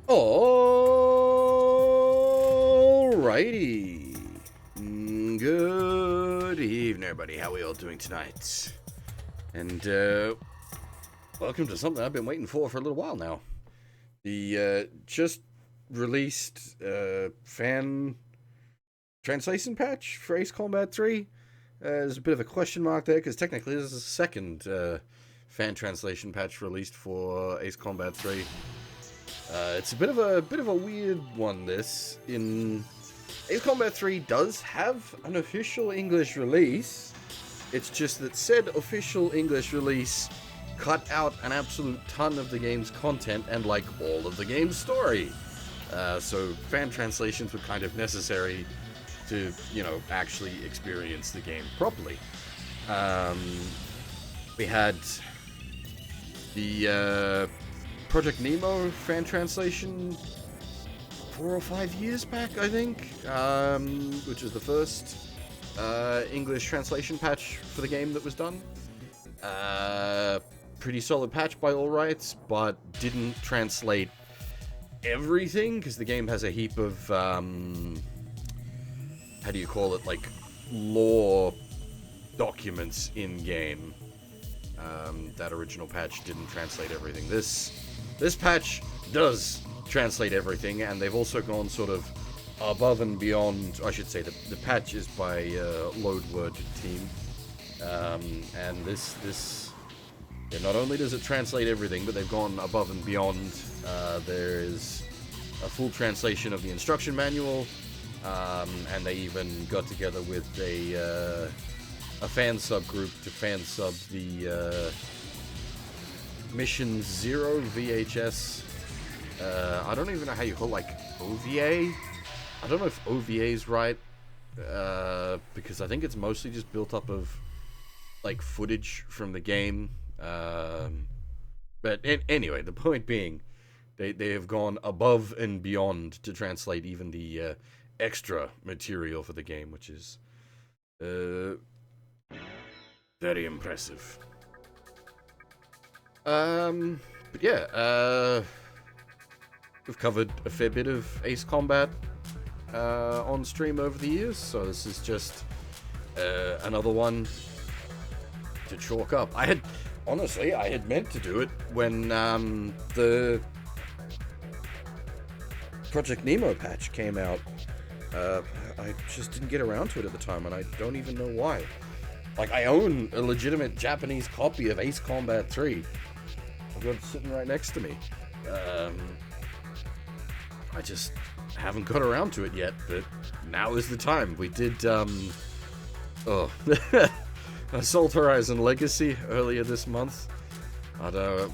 Alrighty. Good evening, everybody. How are we all doing tonight? And, welcome to something I've been waiting for a little while now. The, just released, fan translation patch for Ace Combat 3. There's a bit of a question mark there, because technically this is the second, fan translation patch released for Ace Combat 3. It's a bit of a weird one. This in Ace Combat 3 does have an official English release. It's just that said official English release cut out an absolute ton of the game's content and like all of the game's story. So fan translations were kind of necessary to, you know, actually experience the game properly. We had the Project Nemo fan translation 4 or 5 years back, I think, which was the first English translation patch for the game that was done. Pretty solid patch by all rights, but didn't translate everything, because the game has a heap of, how do you call it, like, lore documents in-game. That original patch didn't translate everything. This patch does translate everything, and they've also gone sort of above and beyond. I should say the patch is by loadwordteam, and this not only does it translate everything, but they've gone above and beyond. There is a full translation of the instruction manual, and they even got together with a fan subgroup to fan sub the Mission 0 VHS. I don't even know how you call, like, OVA? I don't know if OVA is right, because I think it's mostly just built up of, like, footage from the game. But anyway, the point being, they have gone above and beyond to translate even the extra material for the game, which is very impressive. But yeah, we've covered a fair bit of Ace Combat on stream over the years, so this is just another one to chalk up. Honestly, I had meant to do it when the Project Nemo patch came out. I just didn't get around to it at the time, and I don't even know why. Like, I own a legitimate Japanese copy of Ace Combat 3. I've got it sitting right next to me. I just haven't got around to it yet, but now is the time. We did, Assault Horizon Legacy earlier this month. I don't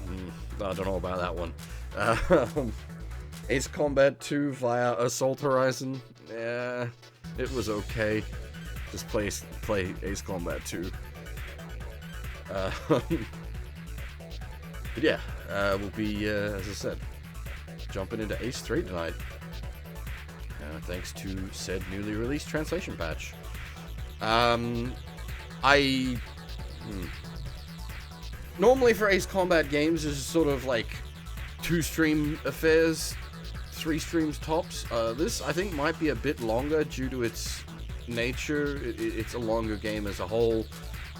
know about that one. Ace Combat 2 via Assault Horizon. Yeah, it was okay. Just play Ace Combat 2. But yeah, we'll be, as I said, jumping into Ace 3 tonight. Thanks to said newly released translation patch. Normally for Ace Combat games, there's sort of like 2-stream affairs, 3 streams tops. This, I think, might be a bit longer due to its nature. It's a longer game as a whole,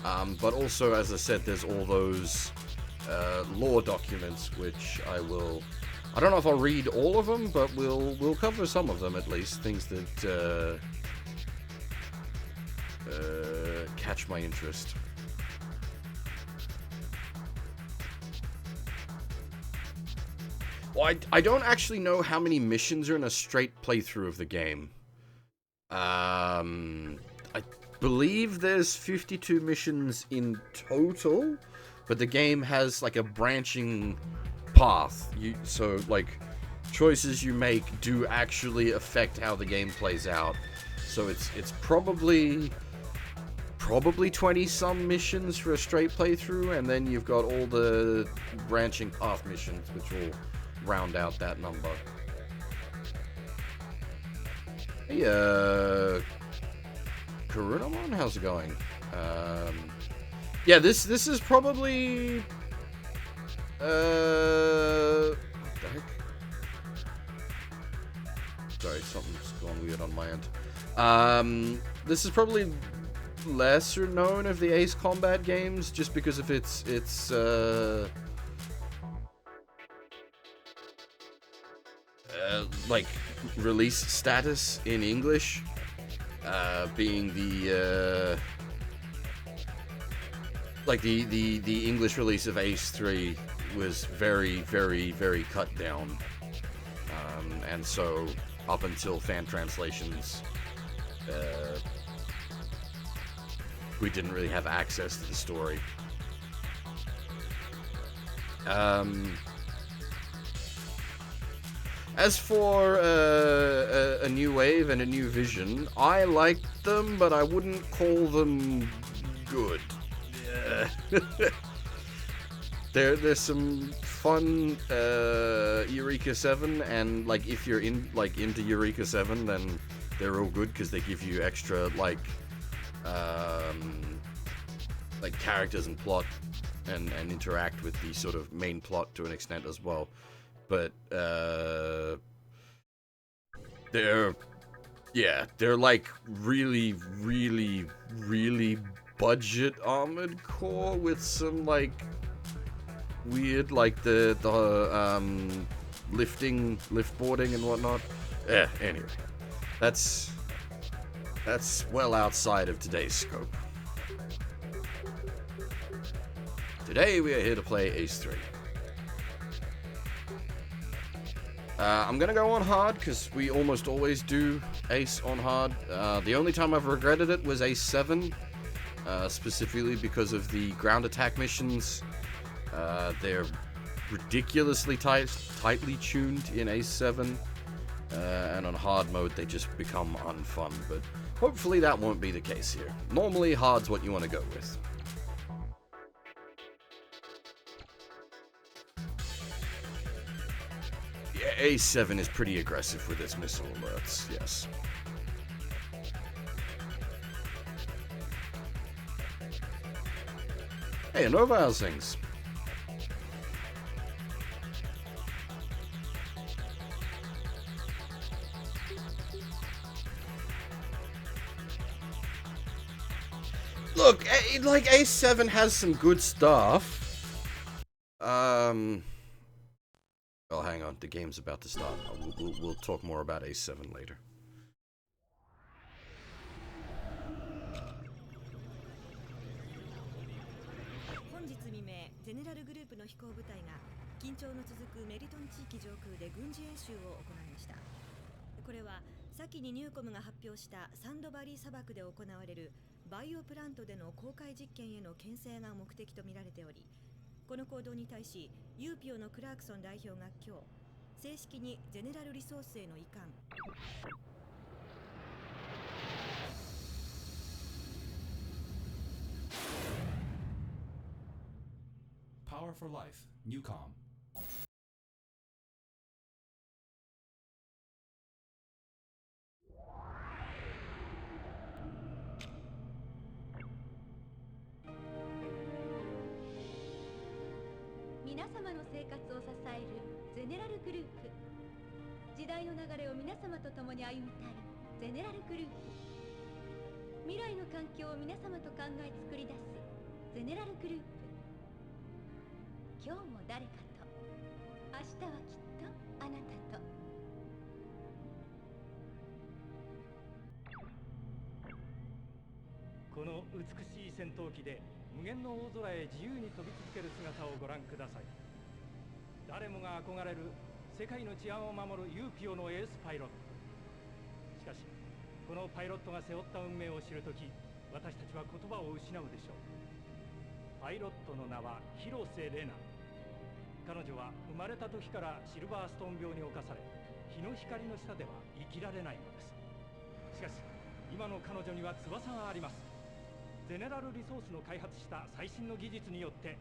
but also, as I said, there's all those lore documents, which I don't know if I'll read all of them, but we'll cover some of them at least. Things that catch my interest. Well, I don't actually know how many missions are in a straight playthrough of the game. I believe there's 52 missions in total, but the game has like a branching path. So like choices you make do actually affect how the game plays out. So it's probably 20 some missions for a straight playthrough, and then you've got all the branching path missions, which will round out that number. Hey, Karunamon, how's it going? Yeah, this is probably what the heck? Sorry, something's gone weird on my end. This is probably lesser known of the Ace Combat games, just because of its like release status in English, being the like the English release of Ace 3 was very, very, very cut down, and so up until fan translations, we didn't really have access to the story. As for a new wave and a new vision, I liked them, but I wouldn't call them good. There's some fun Eureka 7, and like if you're into Eureka 7, then they're all good because they give you extra like characters and plot and interact with the sort of main plot to an extent as well. But they're like really, really, really budget Armored Core with some like weird like the liftboarding and whatnot. Yeah, anyway. That's well outside of today's scope. Today we are here to play Ace 3. I'm gonna go on hard, because we almost always do Ace on hard. The only time I've regretted it was Ace 7, specifically because of the ground attack missions. They're ridiculously tightly tuned in Ace 7, and on hard mode they just become unfun, but hopefully that won't be the case here. Normally hard's what you want to go with. Ace 7 is pretty aggressive with its missile alerts, yes. Hey, Nova, how's things? Look, like Ace 7 has some good stuff. Well, hang on, the game's about to start. We'll talk more about Ace 7 later. Power for Life, Newcom.この美しい戦闘機で無限の大空へ自由に飛び続ける姿をご覧ください。誰もが憧れる世界の治安を守るUPEOのエースパイロット。しかしこのパイロットが背負った運命を知るとき、私たちは言葉を失うでしょう。パイロットの名は広瀬玲奈。彼女は生まれた時からシルバーストーン病に侵され、日の光の下では生きられないのです。しかし今の彼女には翼があります。ゼネラルリソースの開発した最新の技術によって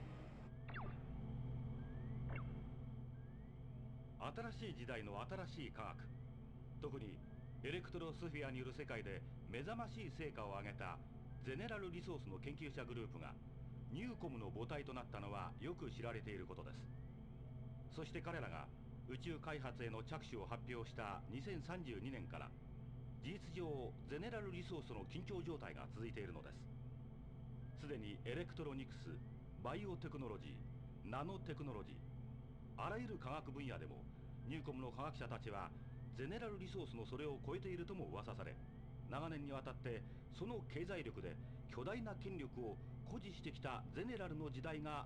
新しい時代の新しい科学、特にエレクトロスフィアによる世界で目覚ましい成果を上げたゼネラルリソースの研究者グループがニューコムの母体となったのはよく知られていることです。そして彼らが宇宙開発への着手を発表した2032年から事実上ゼネラルリソースの緊張状態が続いているのです。すでにエレクトロニクス、バイオテクノロジー、ナノテクノロジー、あらゆる科学分野でもニューコムの科学者たちはゼネラルリソースのそれを超えているとも噂され、長年にわたってその経済力で巨大な権力を誇示してきたゼネラルの時代が。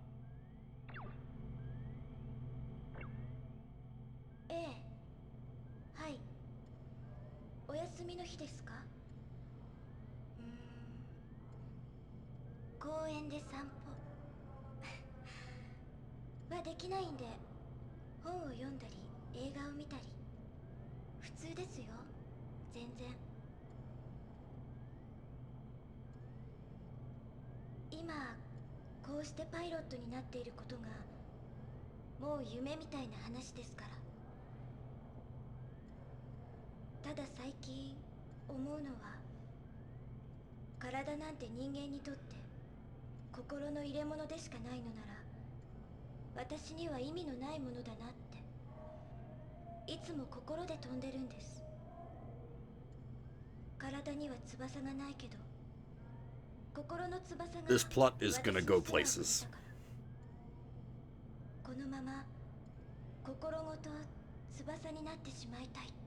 ええ、はい。お休みの日ですか？公園で散歩はできないんで、本を読んだり映画を見たり。普通ですよ、全然。今こうしてパイロットになっていることがもう夢みたいな話ですから。ただ最近思うのは、体なんて人間にとって心の入れ物でしかないのなら、私には意味のないものだなって。いつも心で飛んでるんです。体には翼がないけど、心の翼が This plot is gonna go places. このまま心ごと翼になってしまいたいって。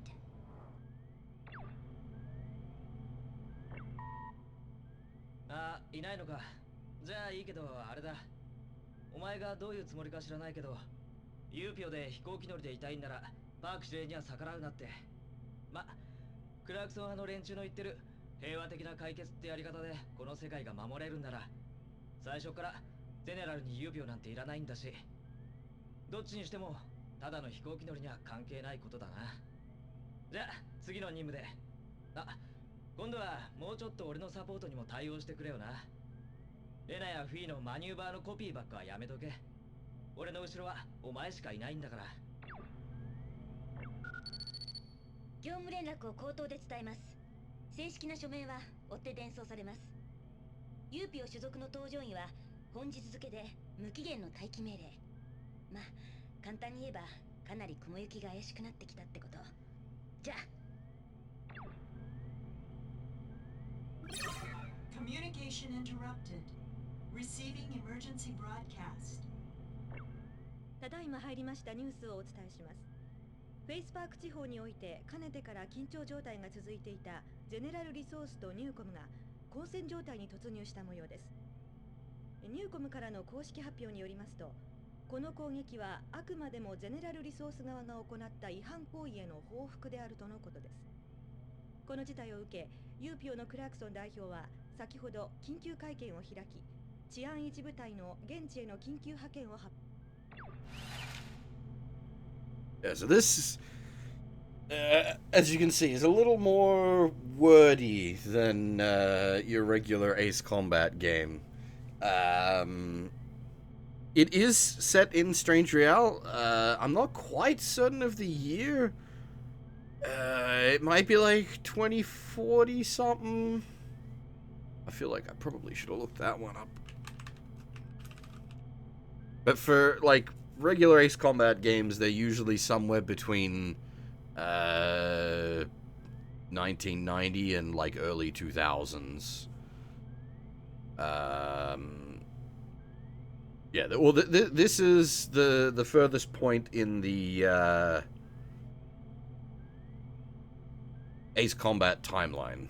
あ、いないのか。じゃあいいけど、あれだ。お前がどういうつもりか知らないけど、ユーピオで飛行機乗りでいたいんならパーク指令には逆らうなって。ま、クラークソン派の連中の言ってる平和的な解決ってやり方でこの世界が守れるんなら、最初からゼネラルにユーピオなんていらないんだし、どっちにしてもただの飛行機乗りには関係ないことだな。じゃあ次の任務で。あ、今度はもうちょっと俺のサポートにも対応してくれよな。レナやフィーのマニューバーのコピーばっかはやめとけ。俺の後ろはお前しかいないんだから。業務連絡を口頭で伝えます。正式な書面は追って伝送されます。ユーピオ所属の搭乗員は本日付で無期限の待機命令。まあ簡単に言えばかなり雲行きが怪しくなってきたってこと。じゃあ。Communication interrupted. Receiving emergency broadcast. ただいま入りましたニュースをお伝えします。フェイスパーク地方においてかねてから緊張状態が続いていたゼネラルリソースとニューコムが交戦状態に突入した模様です。ニューコムからの公式発表によりますと、この攻撃はあくまでもゼネラルリソース側が行った違反行為への報復であるとのことです。この事態を受け、ユーピオのクラークソン代表は先ほど緊急会見を開き、治安維持部隊の現地への緊急派遣を発表。Yeah, so this, as you can see, is a little more wordy than your regular Ace Combat game. It is set in Strange Real. I'm not quite certain of the year. It might be like 2040 something. I feel like I probably should have looked that one up. But for, like, regular Ace Combat games, they're usually somewhere between 1990 and, like, early 2000s. Yeah, well, this is the furthest point in the Ace Combat timeline.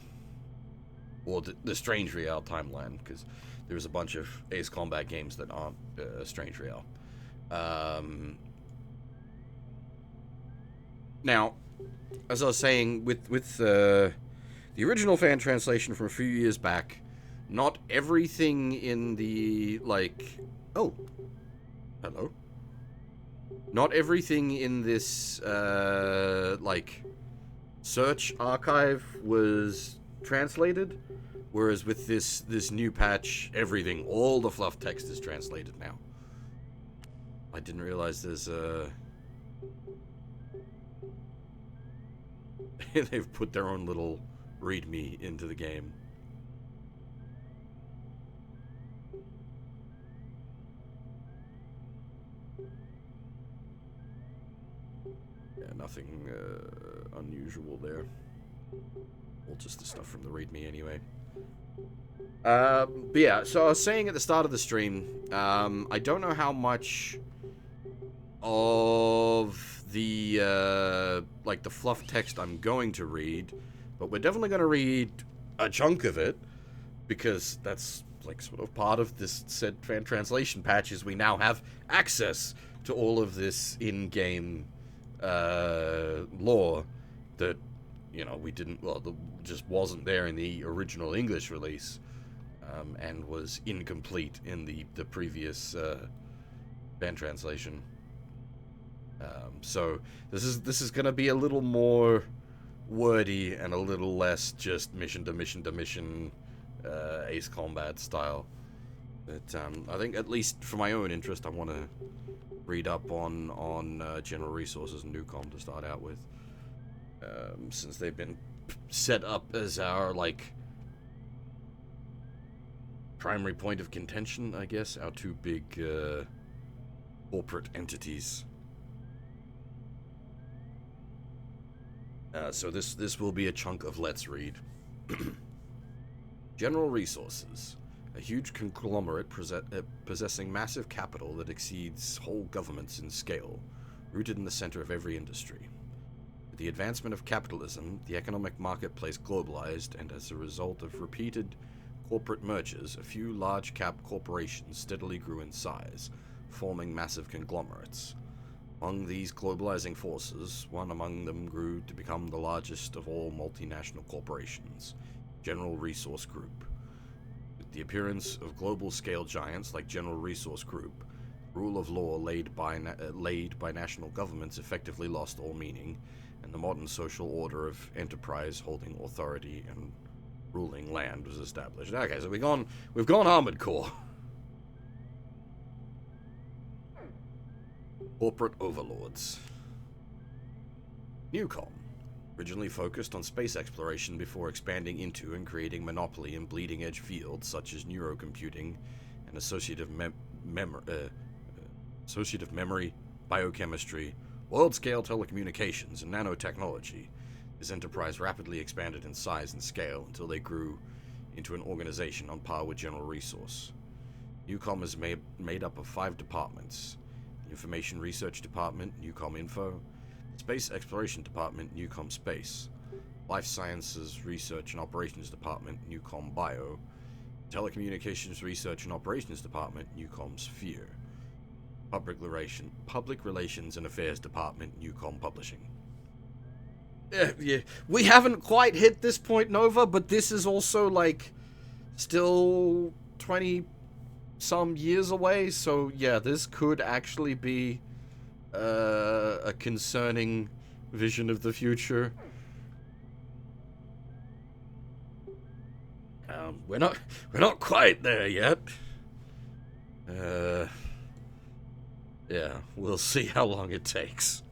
Or the Strange Real timeline, because there's a bunch of Ace Combat games that aren't Strange Real. Now, as I was saying, with the original fan translation from a few years back, not everything in the, like... Oh. Hello. Not everything in this, like, search archive was translated. Whereas with this new patch, everything, all the fluff text is translated now. I didn't realize there's they've put their own little readme into the game. nothing unusual there. Well, just the stuff from the README anyway. But yeah, so I was saying at the start of the stream, I don't know how much of the, like, the fluff text I'm going to read, but we're definitely going to read a chunk of it, because that's, like, sort of part of this said fan translation patch, is we now have access to all of this in-game, lore that, you know, we didn't, well, just wasn't there in the original English release, and was incomplete in the previous, fan translation. So this is gonna be a little more wordy and a little less just mission to mission to mission, Ace Combat style. But I think, at least for my own interest, I want to read up on General Resources and Newcom to start out with, since they've been set up as our, like, primary point of contention, I guess, our two big corporate entities. So this will be a chunk of Let's Read. General Resources, a huge conglomerate possessing massive capital that exceeds whole governments in scale, rooted in the center of every industry. With the advancement of capitalism, the economic marketplace globalized, and as a result of repeated corporate mergers, a few large-cap corporations steadily grew in size, forming massive conglomerates. Among these globalizing forces, one among them grew to become the largest of all multinational corporations, General Resource Group. With the appearance of global-scale giants like General Resource Group, rule of law laid by national governments effectively lost all meaning, and the modern social order of enterprise holding authority and ruling land was established. Okay, so we've gone Armored Core. Corporate overlords. Newcom, originally focused on space exploration before expanding into and creating monopoly in bleeding-edge fields such as neurocomputing and associative memory, biochemistry, world-scale telecommunications, and nanotechnology. This enterprise rapidly expanded in size and scale until they grew into an organization on par with General Resource. Newcom is made up of 5 departments: Information Research Department, Newcom Info; Space Exploration Department, Newcom Space; Life Sciences Research and Operations Department, Newcom Bio; Telecommunications Research and Operations Department, Newcom Sphere; Public Relations and Affairs Department, Newcom Publishing. Yeah, we haven't quite hit this point, Nova, but this is also, like, still 20 some years away, so yeah, this could actually be a concerning vision of the future. We're not quite there yet. Yeah, we'll see how long it takes.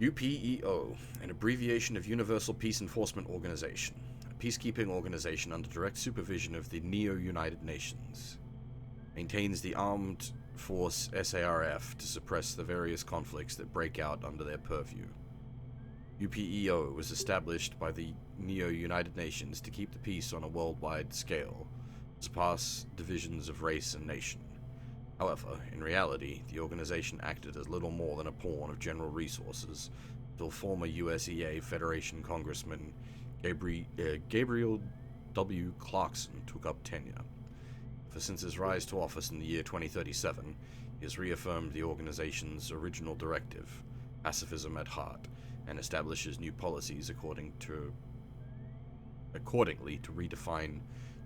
UPEO, an abbreviation of Universal Peace Enforcement Organization, a peacekeeping organization under direct supervision of the Neo-United Nations. Maintains the armed force SARF to suppress the various conflicts that break out under their purview. UPEO was established by the Neo-United Nations to keep the peace on a worldwide scale, surpass divisions of race and nation. However, in reality, the organization acted as little more than a pawn of General Resources until former USEA Federation Congressman Gabriel W. Clarkson took up tenure. For since his rise to office in the year 2037, he has reaffirmed the organization's original directive, pacifism at heart, and establishes new policies accordingly to redefine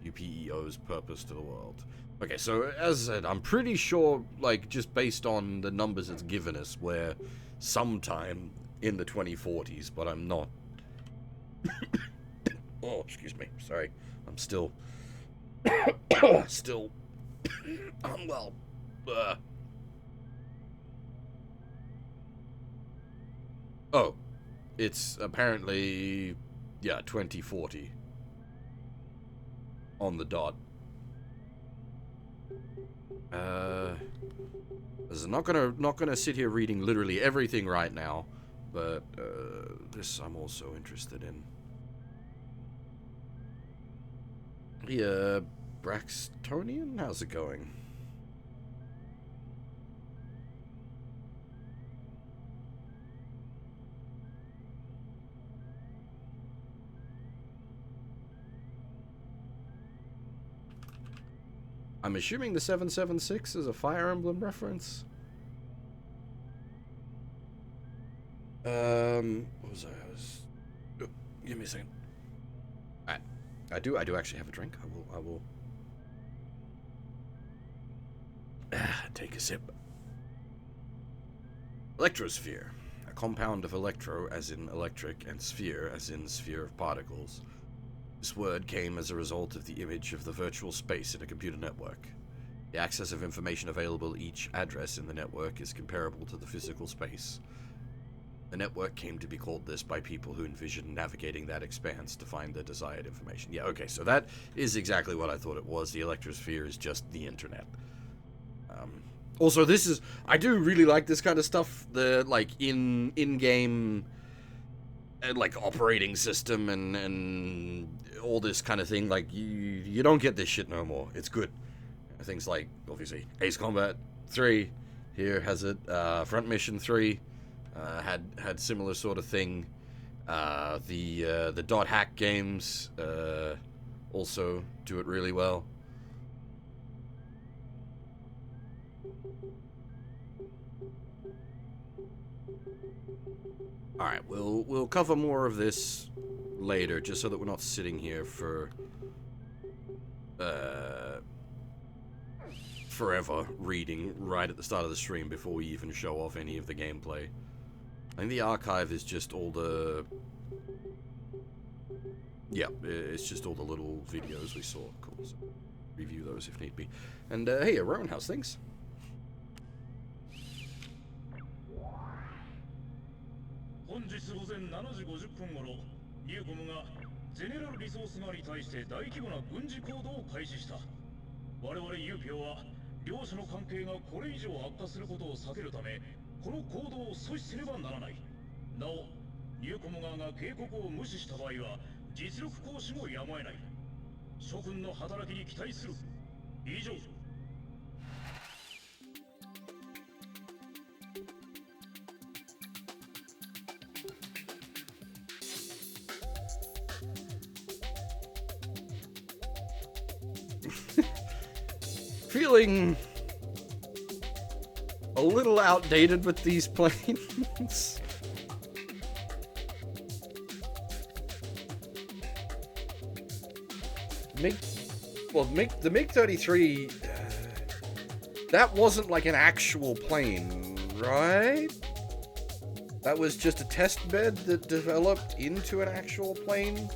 UPEO's purpose to the world. Okay, so as I said, I'm pretty sure, like, just based on the numbers it's given us, we're sometime in the 2040s, but I'm not. Oh, excuse me. Sorry. I'm still unwell. Oh, it's apparently, yeah, 2040 on the dot. I'm not gonna sit here reading literally everything right now, but this I'm also interested in. Yeah, Braxtonian, how's it going? I'm assuming the 776 is a Fire Emblem reference. What was I? Oh, give me a second. I do actually have a drink. I will. Take a sip. Electrosphere, a compound of electro, as in electric, and sphere, as in sphere of particles. This word came as a result of the image of the virtual space in a computer network. The access of information available at each address in the network is comparable to the physical space. The network came to be called this by people who envisioned navigating that expanse to find the desired information. Yeah, okay, so that is exactly what I thought it was. The Electrosphere is just the internet. Also, this is... I do really like this kind of stuff. The, like, in-game... like, operating system and all this kind of thing. Like, you don't get this shit no more. It's good. Things like, obviously, Ace Combat 3 here has it. Front Mission 3 had similar sort of thing. The dot hack games also do it really well. All right, we'll cover more of this later, just so that we're not sitting here for forever reading right at the start of the stream before we even show off any of the gameplay. I think the archive is just all the... Yeah, it's just all the little videos we saw. Cool. So review those if need be. And hey, Rowan, how's things? Feeling a little outdated with these planes. The MiG-33, that wasn't like an actual plane, right? That was just a test bed that developed into an actual plane.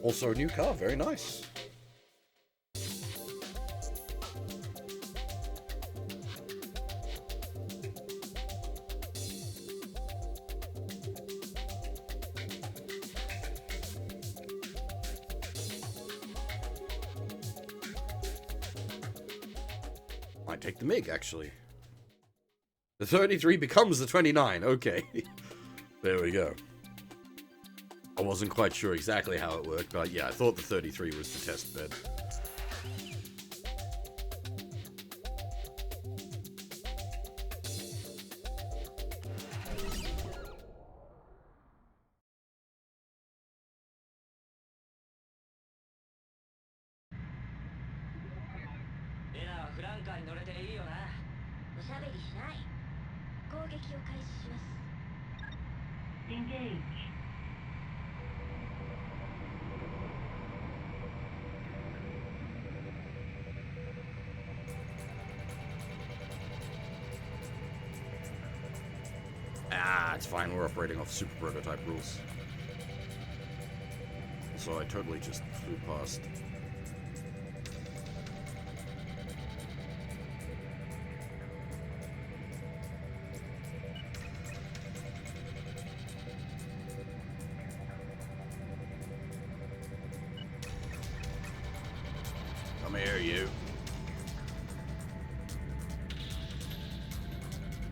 Also a new car, very nice. Might take the MiG, actually. The 33 becomes the 29, okay. There we go. I wasn't quite sure exactly how it worked, but yeah, I thought the 33 was the test bed. It's fine, we're operating off super prototype rules. So I totally just flew past. you.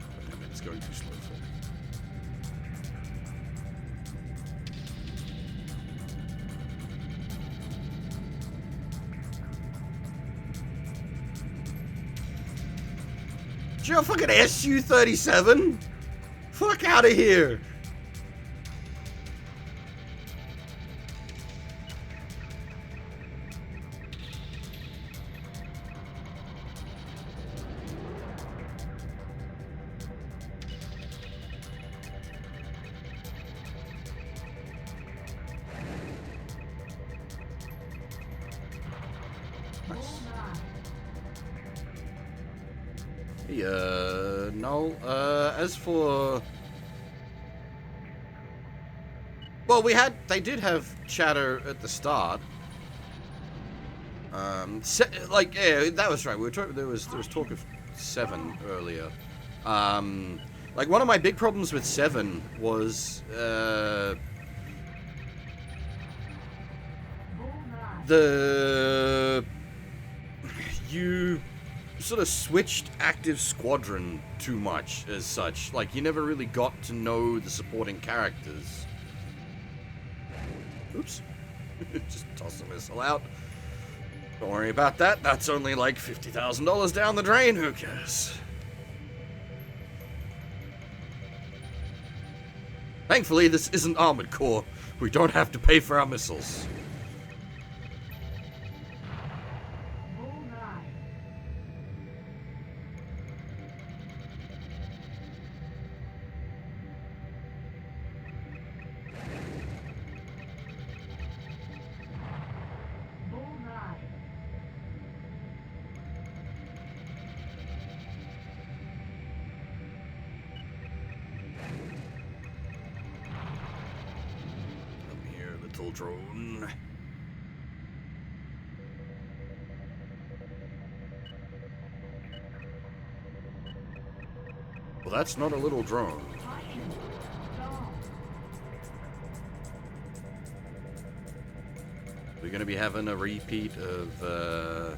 Oh, damn it, it's going too slow for me. Do you have fucking SU-37? Fuck out of here! No, as for... Well, they did have chatter at the start. Yeah, that was right. We were talking, there was talk of 7 earlier. Like, one of my big problems with 7 was, you sort of switched active squadron too much as such. Like, you never really got to know the supporting characters. Oops. Just toss a missile out. Don't worry about that. That's only like $50,000 down the drain. Who cares? Thankfully, this isn't Armored Core. We don't have to pay for our missiles. Drone. Well, that's not a little drone. We're going to be having a repeat of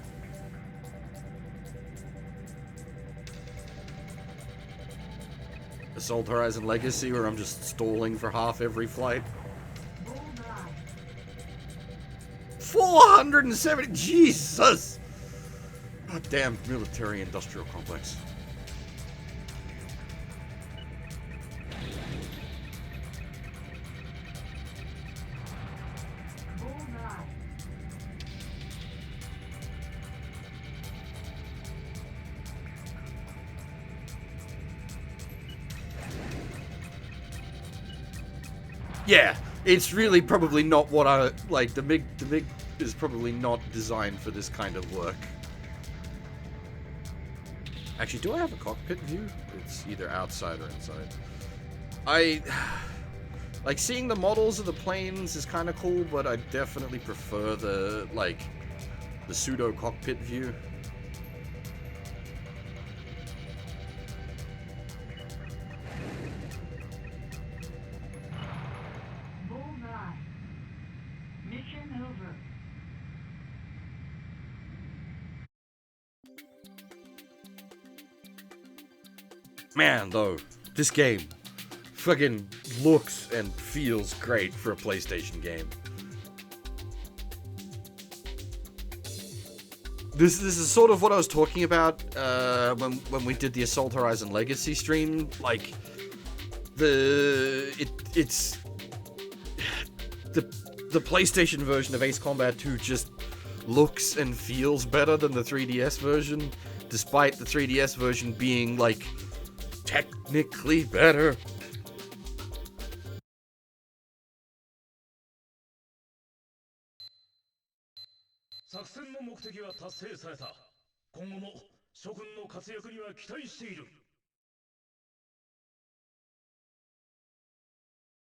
Assault Horizon Legacy, where I'm just stalling for half every flight. 470, Jesus! God damn, military-industrial complex. Yeah, it's really probably not what I like. The MiG is probably not designed for this kind of work. Actually, do I have a cockpit view? It's either outside or inside. Like, seeing the models of the planes is kind of cool, but I definitely prefer the pseudo cockpit view. Man, though, this game fucking looks and feels great for a PlayStation game. This is sort of what I was talking about when we did the Assault Horizon Legacy stream. Like, it's the PlayStation version of Ace Combat 2 just looks and feels better than the 3DS version, despite the 3DS version being like technically better.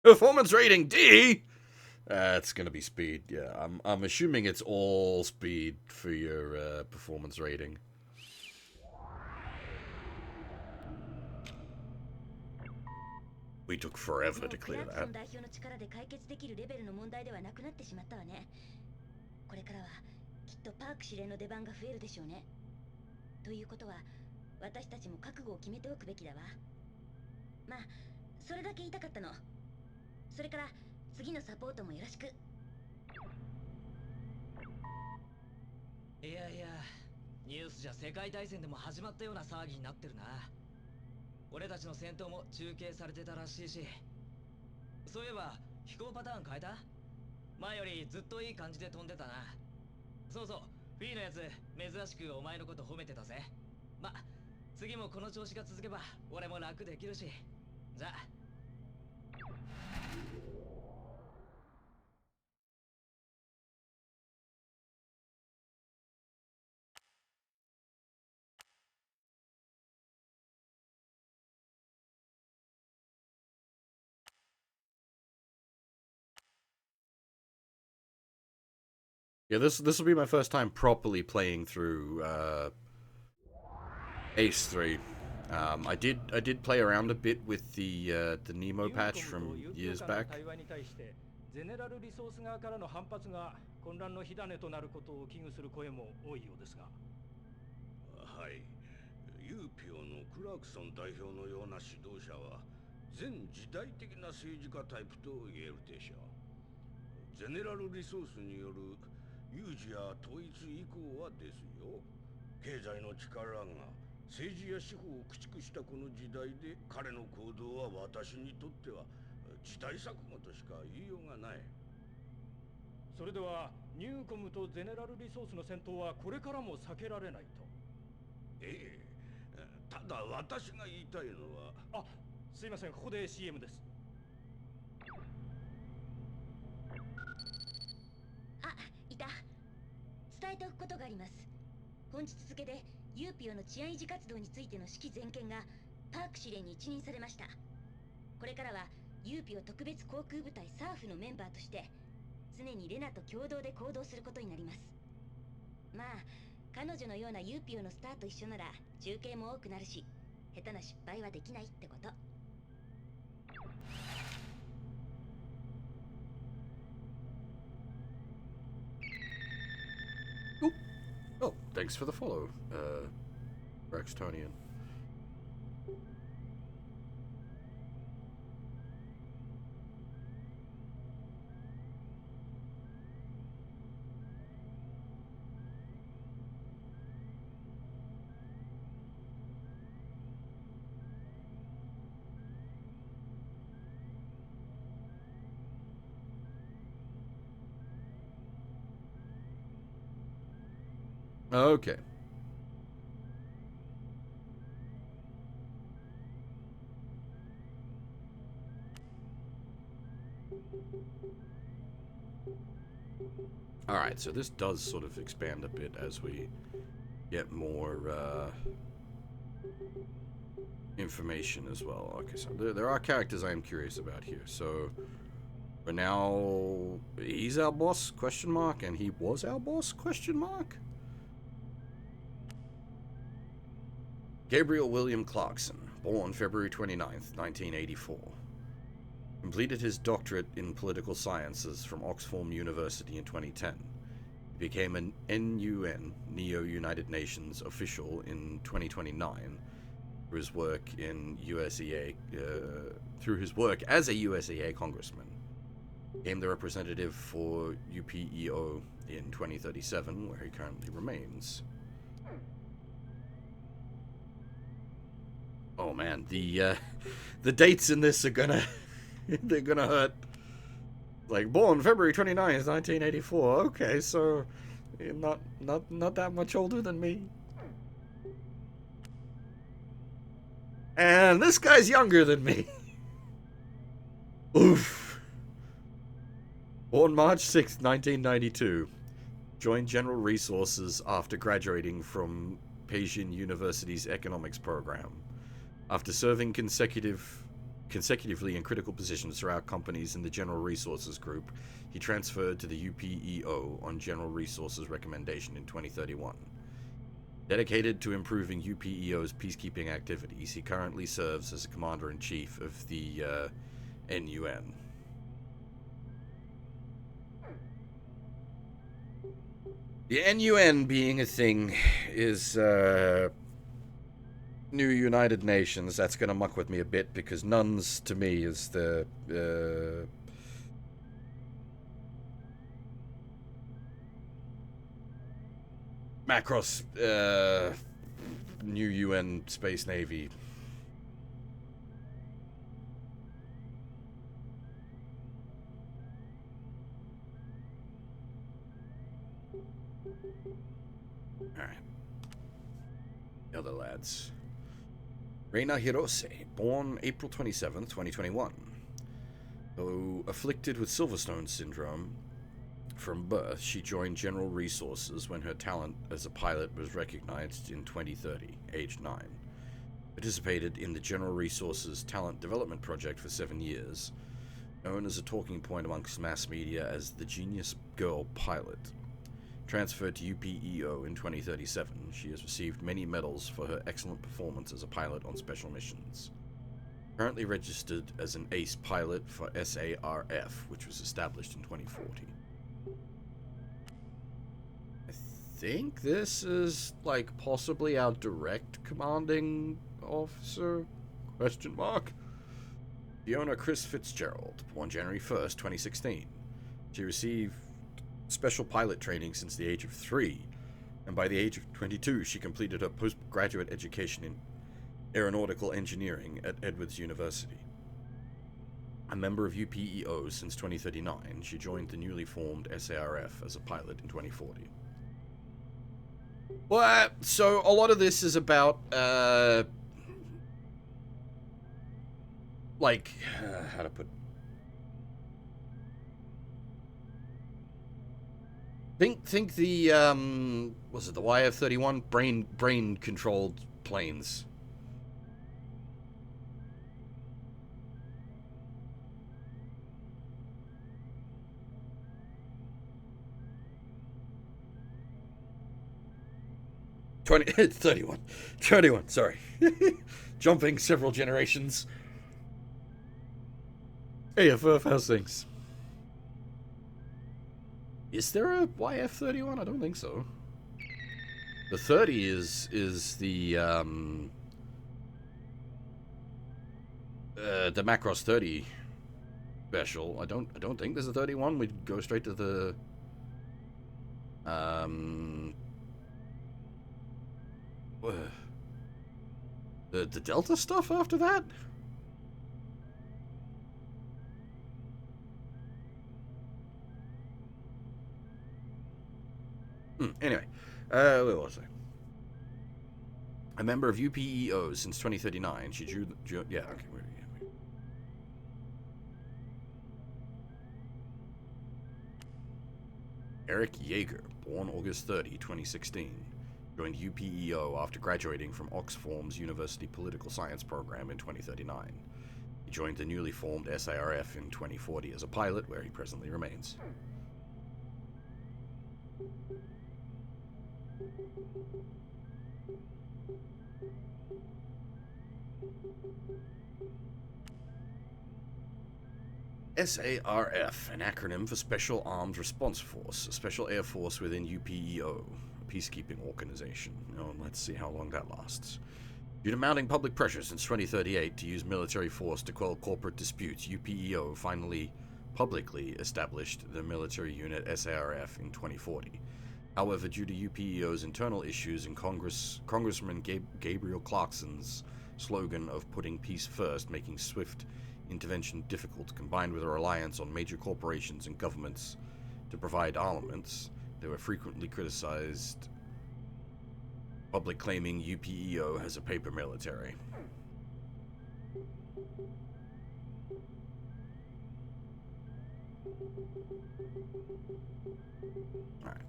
Performance rating D. It's gonna be speed. Yeah, I'm assuming it's all speed for your performance rating. We took forever to clear that. これからはきっとパーク司令の出番が増えるでしょうね。ということは私たちも覚悟を決めておくべきだわ。まあそれだけ言いたかったの。それから次のサポートもよろしく。いやいや、ニュースじゃ世界大戦でも始まったような騒ぎになってるな。俺たちの戦闘も中継されてたらしいし。そういえば飛行パターン変えた？前よりずっといい感じで飛んでたな。そうそう、フィーのやつ珍しくお前のこと褒めてたぜ。ま、次もこの調子が続けば俺も楽できるし。じゃあ。Yeah, this will be my first time properly playing through Ace 3. I did play around a bit with the Nemo patch from years back. ゼネラルリソース側からの反発が混乱の火種となることを危惧する声も多いようですが。はい。UPEO のクラークソン代表のような指導者は全時代的な政治家タイプと言えるでしょう。ゼネラルリソースによる有事や統一以降はですよ。経済の力が政治や司法を駆逐したこの時代で彼の行動は私にとっては時代錯誤としか言いようがない。それではニューコムとゼネラルリソースの戦闘はこれからも避けられないと。ええ、ただ私が言いたいのは。あ、すいません、ここで CM です。あ、いた。伝えておくことがあります。本日付でユーピオの治安維持活動についての指揮全権がパーク司令に一任されました。これからはユーピオ特別航空部隊サーフのメンバーとして常にレナと共同で行動することになります。まあ彼女のようなユーピオのスターと一緒なら中継も多くなるし、下手な失敗はできないってこと。Oh, thanks for the follow, Rextonian. Okay. Alright, so this does sort of expand a bit as we get more information as well. Okay, so there are characters I am curious about here. So for now, he's our boss, question mark, and he was our boss, question mark? Gabriel William Clarkson, born February 29th, 1984. Completed his doctorate in political sciences from Oxford University in 2010. He became an NUN, Neo-United Nations official in 2029 through his work in through his work as a USEA congressman. Became the representative for UPEO in 2037, where he currently remains. Oh man, the dates in this are gonna they're gonna hurt. Like, born February 29th, 1984. Okay, so you're not that much older than me. And this guy's younger than me. Oof. Born March 6th, 1992. Joined General Resources after graduating from Peijing University's economics program. After serving consecutively in critical positions throughout companies in the General Resources Group, he transferred to the UPEO on General Resources recommendation in 2031. Dedicated to improving UPEO's peacekeeping activities, he currently serves as a Commander-in-Chief of the NUN. 。The NUN being a thing is new United Nations. That's gonna muck with me a bit because nuns to me is the Macross new UN Space Navy. Alright. The other lads. Reina Hirose, born April 27th, 2021. Though afflicted with Silverstone syndrome from birth, she joined General Resources when her talent as a pilot was recognized in 2030, aged 9. Participated in the General Resources Talent Development Project for 7 years, known as a talking point amongst mass media as the Genius Girl Pilot. Transferred to UPEO in 2037, she has received many medals for her excellent performance as a pilot on special missions. Currently registered as an ace pilot for SARF, which was established in 2040. I think this is, like, possibly our direct commanding officer? Question mark? Fiona Chris Fitzgerald, born January 1st, 2016. She received special pilot training since the age of 3, and by the age of 22 she completed her postgraduate education in aeronautical engineering at Edwards University. A member of UPEO since 2039, she joined the newly formed SARF as a pilot in 2040. Well, so a lot of this is about, how to put... Think the, was it the YF-31? Brain-controlled planes. It's 31. 31, sorry. Jumping several generations. AFF, how's things? Is there a YF-31? I don't think so. The 30 is the Macross 30 special. I don't think there's a 31. We'd go straight to the the Delta stuff after that. Anyway, where was I? A member of UPEO since 2039. She drew yeah, okay, wait. Eric Yeager, born August 30, 2016. Joined UPEO after graduating from Oxfam's University Political Science program in 2039. He joined the newly formed SARF in 2040 as a pilot, where he presently remains. SARF, an acronym for Special Armed Response Force, a special air force within UPEO, a peacekeeping organization. Oh, let's see how long that lasts. Due to mounting public pressure since 2038 to use military force to quell corporate disputes, UPEO finally publicly established the military unit SARF in 2040. However, due to UPEO's internal issues and Congressman Gabriel Clarkson's slogan of putting peace first, making swift intervention difficult, combined with a reliance on major corporations and governments to provide armaments, they were frequently criticized, public claiming UPEO has a paper military. Alright.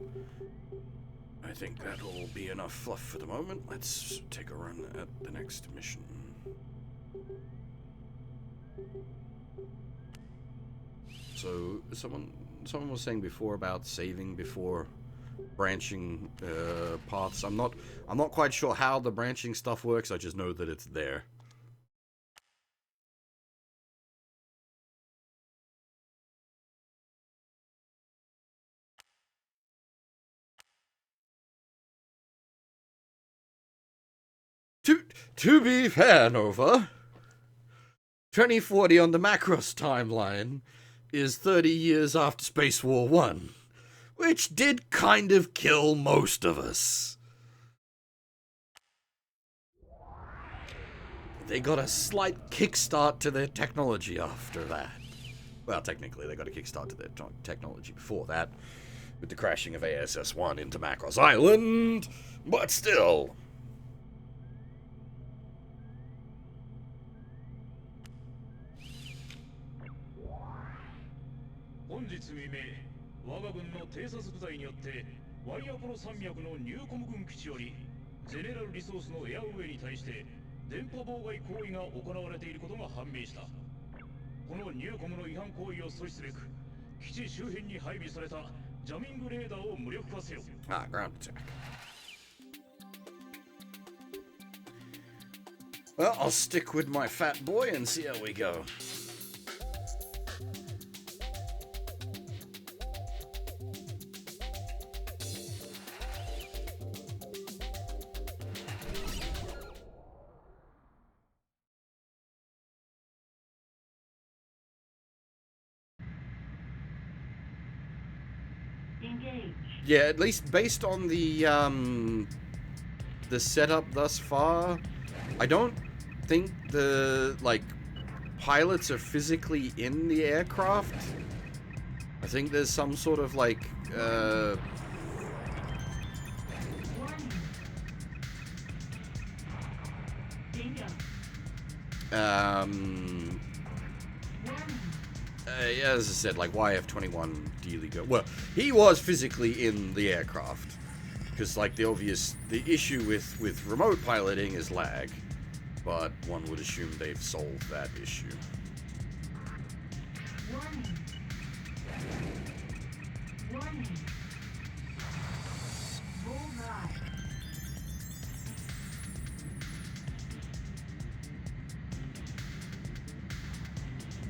I think that'll be enough fluff for the moment. Let's take a run at the next mission. So, someone was saying before about saving before branching paths. I'm not quite sure how the branching stuff works. I just know that it's there. To be fair, Nova, 2040 on the Macross timeline is 30 years after Space War 1, which did kind of kill most of us. They got a slight kickstart to their technology after that. Well, technically, they got a kickstart to their technology before that, with the crashing of ASS-1 into Macross Island, but still. Ground attack. Well, I'll stick with my fat boy and see how we go. Yeah, at least based on the setup thus far, I don't think the, like, pilots are physically in the aircraft. I think there's some sort of, like, yeah, as I said, like, YF-21 Dealey go. Well, he was physically in the aircraft. Because, like, the issue with remote piloting is lag. But one would assume they've solved that issue. Warning. Warning. Bullseye.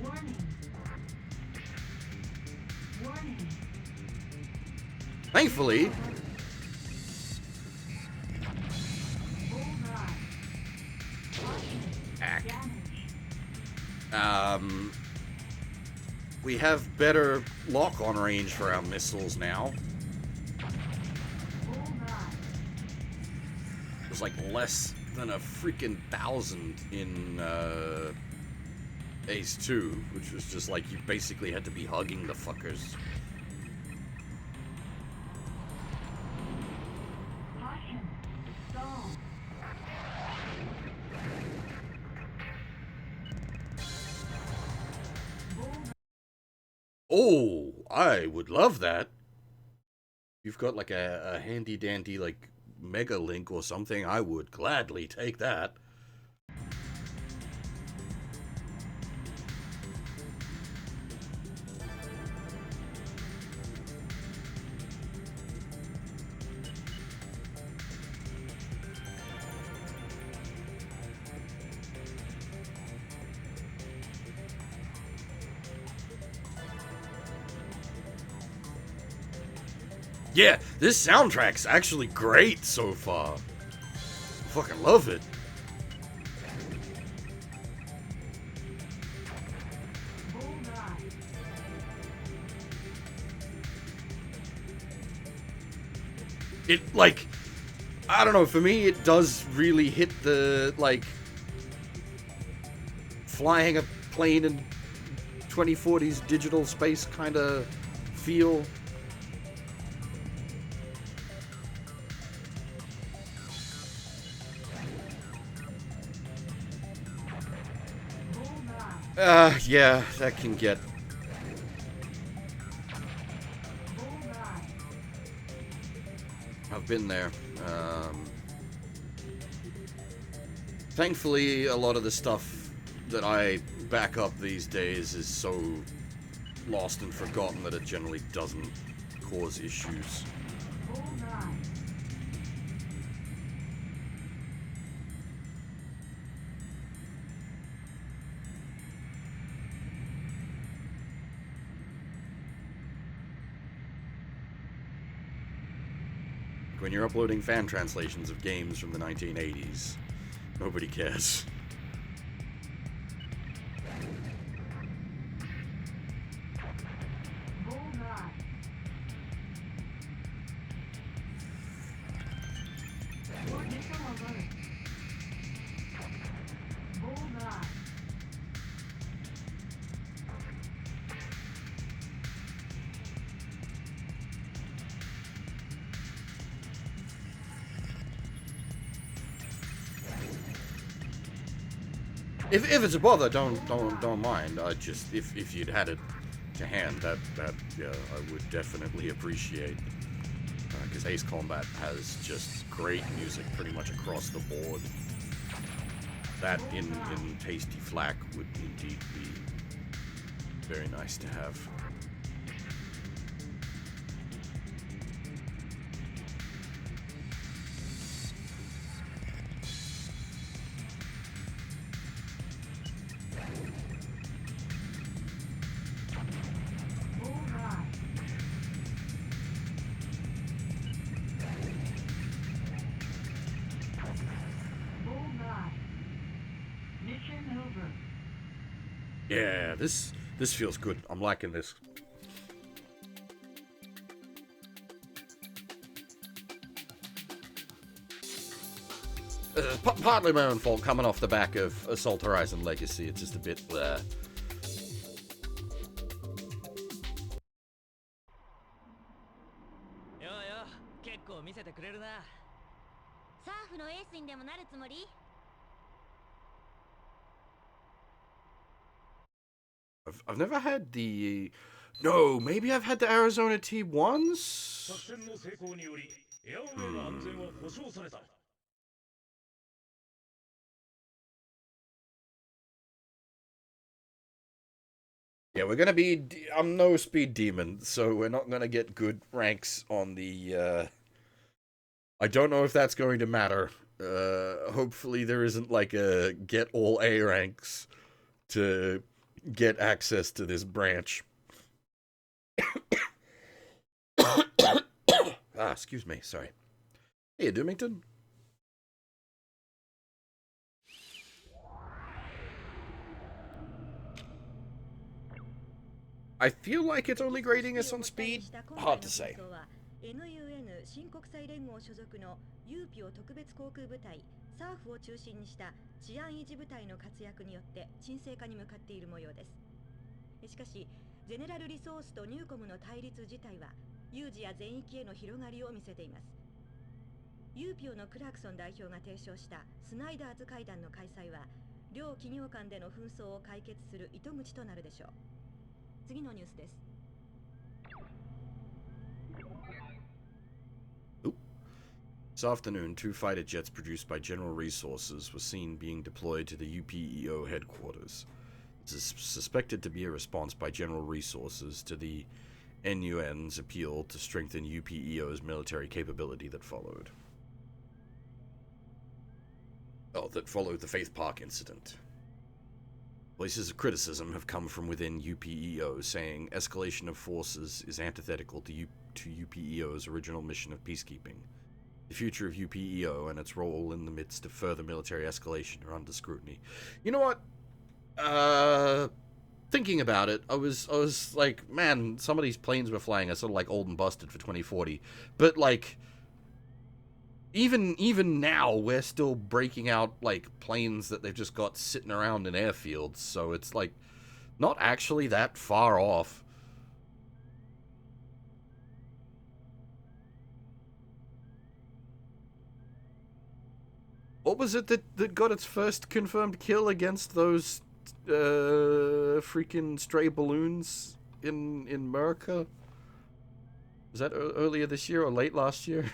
Warning. Warning. Thankfully, we have better lock-on range for our missiles now. It was like less than a freaking 1,000 in Ace 2, which was just like you basically had to be hugging the fuckers. Oh, I would love that. You've got like a handy dandy like mega link or something, I would gladly take that. Yeah, this soundtrack's actually great so far. I fucking love it. It, like, I don't know, for me it does really hit the, like, flying a plane in 2040's digital space kind of feel. Yeah, that can get... I've been there. Thankfully, a lot of the stuff that I back up these days is so lost and forgotten that it generally doesn't cause issues. When you're uploading fan translations of games from the 1980s, Nobody cares. Bullseye. Tornado alert. Bullseye. If it's a bother, don't mind. I just if you'd had it to hand, that yeah, I would definitely appreciate. Because Ace Combat has just great music pretty much across the board. That in Tasty Flack would indeed be very nice to have. Bullseye. Bullseye. Mission over. Yeah, this feels good. I'm liking this. Partly my own fault coming off the back of Assault Horizon Legacy. It's just a bit there. よよ、結構見せてくれるな。サーフのエースにでもなるつもり？ I've never had the... No, maybe I've had the Arizona T1s? 作戦の成功によりエアウェイの安全は保証された。 Yeah, we're gonna be... I'm no speed demon, so we're not gonna get good ranks on the... I don't know if that's going to matter. Hopefully there isn't like a get all A ranks to get access to this branch. Excuse me, sorry. Hey, Doomington. I feel like it's only grading us on speed. Hard to say. NUN 新国際連合所属の UPEO 特別航空部隊サーフを中心にした治安維持部隊の活躍によって沈静化に向かっている模様です。しかしゼネラルリソースとニューコムの対立自体は有事や全域への広がりを見せています。UPEO のクラークソン代表が提唱したスナイダーズ会談の開催は両企業間での紛争を解決する糸口となるでしょう。次のニュースです。This afternoon, 2 fighter jets produced by General Resources were seen being deployed to the UPEO headquarters. This is suspected to be a response by General Resources to the NUN's appeal to strengthen UPEO's military capability that followed. That followed the Faith Park incident. Voices of criticism have come from within UPEO, saying escalation of forces is antithetical to UPEO's original mission of peacekeeping. The future of UPEO and its role in the midst of further military escalation are under scrutiny. You know what? Thinking about it, I was like, man, some of these planes we're flying are sort of like old and busted for 2040. But like, even now, we're still breaking out like planes that they've just got sitting around in airfields. So it's like not actually that far off. What was it that got its first confirmed kill against those freaking stray balloons in America? Was that earlier this year or late last year?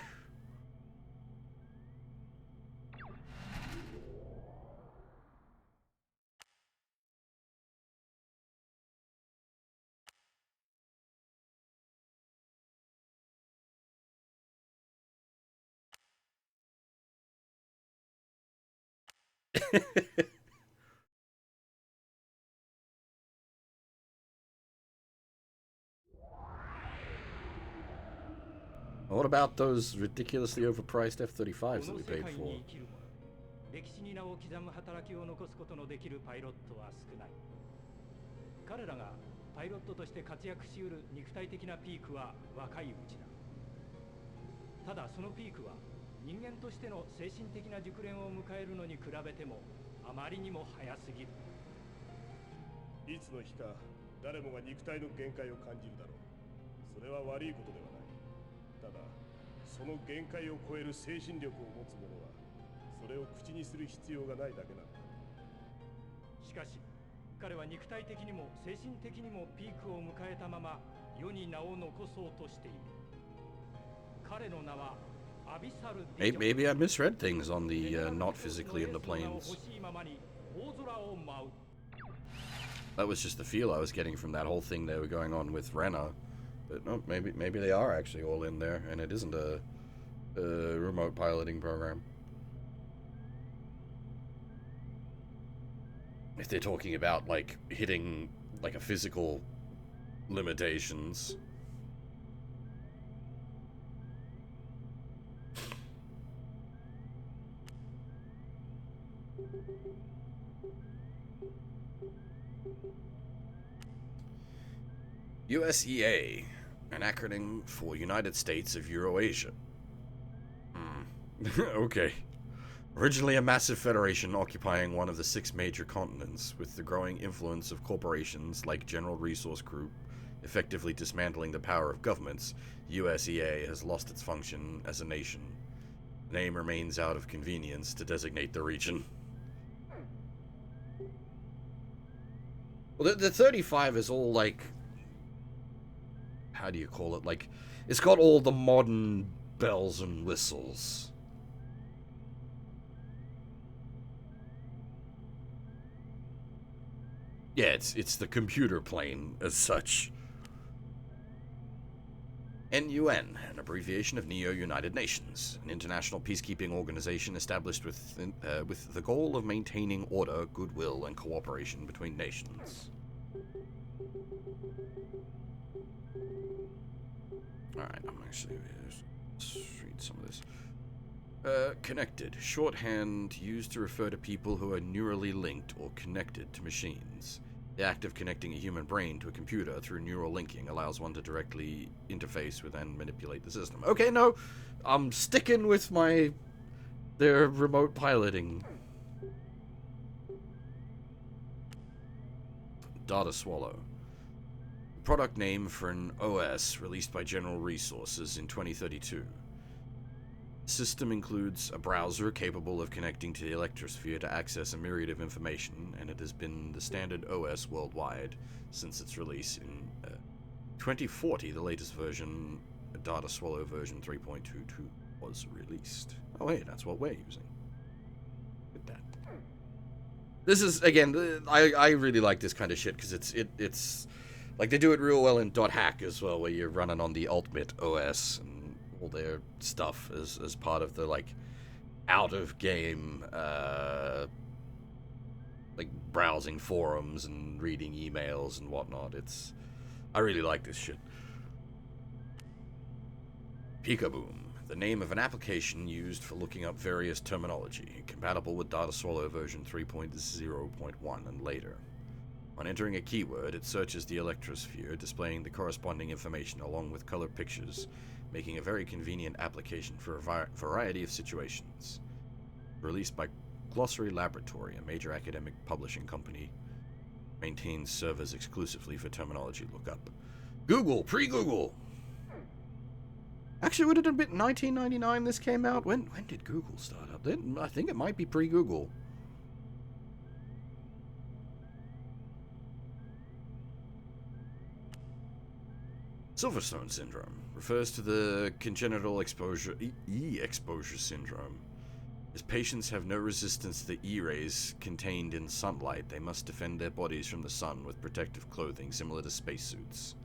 What about those ridiculously overpriced F-35s that we paid for? 歴史に名を刻む働きを残すことのできるパイロットは少ない。彼らがパイロットとして活躍しうる肉体的なピークは若いうちだ。ただそのピークは人間としての精神的な熟練を迎えるのに比べてもあまりにも早すぎる。いつの日か誰もが肉体の限界を感じるだろう。それは悪いことではない。ただその限界を超える精神力を持つ者はそれを口にする必要がないだけなんだ。しかし彼は肉体的にも精神的にもピークを迎えたまま世に名を残そうとしている。彼の名はアビサルディジョン。 Maybe I misread things on the not physically in the planes. That was just the feel I was getting from that whole thing they were going on with Rena. But no, maybe they are actually all in there, and it isn't a remote piloting program. If they're talking about, like, hitting, like, a physical limitations. USEA, an acronym for United States of Eurasia. Okay. Originally a massive federation occupying one of the 6 major continents, with the growing influence of corporations like General Resource Group effectively dismantling the power of governments, USEA has lost its function as a nation. The name remains out of convenience to designate the region. Well, the 35 is all like... How do you call it? Like, it's got all the modern bells and whistles. Yeah, it's the computer plane as such. NUN, an abbreviation of Neo United Nations, an international peacekeeping organization established with the goal of maintaining order, goodwill, and cooperation between nations. Alright, I'm actually let's read some of this. Connected, shorthand used to refer to people who are neurally linked or connected to machines. The act of connecting a human brain to a computer through neural linking allows one to directly interface with and manipulate the system. Okay, no, I'm sticking with their remote piloting. Data Swallow. Product name for an OS released by General Resources in 2032. The system includes a browser capable of connecting to the Electrosphere to access a myriad of information, and it has been the standard OS worldwide since its release in 2040. The latest version, Data Swallow version 3.22, was released. Oh hey, that's what we're using. Look at that. This is, again, I really like this kind of shit, because it's like, they do it real well in .hack as well, where you're running on the Ultimate OS, and all their stuff as part of the, like, out-of-game, like, browsing forums and reading emails and whatnot. I really like this shit. Peekaboom, the name of an application used for looking up various terminology, compatible with Data Swallow version 3.0.1 and later. On entering a keyword, it searches the Electrosphere, displaying the corresponding information along with color pictures, making a very convenient application for a variety of situations. Released by Glossary Laboratory, a major academic publishing company, maintains servers exclusively for terminology lookup. Google, pre-Google! Actually, would it have been 1999 this came out? When did Google start up? I think it might be pre-Google. Silverstone syndrome refers to the congenital exposure exposure syndrome. As patients have no resistance to the E-rays contained in sunlight, they must defend their bodies from the sun with protective clothing similar to spacesuits.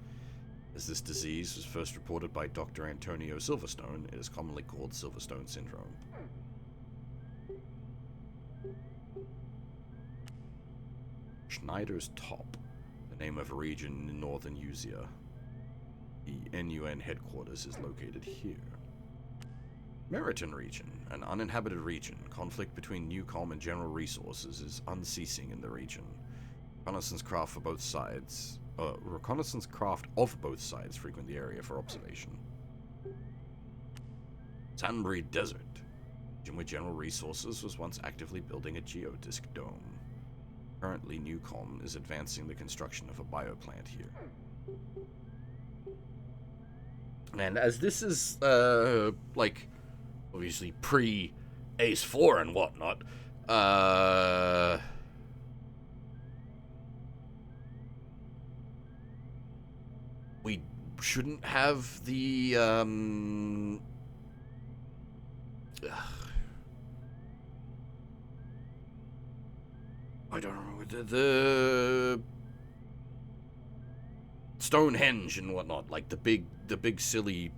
As this disease was first reported by Dr. Antonio Silverstone, it is commonly called Silverstone syndrome. Schneider's Top, the name of a region in northern Usia. The NUN headquarters is located here. Meriton region, an uninhabited region. Conflict between Newcom and General Resources is unceasing in the region. Reconnaissance craft of both sides frequent the area for observation. Sunbury Desert, region where General Resources was once actively building a geodisc dome. Currently, Newcom is advancing the construction of a bioplant here. And as this is, obviously pre-Ace 4 and whatnot, we shouldn't have the, I don't know, the Stonehenge and whatnot, like the big silly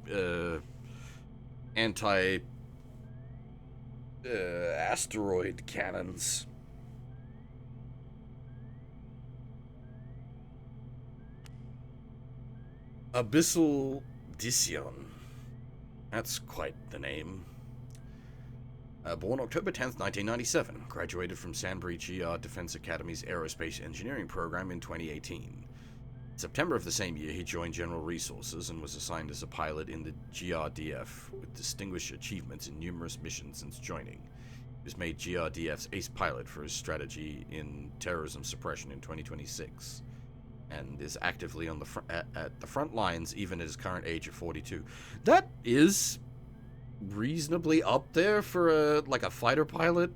asteroid cannons. Abyssal Dision. That's quite the name. Born October 10th, 1997. Graduated from Sandbury GR Defense Academy's Aerospace Engineering program in 2018. In September of the same year, he joined General Resources and was assigned as a pilot in the GRDF, with distinguished achievements in numerous missions since joining. He was made GRDF's ace pilot for his strategy in terrorism suppression in 2026, and is actively on at the front lines even at his current age of 42. That is reasonably up there for a fighter pilot.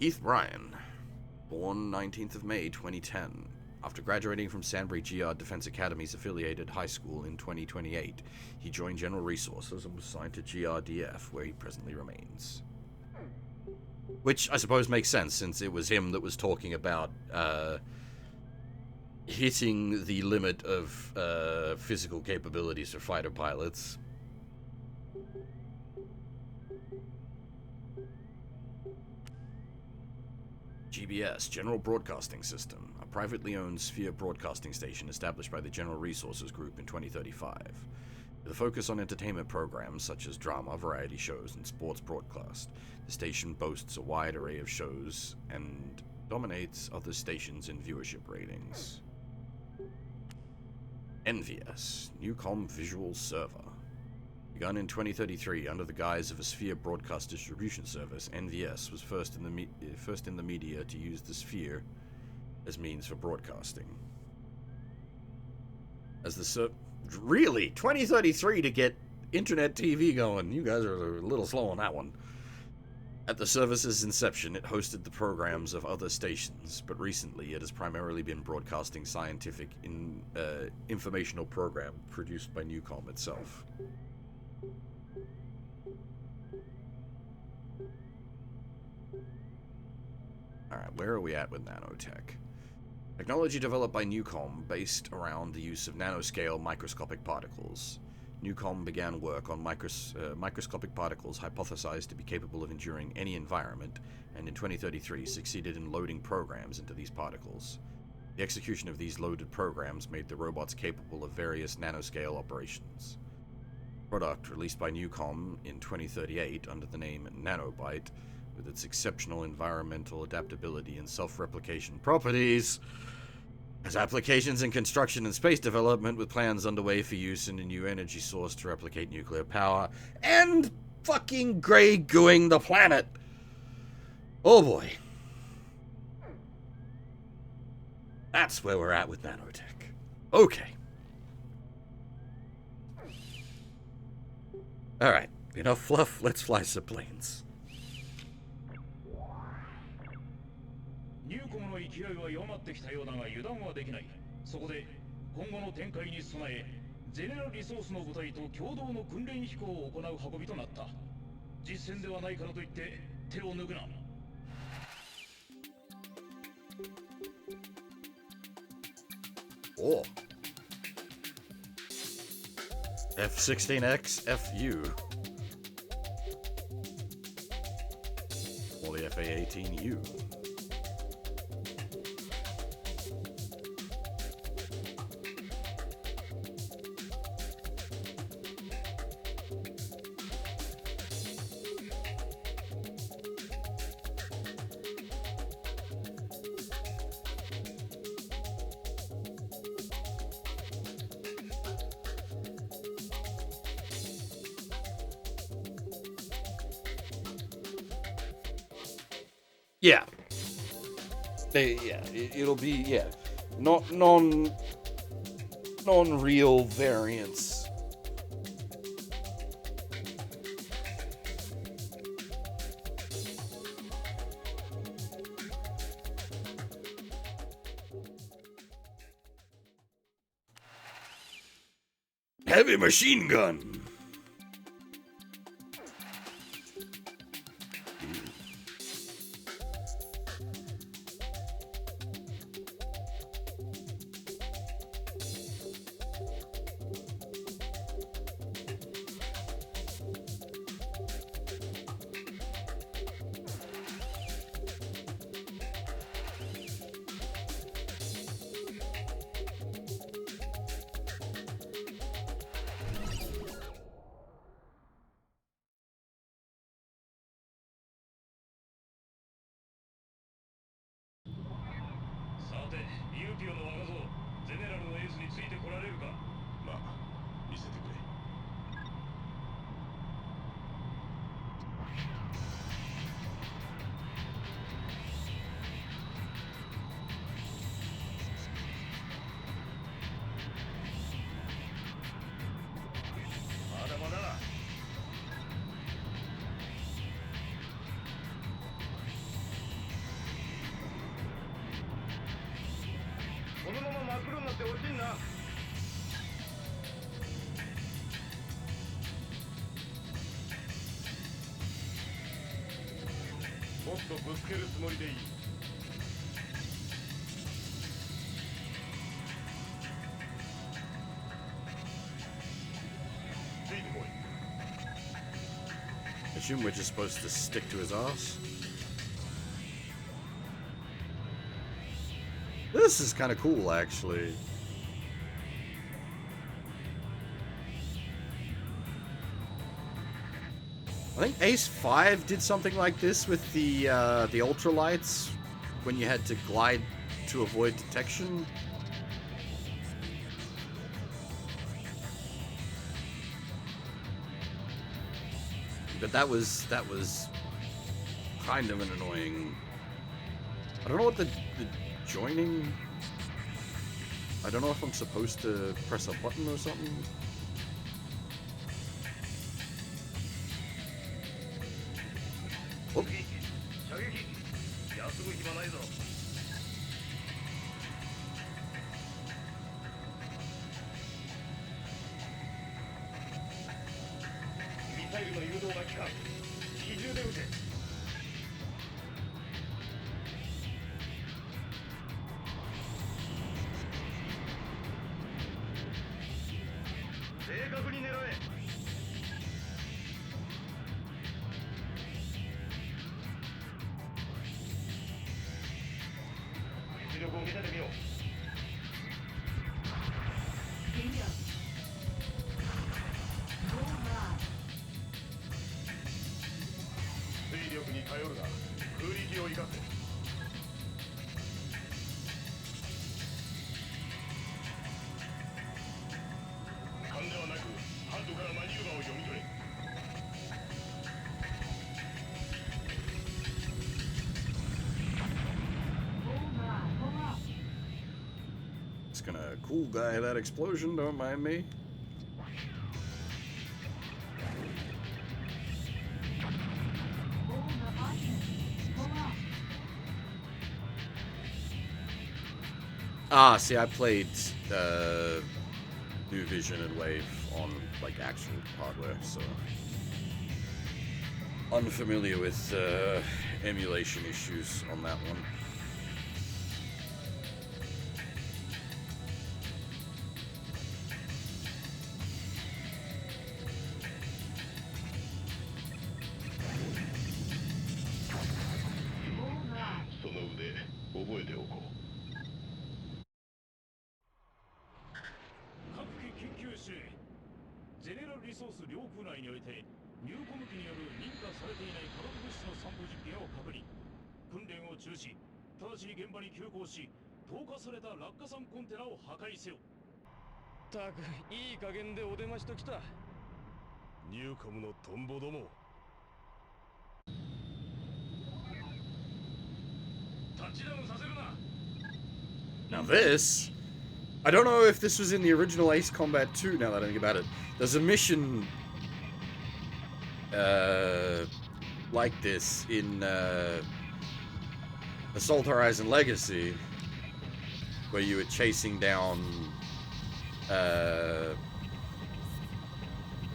Heath Bryan, born 19th of May 2010. After graduating from Sandbury GR Defense Academy's affiliated high school in 2028, he joined General Resources and was signed to GRDF, where he presently remains. Which I suppose makes sense, since it was him that was talking about hitting the limit of physical capabilities for fighter pilots. GBS, General Broadcasting System, a privately owned sphere broadcasting station established by the General Resources Group in 2035. With a focus on entertainment programs such as drama, variety shows, and sports broadcast, the station boasts a wide array of shows and dominates other stations in viewership ratings. NVS, Newcom Visual Server. Begun in 2033 under the guise of a Sphere broadcast distribution service, NVS was first in the media to use the Sphere as means for broadcasting. As the really 2033 to get internet TV going. You guys are a little slow on that one. At the service's inception, it hosted the programs of other stations, but recently it has primarily been broadcasting scientific informational program produced by Newcom itself. Alright, where are we at with nanotech? Technology developed by Newcom based around the use of nanoscale microscopic particles. Newcom began work on microscopic particles hypothesized to be capable of enduring any environment, and in 2033 succeeded in loading programs into these particles. The execution of these loaded programs made the robots capable of various nanoscale operations. Product released by Newcom in 2038 under the name Nanobite, with its exceptional environmental adaptability and self-replication properties, has applications in construction and space development, with plans underway for use in a new energy source to replicate nuclear power, and fucking grey gooing the planet. Oh boy. That's where we're at with nanotech. Okay. Alright, enough fluff, let's fly some planes. ニューコムの勢いは弱まってきたようだが油断はできない。そこで今後の展開に備え、ゼネラルリソースの部隊と共同の訓練飛行を行う運びとなった。実戦ではないからといって手を抜くな。Oh. F-16X FU. Or the FA-18U. Yeah. It'll be, yeah, not non-real variants. Heavy machine gun. UPEO の若造、ゼネラルのエースについてこられるか。まあ、見せてくれ。まだまだ。このまま真っ黒になって落ちんな。もっとぶつけるつもりでいい。ついてこい。I assume we're just supposed to stick to his ass. This is kind of cool, actually. I think Ace 5 did something like this with the ultralights when you had to glide to avoid detection. But that was kind of an annoying. I don't know what the joining. I don't know if I'm supposed to press a button or something. Oh. 休む暇ないぞ。ミサイルの誘導が効かん。比重で撃て。正確に狙え。実力を見せてみよう。Bingo. Bullseye. 推力に頼るな。空力を生かせ。勘ではなく、ハンドからマニューバーを読み取れ。Bullseye. Pull up. It's gonna cool guy that explosion, don't mind me. Bullseye. Pull up. Ah, see, I played New Vision and Wave on like actual hardware, so unfamiliar with emulation issues on that one. Bullseye. その腕、覚えておこう。各機緊急指令。ゼネラルリソース領空内において入コム機による認可されていない化学物質の散布実験を確認。訓練を中止。直ちに現場に急行し、投下された落下傘コンテナを破壊せよ。たくいい加減でお出ましときた。ニューコムのトンボども。Now this, I don't know if this was in the original Ace Combat 2, now that I think about it. There's a mission like this in Assault Horizon Legacy, where you were chasing down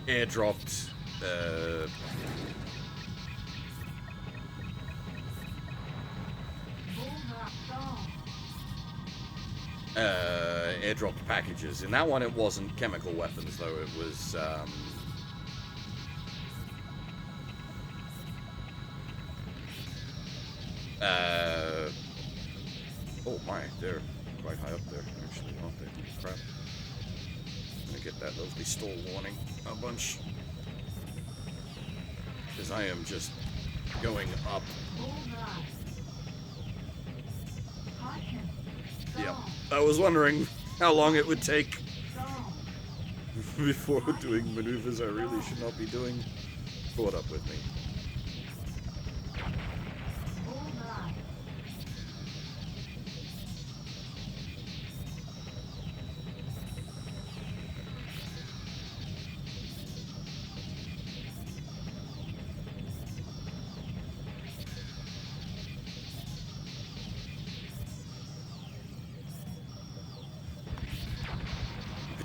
airdropped airdropped packages. In that one it wasn't chemical weapons though, it was oh my, they're quite high up there actually, aren't they? Crap. I'm gonna get that lovely stall warning a bunch, because I am just going up. Yeah, I was wondering how long it would take before doing maneuvers I really should not be doing. Caught up with me.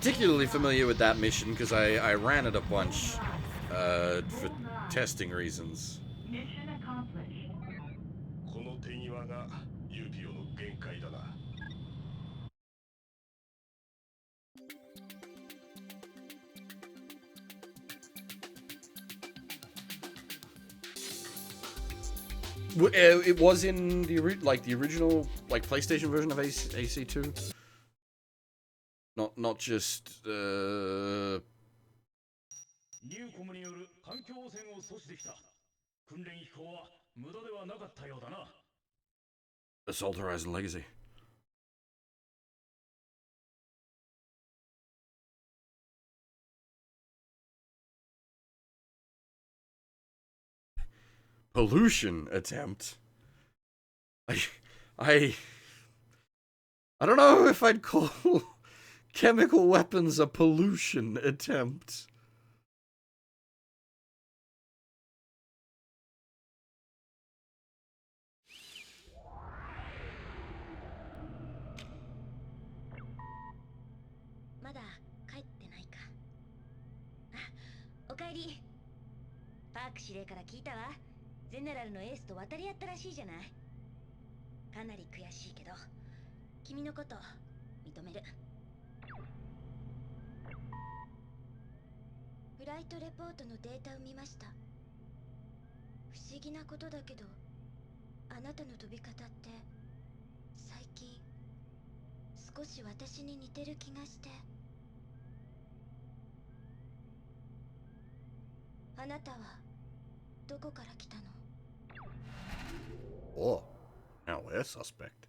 Particularly familiar with that mission because I ran it a bunch for testing reasons. Mission accomplished. この手際がユーピオの限界だな。It was in the original PlayStation version of AC2. Not just ニューコムによる環境汚染を阻止できた。訓練飛行は無駄ではなかったようだな。Assault Horizon Legacy. Pollution attempt. I don't know if I'd call chemical weapons a pollution attempt. Mada kaette nai ka. Okaeri. パーク司令から聞いたわ。ゼネラルのエースと渡り合ったらしいじゃない。かなり悔しいけど、君のこと認める。フライトレポートのデータを見ました。不思議なことだけど、あなたの飛び方って最近少し私に似てる気がして。あなたはどこから来たの？ Oh, now we're suspect.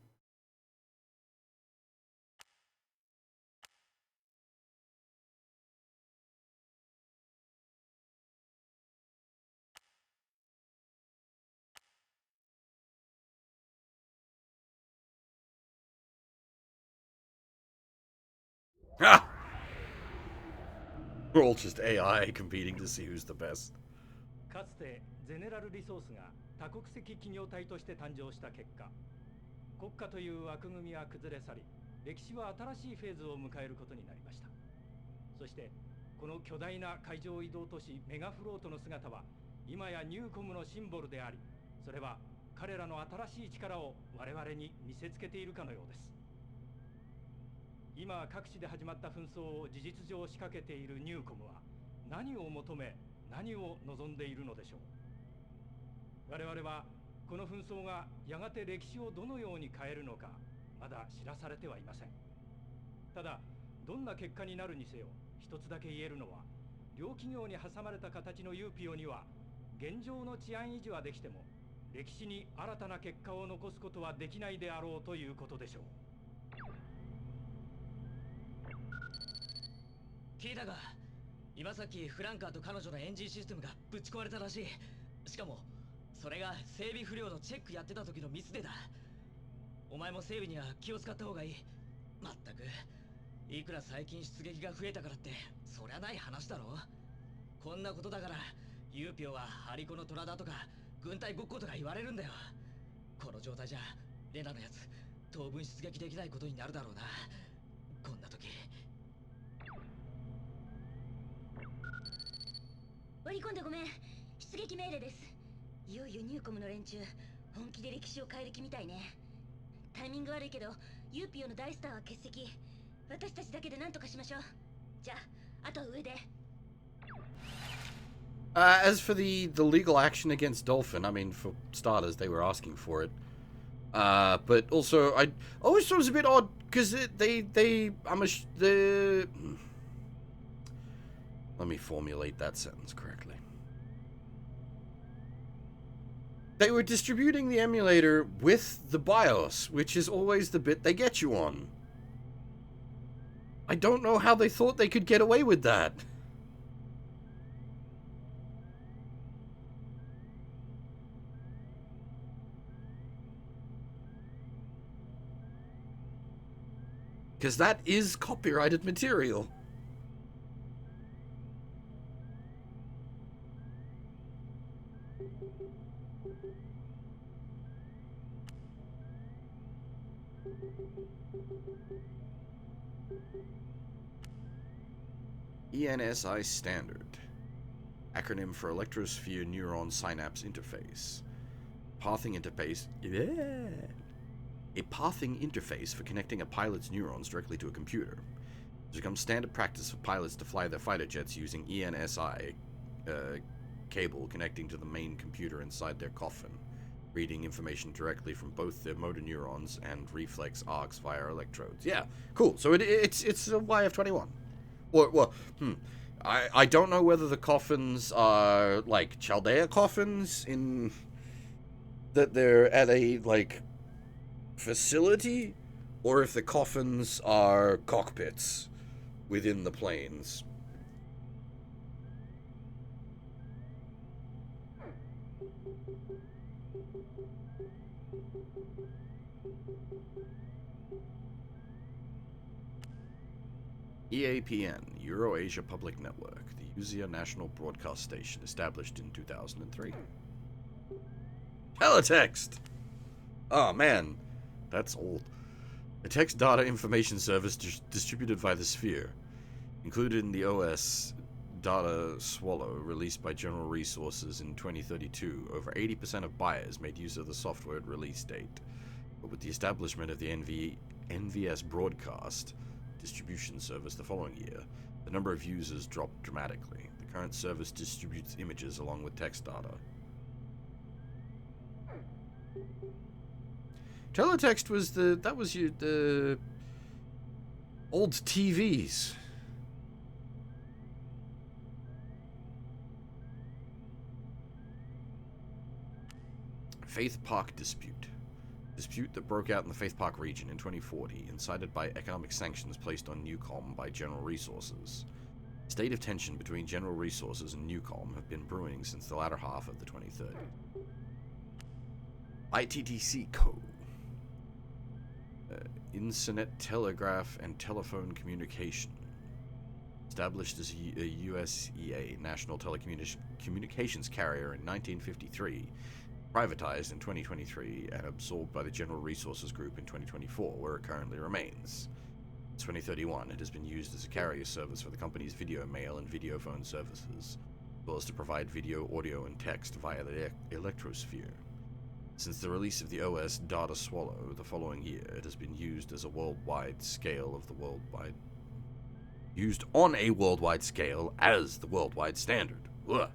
Ah! We're all just AI competing to see who's the best. かつてゼネラルリソースが多国籍企業体として誕生した結果、国家という枠組みは崩れ去り、歴史は新しいフェーズを迎えることになりました。そしてこの巨大な海上移動都市メガフロートの姿は今やニューコムのシンボルであり、それは彼らの新しい力を我々に見せつけているかのようです。今各地で始まった紛争を事実上仕掛けているニューコムは何を求め、何を望んでいるのでしょう。我々はこの紛争がやがて歴史をどのように変えるのかまだ知らされてはいません。ただどんな結果になるにせよ、一つだけ言えるのは、両企業に挟まれた形のユーピオには現状の治安維持はできても歴史に新たな結果を残すことはできないであろうということでしょう。聞いたが、今さっきフランカーと彼女のエンジンシステムがぶち壊れたらしい。しかもそれが整備不良のチェックやってた時のミスでだ。お前も整備には気を使った方がいい。まったくいくら最近出撃が増えたからってそりゃない話だろ。こんなことだからユーピオはハリコの虎だとか軍隊ごっことか言われるんだよ。この状態じゃレナのやつ当分出撃できないことになるだろうな。こんな時。割り込んでごめん。出撃命令です。いよいよニューコムの連中本気で歴史を変える気みたいね。タイミング悪いけどユーピオの大スターは欠席。私たちだけで何とかしましょう。じゃああとは上で。As for the legal action against Dolphin, I mean, for starters, they were asking for it. But also, I always thought it was a bit odd because let me formulate that sentence correctly. They were distributing the emulator with the BIOS, which is always the bit they get you on. I don't know how they thought they could get away with that. Because that is copyrighted material. ENSI Standard. Acronym for Electrosphere Neuron Synapse Interface. Pathing interface. A pathing interface for connecting a pilot's neurons directly to a computer. It's become standard practice for pilots to fly their fighter jets using ENSI cable connecting to the main computer inside their coffin, reading information directly from both their motor neurons and reflex arcs via electrodes. Yeah, cool. So it's a YF-21. I don't know whether the coffins are like Chaldea coffins in that they're at a like facility, or if the coffins are cockpits within the planes. EAPN, Euro-Asia Public Network, the UZIA National Broadcast Station, established in 2003. Teletext! Oh man, that's old. A text data information service distributed by the Sphere. Included in the OS Data Swallow, released by General Resources in 2032, over 80% of buyers made use of the software at release date. But with the establishment of the NVS Broadcast distribution service the following year, the number of users dropped dramatically. The current service distributes images along with text data. Teletext was the old TVs. Faith Park dispute. Dispute that broke out in the Faith Park region in 2040, incited by economic sanctions placed on Newcom by General Resources. State of tension between General Resources and Newcom have been brewing since the latter half of the 2030s. ITTC Co. Internet Telegraph and Telephone Communication. Established as a USEA National Telecommunications Carrier in 1953, privatized in 2023 and absorbed by the General Resources Group in 2024, where it currently remains. In 2031, it has been used as a carrier service for the company's video mail and video phone services, as well as to provide video, audio, and text via the Electrosphere. Since the release of the OS Data Swallow the following year, it has been used as a worldwide scale of the worldwide... used on a worldwide scale as the worldwide standard. Ugh.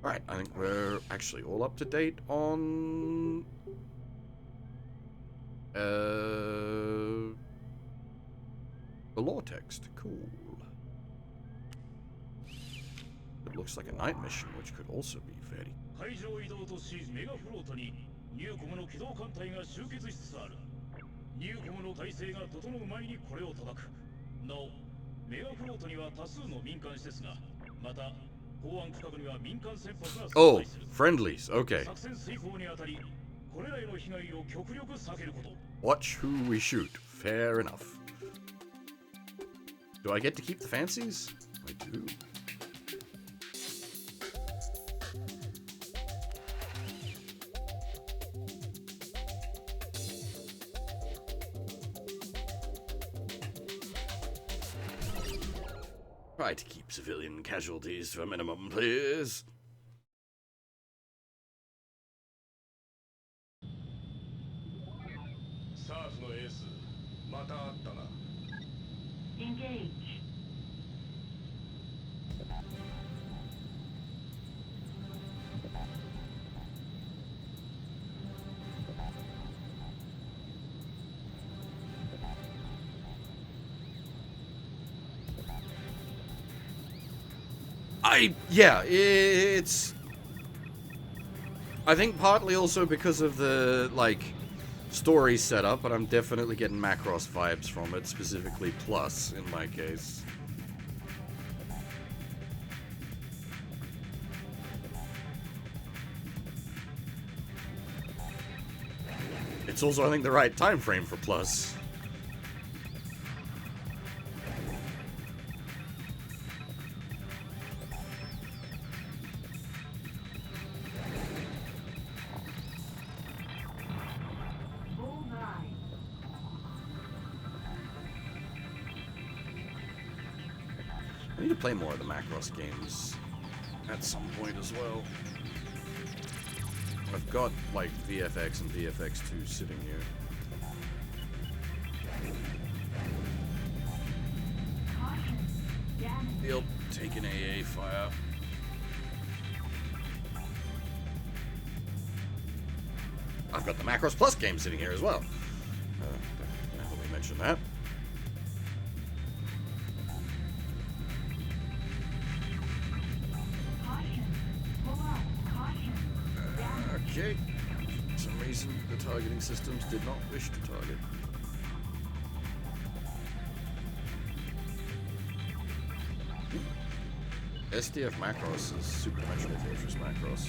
Alright, I think we're actually all up to date on... the law text. Cool. It looks like a night mission, which could also be very... 海上移動としメガフロートにニューコムの機動艦隊が集結しつつある。ニューコムの体制が整う前にこれを叩く。なお、メガフロートには多数の民間施設が、また港湾区画には民間船舶が Oh, 存在する。 friendlies. Okay. 作戦遂行にあたり、これらへの被害を極力避けること。 Watch who we shoot. Fair enough. Do I get to keep the fancies? I do. Try to keep civilian casualties to a minimum, please. サーフのエース、また会ったな。 Engage. Yeah, it's... I think partly also because of the, like, story setup, but I'm definitely getting Macross vibes from it, specifically Plus, in my case. It's also, I think, the right time frame for Plus. I need to play more of the Macross games at some point as well. I've got, like, VFX and VFX2 sitting here. Yep, taking AA fire. I've got the Macross Plus game sitting here as well. Now that we mentioned that. Okay. For some reason, the targeting systems did not wish to target. SDF Macross is Super Dimensional Fortress Macross.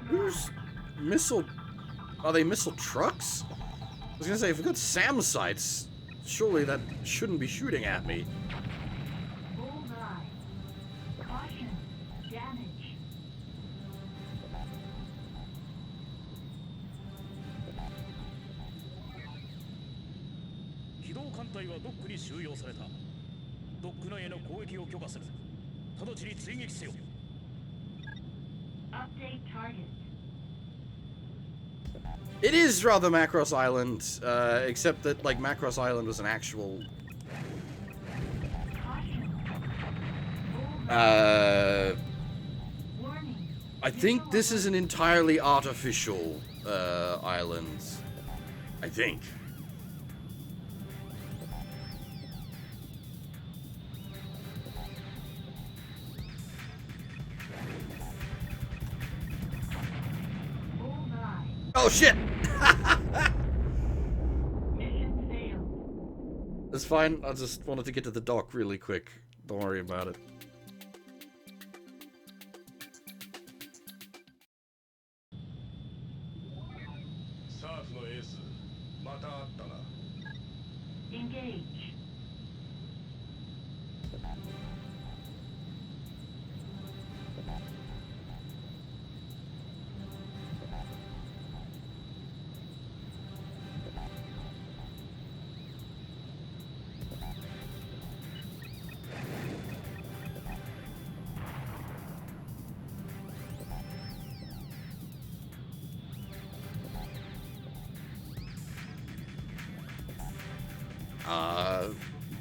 Who's missile? Are they missile trucks? I was gonna say, if we've got SAM sights, surely that shouldn't be shooting at me. Caution. Damage. 機動艦隊はドックに収容された。ドック内への攻撃を許可する。直ちに追撃せよ。 Update target. It is rather Macross Island, except that, like, Macross Island was an actual... I think this is an entirely artificial, island. I think. Oh shit! Mission failed. It's fine, I just wanted to get to the dock really quick. Don't worry about it. Engage.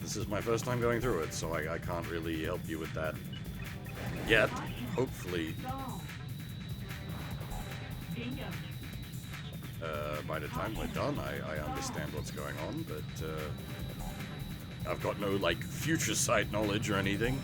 This is my first time going through it, so I can't really help you with that yet. Hopefully, by the time we're done, I understand what's going on, but I've got no, like, future sight knowledge or anything.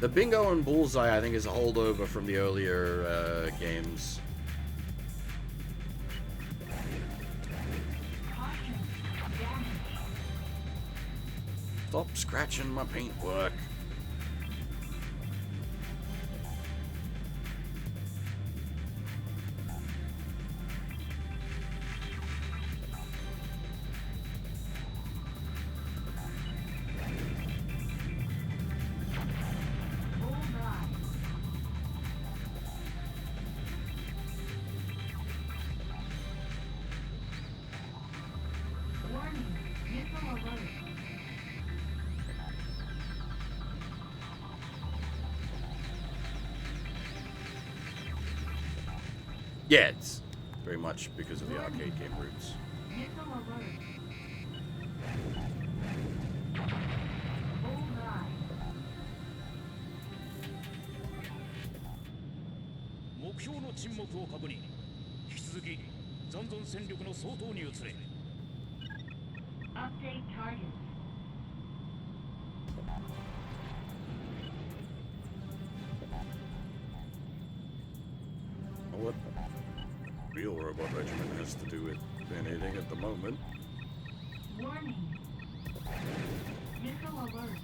The bingo and bullseye, I think, is a holdover from the earlier games. Stop scratching my paintwork. Yeah, it's very much because of the arcade game roots. Update target. What real robot regiment has to do with anything at the moment? Warning. Missile alert.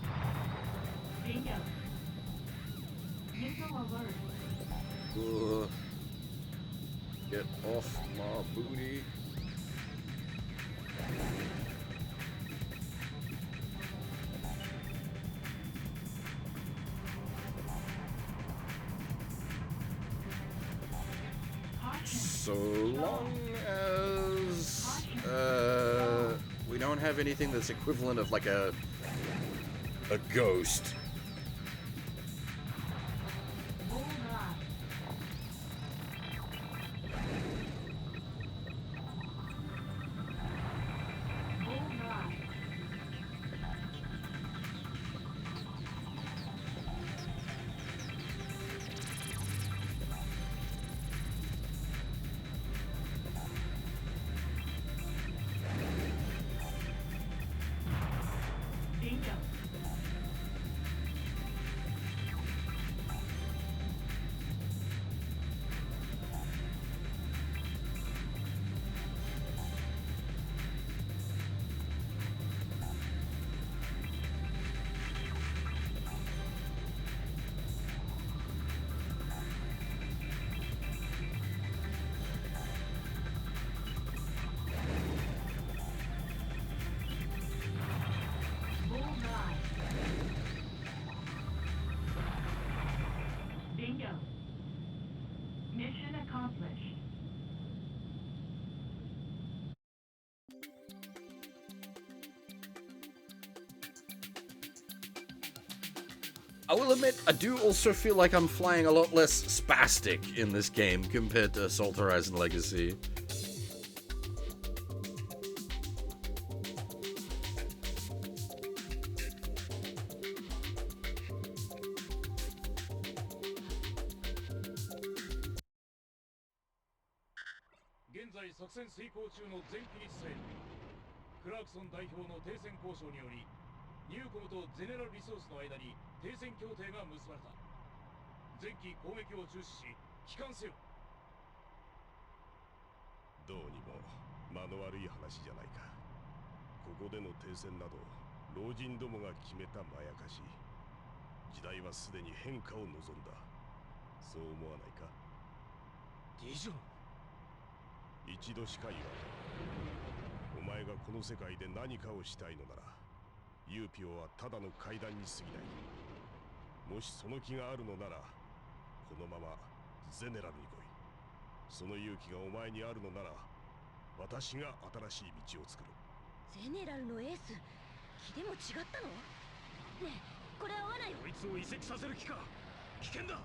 Bingo. Missile alert. Get off my booty. So long as we don't have anything that's equivalent of like a ghost. Bingo. Mission accomplished. I will admit, I do also feel like I'm flying a lot less spastic in this game compared to Assault Horizon Legacy.どうにも間の悪い話じゃないか。ここでの停戦など老人どもが決めたまやかし。時代はすでに変化を望んだ。そう思わないか。ディジョン、一度しか言わない。お前がこの世界で何かをしたいのなら、ユーピオはただの階段に過ぎない。もしその気があるのなら、このままゼネラルに来い。その勇気がお前にあるのなら、私が新しい道を作る。ゼネラルのエース気でも違ったの？ねえ、これ合わない。こいつを移籍させる気か。危険だ。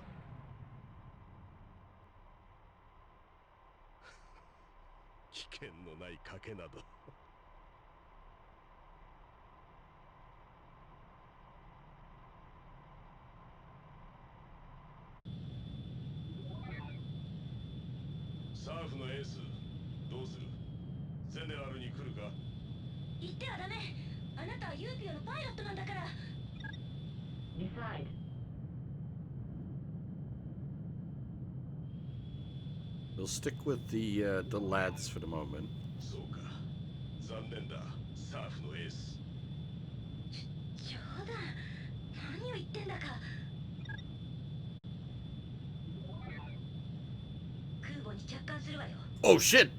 危険のない賭けなど。サーフのエース、どうする？ゼネラルに来るか？言ってはダメ。あなたはユーピオのパイロットなんだから。Decide. We'll stick with the lads for the moment. そうか。残念だ、サーフのエース。冗談。何を言ってんだか。空母に着艦するわよ。Oh shit!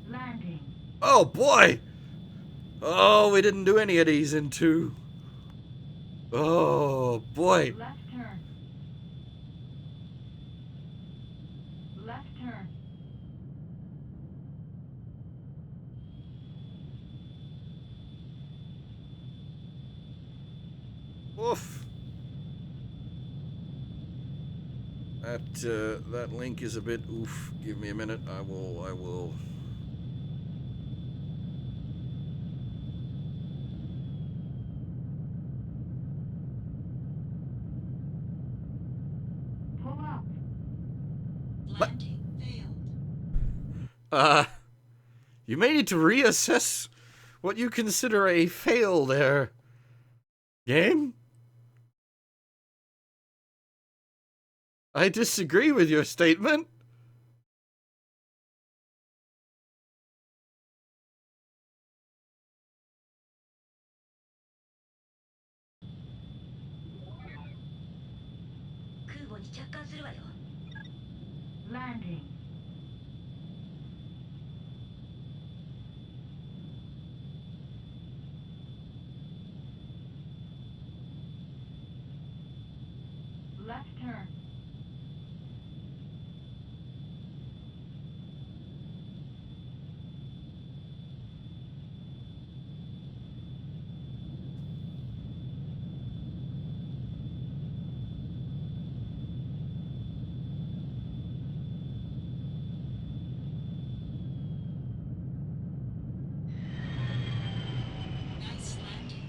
Landing. Oh boy! Oh, we didn't do any of these in 2. Oh boy! Left turn. Left turn. Oof. That link is a bit oof. Give me a minute. I will. Pull up. Landing failed. You may need to reassess what you consider a fail there. Game? I disagree with your statement. Landing. Left turn. Nice landing.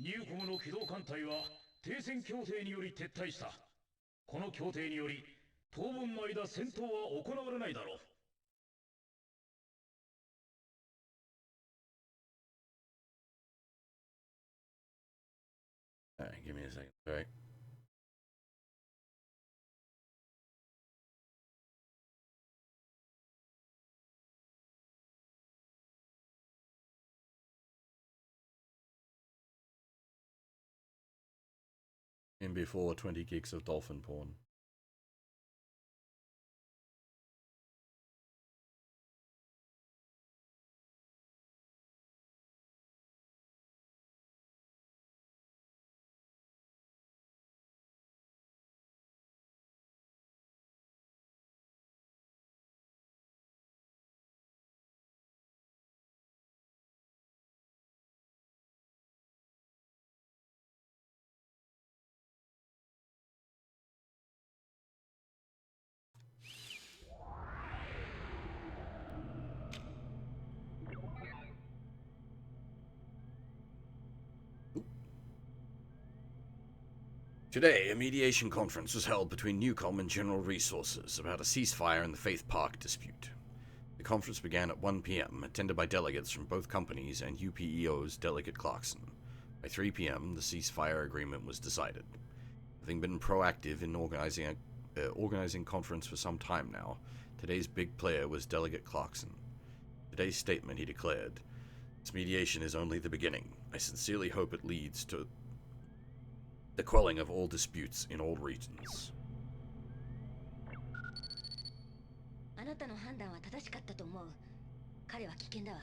UPEO の機動艦隊は停戦協定により撤退した。この協定により当分の間戦闘は行われないだろう。Alright, give me a second. Alright. In before 20 gigs of dolphin porn. Today, a mediation conference was held between Newcom and General Resources about a ceasefire in the Faith Park dispute. The conference began at 1 p.m., attended by delegates from both companies and UPEO's Delegate Clarkson. By 3 p.m., the ceasefire agreement was decided. Having been proactive in organizing conference for some time now, today's big player was Delegate Clarkson. Today's statement, he declared, "This mediation is only the beginning. I sincerely hope it leads to the quelling of all disputes in all regions." あなたの判断は正しかったと思う。彼は危険だわ。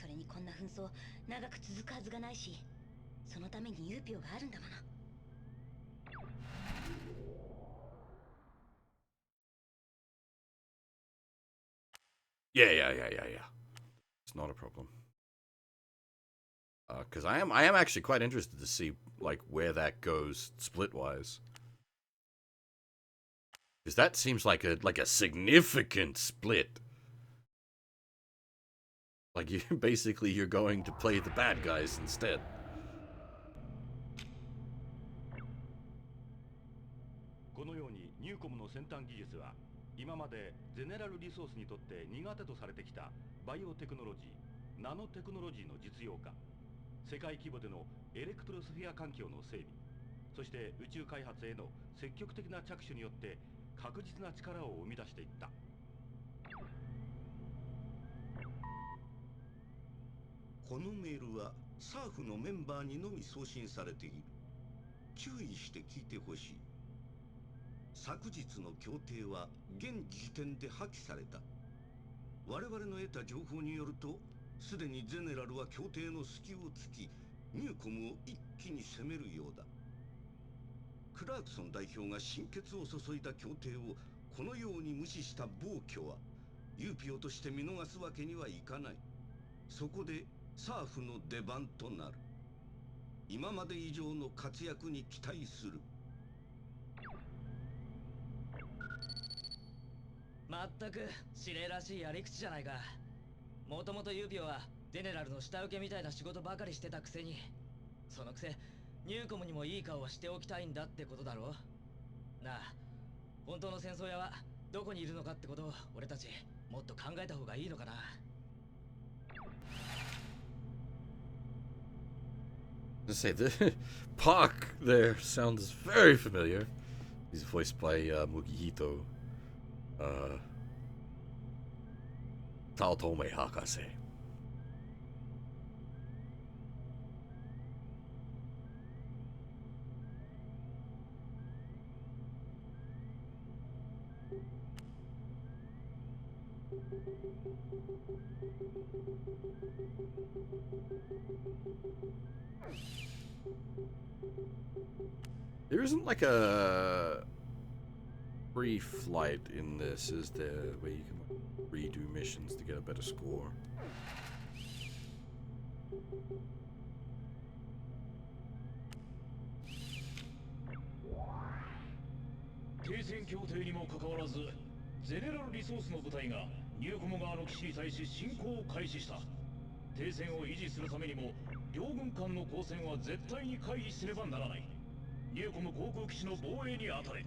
それにこんな紛争長く続くはずがないし、そのためにユーピオがあるんだもの。Yeah. It's not a problem. Because I am actually quite interested to see like where that goes split wise. Because that seems like a significant split. Like you're going to play the bad guys instead. このようにニューコムの先端技術は今までゼネラルリソースにとって苦手とされてきたバイオテクノロジー、ナノテクノロジーの実用化、世界規模でのエレクトロスフィア環境の整備、そして宇宙開発への積極的な着手によって確実な力を生み出していった。このメールはサーフのメンバーにのみ送信されている。注意して聞いてほしい。昨日の協定は現時点で破棄された。我々の得た情報によると、すでにゼネラルは協定の隙を突き、ニューコムを一気に攻めるようだ。クラークソン代表が心血を注いだ協定をこのように無視した暴挙は、ユーピオとして見逃すわけにはいかない。そこでサーフの出番となる。今まで以上の活躍に期待する。まったく指令らしいやり口じゃないか。もともとユーピオはゼネラルの下請けみたいな仕事ばかりしてたくせに、そのくせニューコムにもいい顔をしておきたいんだってことだろ。なあ、本当の戦争屋はどこにいるのかってことを俺たちもっと考えた方がいいのかな。To say the Park there sounds very familiar. He's voiced by Mugihito Taotome Hakase. There isn't like a free flight in this, is there, where you can redo missions to get a better score? 停戦協定にもかかわらず、ゼネラルリソースの部隊がニューコム側の基地に対し侵攻を開始した。停戦を維持するためにも、両軍間の交戦は絶対に回避すればならない。ニューコム航空基地の防衛に当たれ。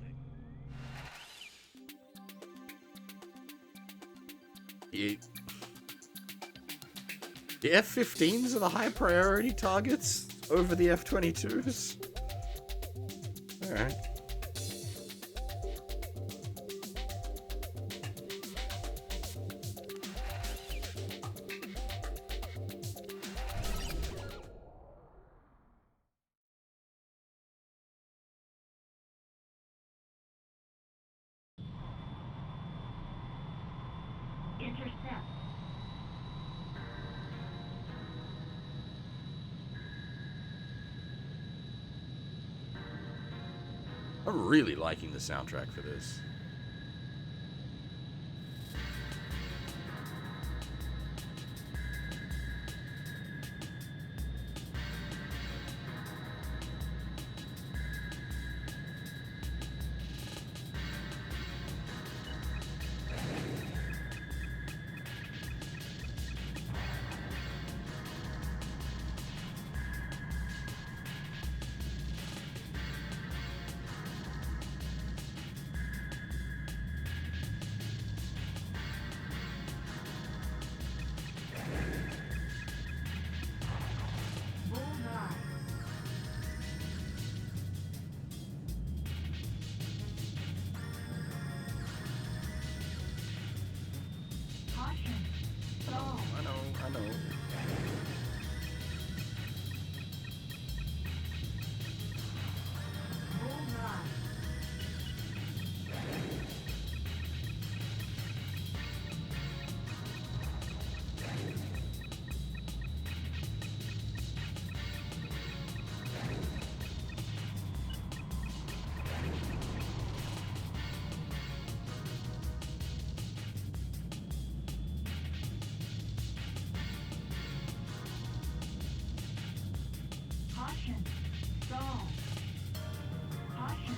The F-15s are the high priority targets over the F-22s? Alright. Intercept. I'm really liking the soundtrack for this. Stall. Caution.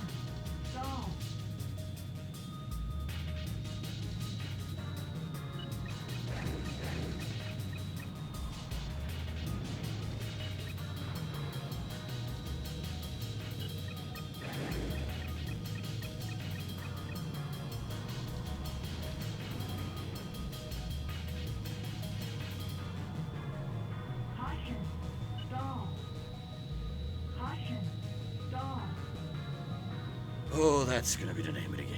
Stall. Caution. Stall. Caution. Stall. Oh, that's gonna be the name of the game.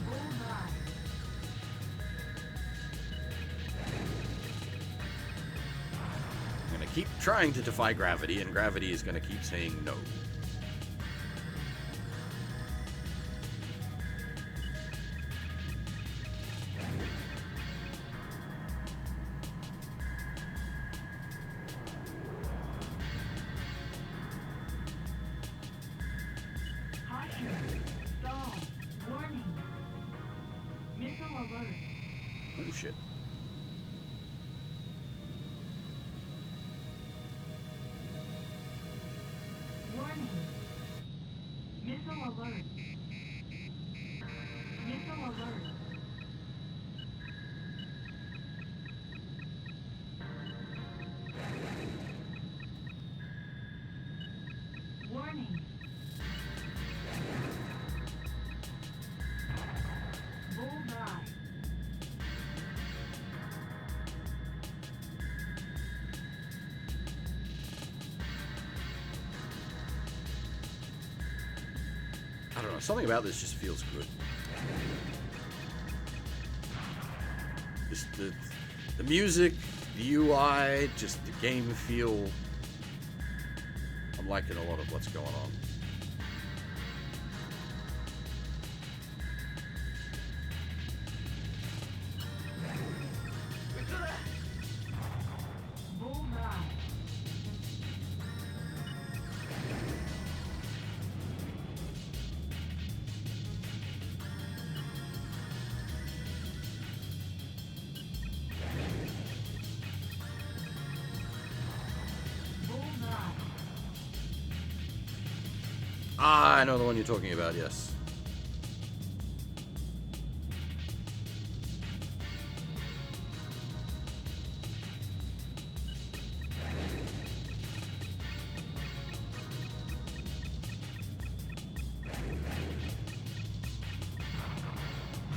Bullseye. I'm gonna keep trying to defy gravity, and gravity is gonna keep saying no. Caution. Stall. Warning. Missile alert. Oh shit. Warning. Missile alert. Missile alert. Warning. Bullseye. I don't know, something about this just feels good. Just the music, the UI, just the game feel. I'm liking a lot of what's going on. Bullseye. Bullseye. Ah, I know the one you're talking about, yes.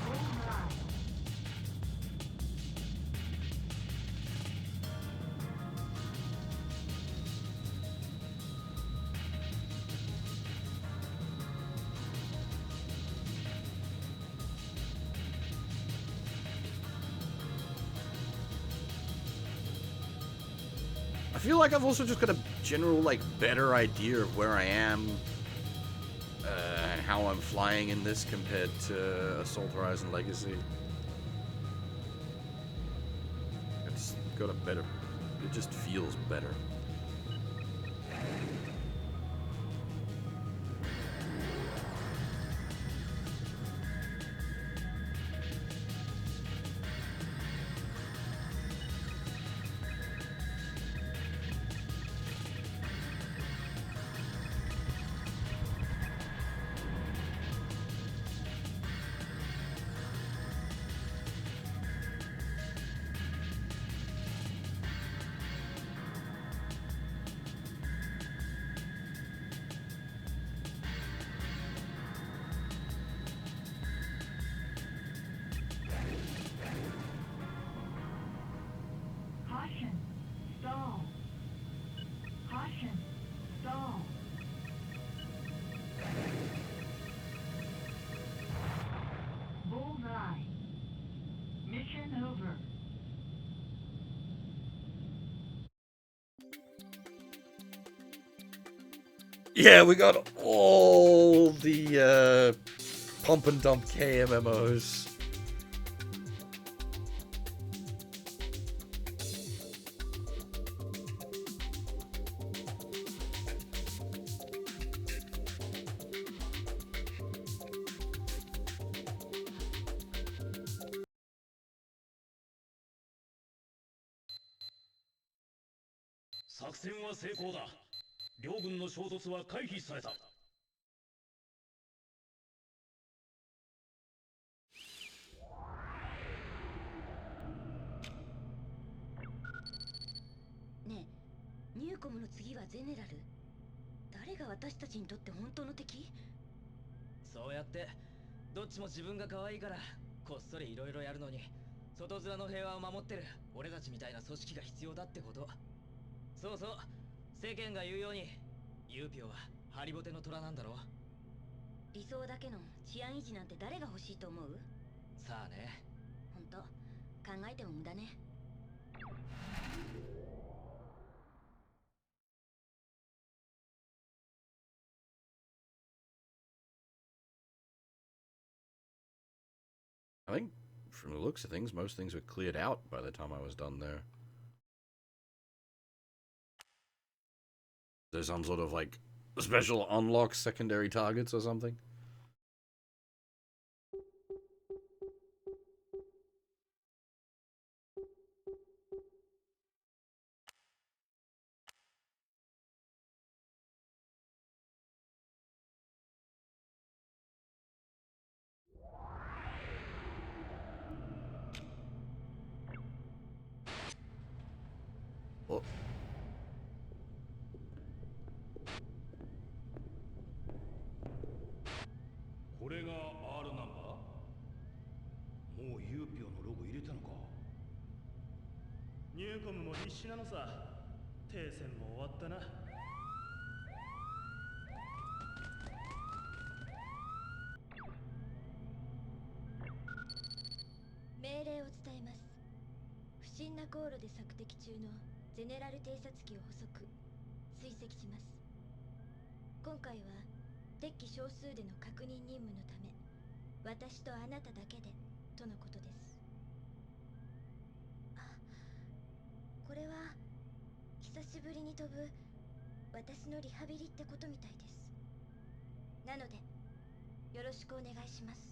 Bullseye. I feel like I've also just got a general, like, better idea of where I am, and how I'm flying in this compared to Assault Horizon Legacy. It's got a better, it just feels better. Caution. Stall. Caution. Stall. Bullseye. Mission over. Yeah, we got all the pump and dump KMMOs. 作戦は成功だ。両軍の衝突は回避された。ねえ、ニューコムの次はゼネラル。誰が私たちにとって本当の敵？そうやってどっちも自分が可愛いからこっそりいろいろやるのに、外面の平和を守ってる俺たちみたいな組織が必要だってこと。そうそう、世間が言うようにユーピオはハリボテの虎なんだろ。理想だけの治安維持なんて誰が欲しいと思う？さあね。本当、考えても無駄ね。I think, from the looks of things, most things were cleared out by the time I was done there. There's some sort of, like, special unlock secondary targets or something? Oh. これが R ナンバー？もうユーピオのロゴ入れたのか？ニューコムも必死なのさ。停戦も終わったな。命令を伝えます。不審な航路で索敵中のゼネラル偵察機を捕捉追跡します。今回は敵機少数での確認任務のため、私とあなただけでとのことです。あ、これは久しぶりに飛ぶ私のリハビリってことみたいです。なのでよろしくお願いします。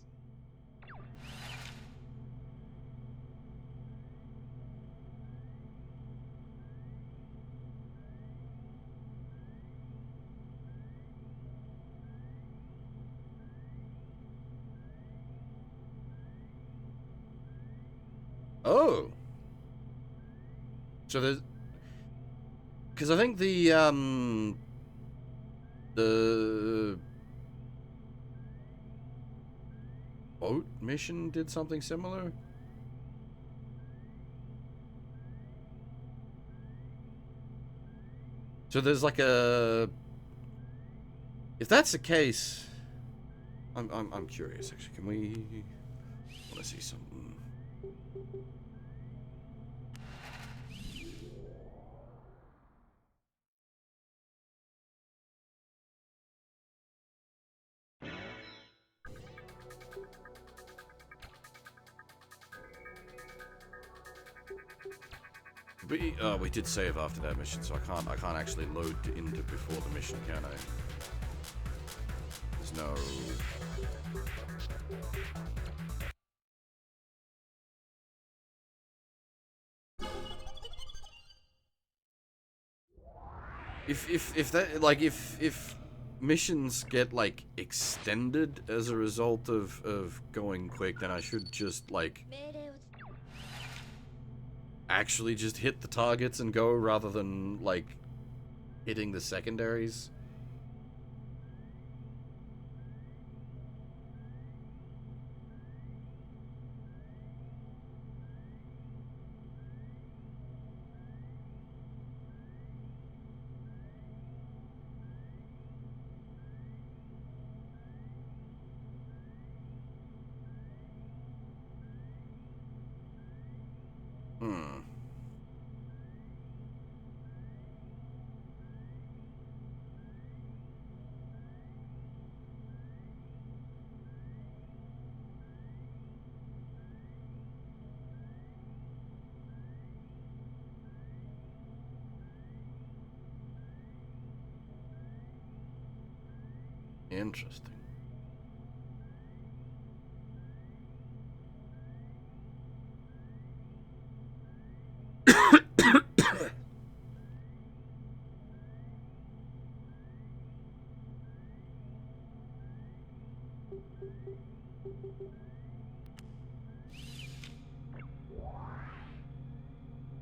Oh! So there's... Because I think the boat mission did something similar? So there's like a... If that's the case... I'm curious, actually. Can we... I want to see something. We did save after that mission, so I can't actually load into before the mission, can I? There's no... If that, like, if missions get, like, extended as a result of going quick, then I should just, like, actually just hit the targets and go rather than, like, hitting the secondaries. Hmm. Interesting.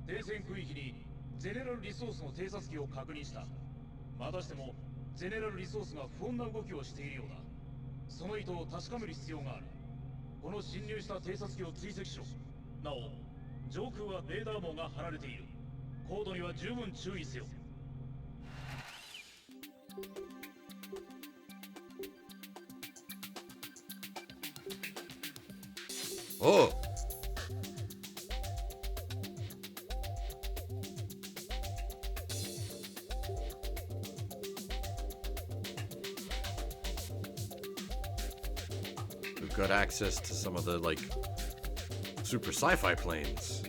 停戦区域にゼネラルリソースの偵察機を確認した。またしてもゼネラルリソースが不穏な動きをしているようだ。その意図を確かめる必要がある。この侵入した偵察機を追跡しろ。なお上空はレーダー網が張られている。高度には十分注意せよ。Oh. We've got access to some of the, like, super sci-fi planes.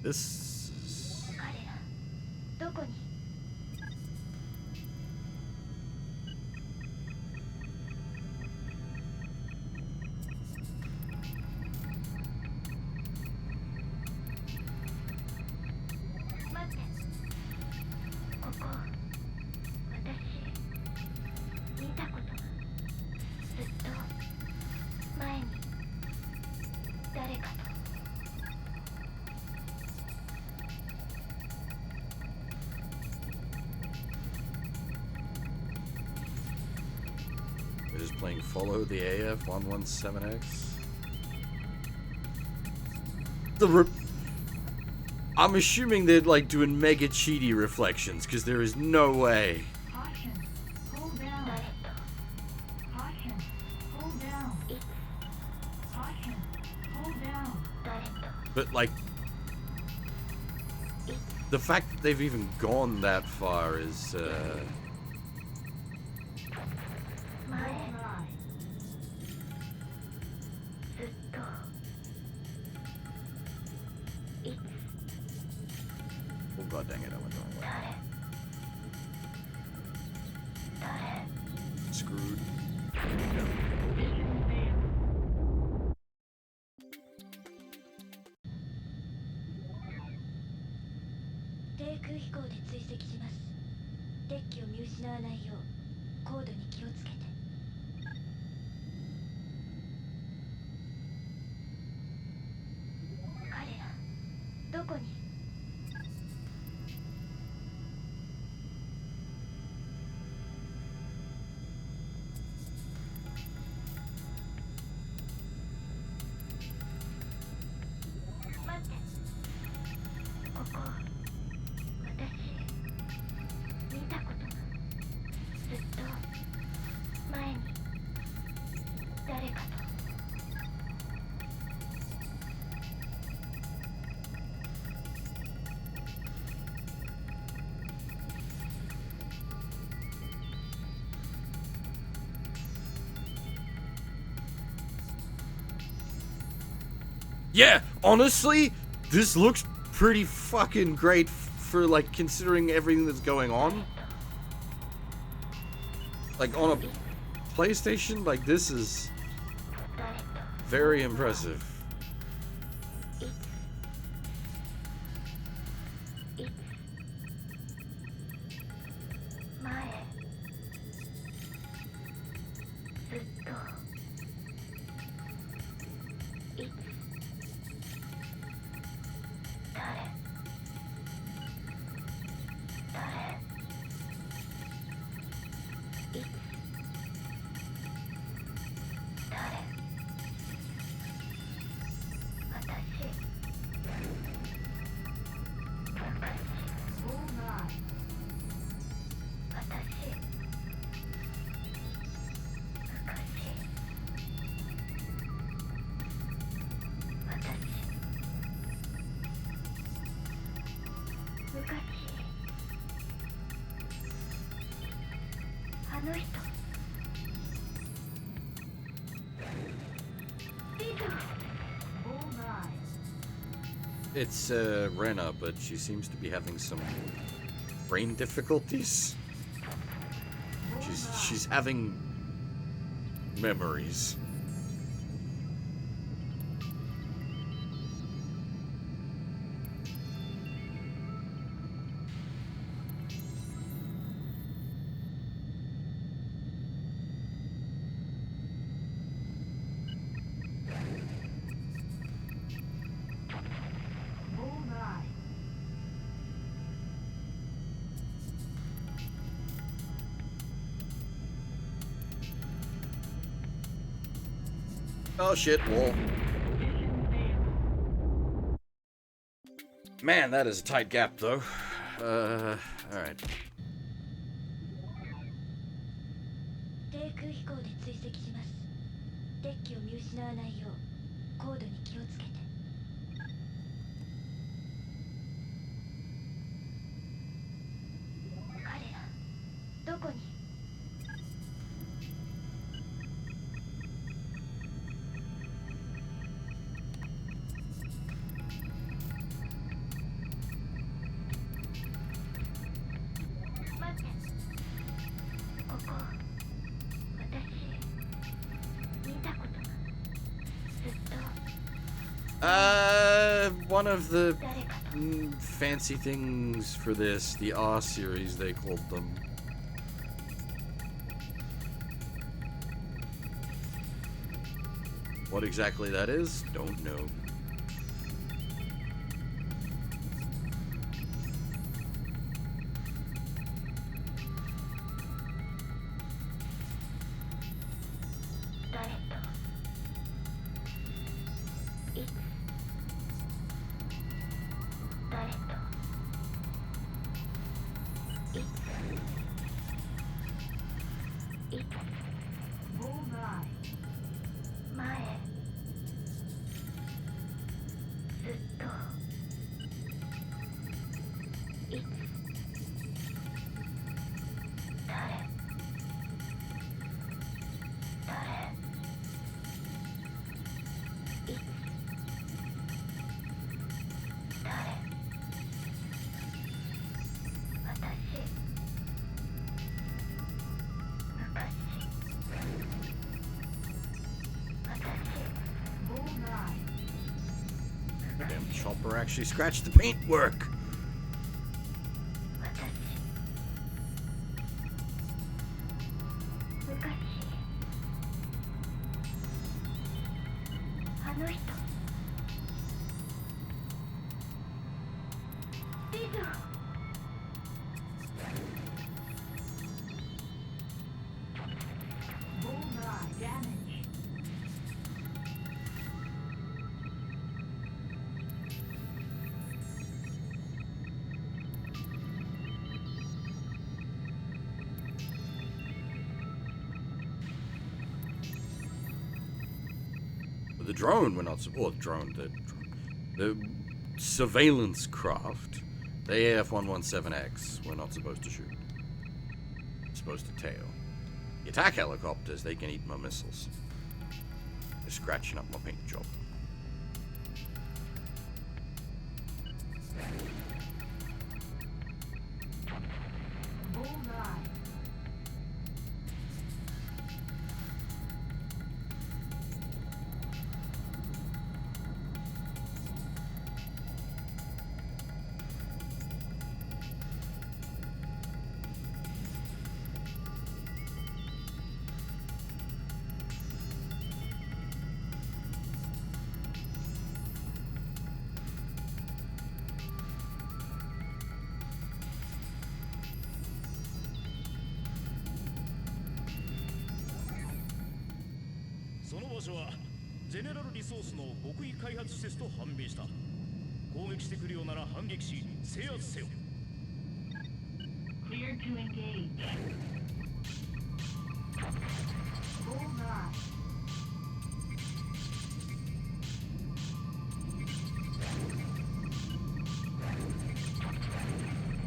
This is... どこに？待って。ここ、私、見たことがずっと前に誰かと。Is playing Follow the AF-117X. I'm assuming they're like doing mega cheaty reflections, because there is no way. Caution. Hold down. Caution. Hold down. Caution. Hold down. But like, the fact that they've even gone that far is oh god dang it, I went the wrong way. Screwed. Yeah, honestly, this looks pretty fucking great for, like, considering everything that's going on. Like, on a PlayStation, like, this is very impressive. It's Rena, but she seems to be having some brain difficulties. She's having memories. Oh shit, wall. Man, that is a tight gap though. Alright. 低空飛行で追跡します。デッキを見失わないよう高度に気をつけて。彼らどこに？ One of the fancy things for this, the R series, they called them. What exactly that is, don't know. Damn chopper actually scratched the paintwork. The drone, we're not, or the surveillance craft, the AF-117X, we're not supposed to shoot. We're supposed to tail. The attack helicopters, they can eat my missiles. They're scratching up my paint job. Cleared to engage. Bullseye.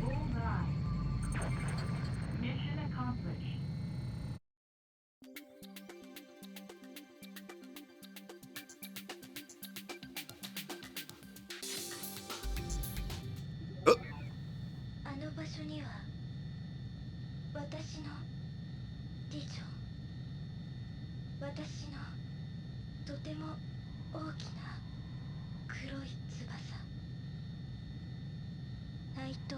Bullseye. Mission accomplished. 場所には私のビジョン、私のとても大きな黒い翼、ナイト・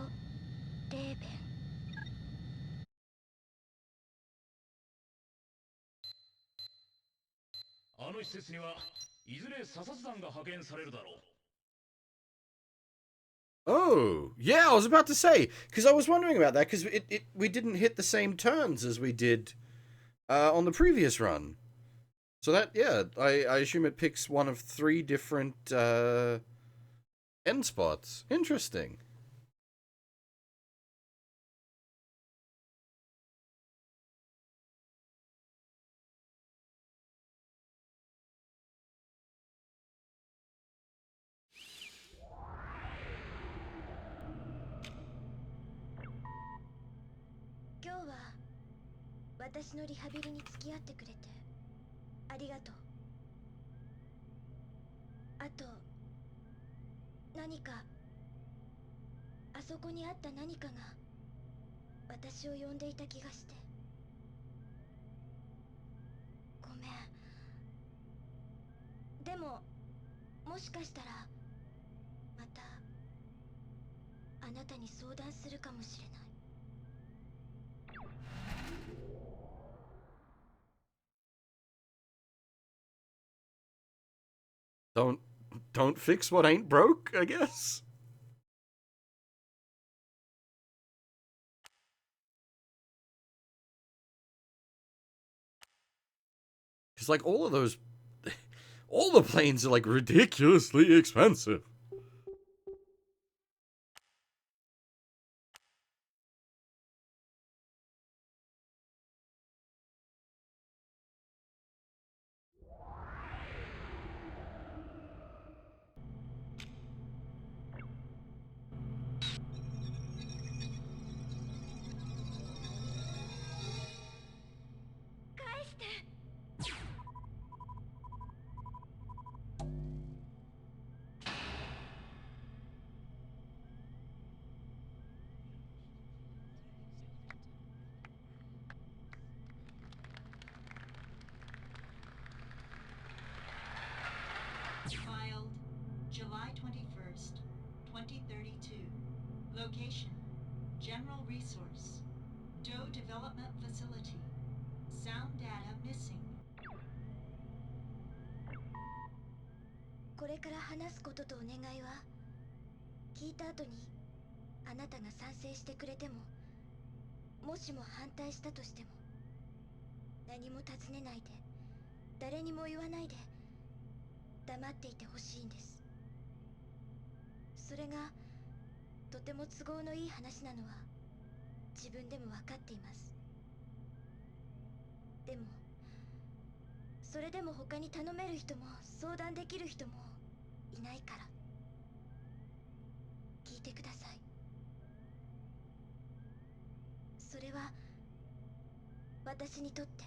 レーベン。あの施設にはいずれ査察団が派遣されるだろう。 Oh, yeah, I was about to say, because I was wondering about that, because we didn't hit the same turns as we did on the previous run. So that, yeah, I assume it picks one of 3 different end spots. Interesting.今日は私のリハビリに付き合ってくれてありがとう。あと何か、あそこにあった何かが私を呼んでいた気がして。ごめん。でももしかしたらまたあなたに相談するかもしれない。Don't fix what ain't broke, I guess. Because, like, all of those... all the planes are, like, ridiculously expensive. Filed July 21st, 2032. Location General Resource. Doe Development Facility. Sound data missing. これから話すこととお願いは、聞いた後にあなたが賛成してくれても、もしも反対したとしても、何も尋ねないで、誰にも言わないで黙っていてほしいんです。それがとても都合のいい話なのは自分でも分かっています。でもそれでも他に頼める人も相談できる人もいないから。聞いてください。それは私にとって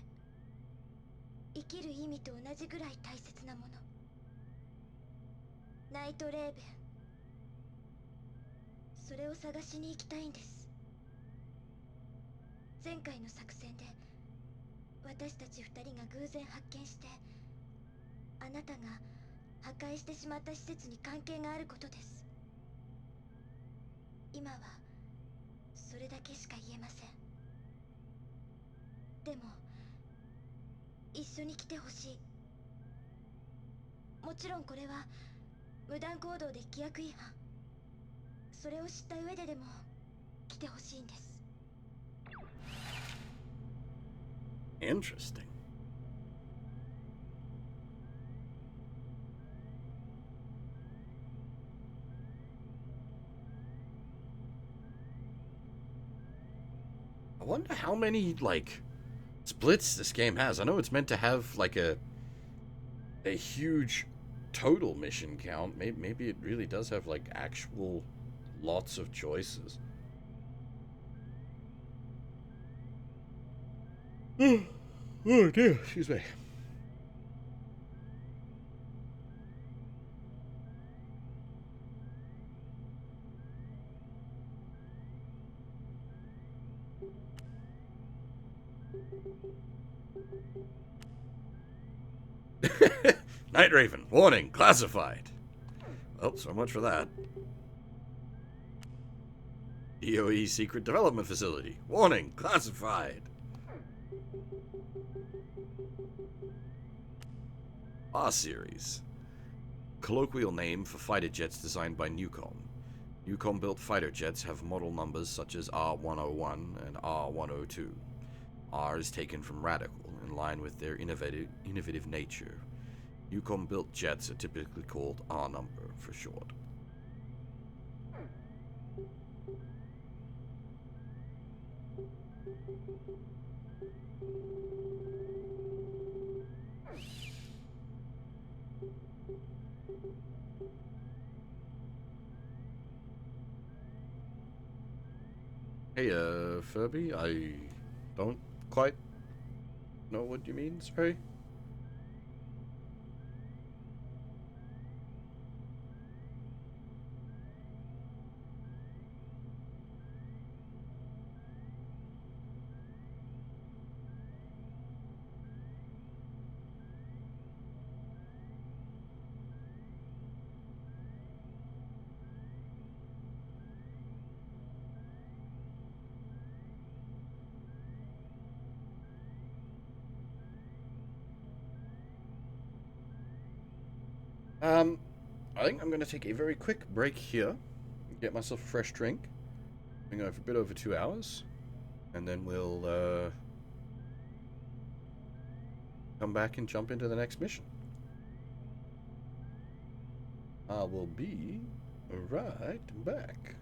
生きる意味と同じぐらい大切なもの。ナイトレーベン、それを探しに行きたいんです。前回の作戦で私たち2人が偶然発見して、あなたが破壊してしまった施設に関係があることです。今はそれだけしか言えません。でも一緒に来てほしい。もちろんこれは無断行動で規約違反。それを知った上ででも来てほしいんです。Interesting. I wonder how many, like, splits this game has. I know it's meant to have, like, a huge total mission count. Maybe it really does have, like, actual lots of choices. Oh dear, excuse me. Night Raven, warning, classified. Well, so much for that. DOE Secret Development Facility, warning, classified. R-Series, colloquial name for fighter jets designed by Newcom. Newcom-built fighter jets have model numbers such as R101 and R102. R is taken from radical, in line with their innovative nature. Newcom-built jets are typically called R-number for short. Hey, Furby, I don't quite know what you mean, sorry. I think I'm going to take a very quick break here, get myself a fresh drink. Been going for a bit over 2 hours, and then we'll come back and jump into the next mission. I will be right back.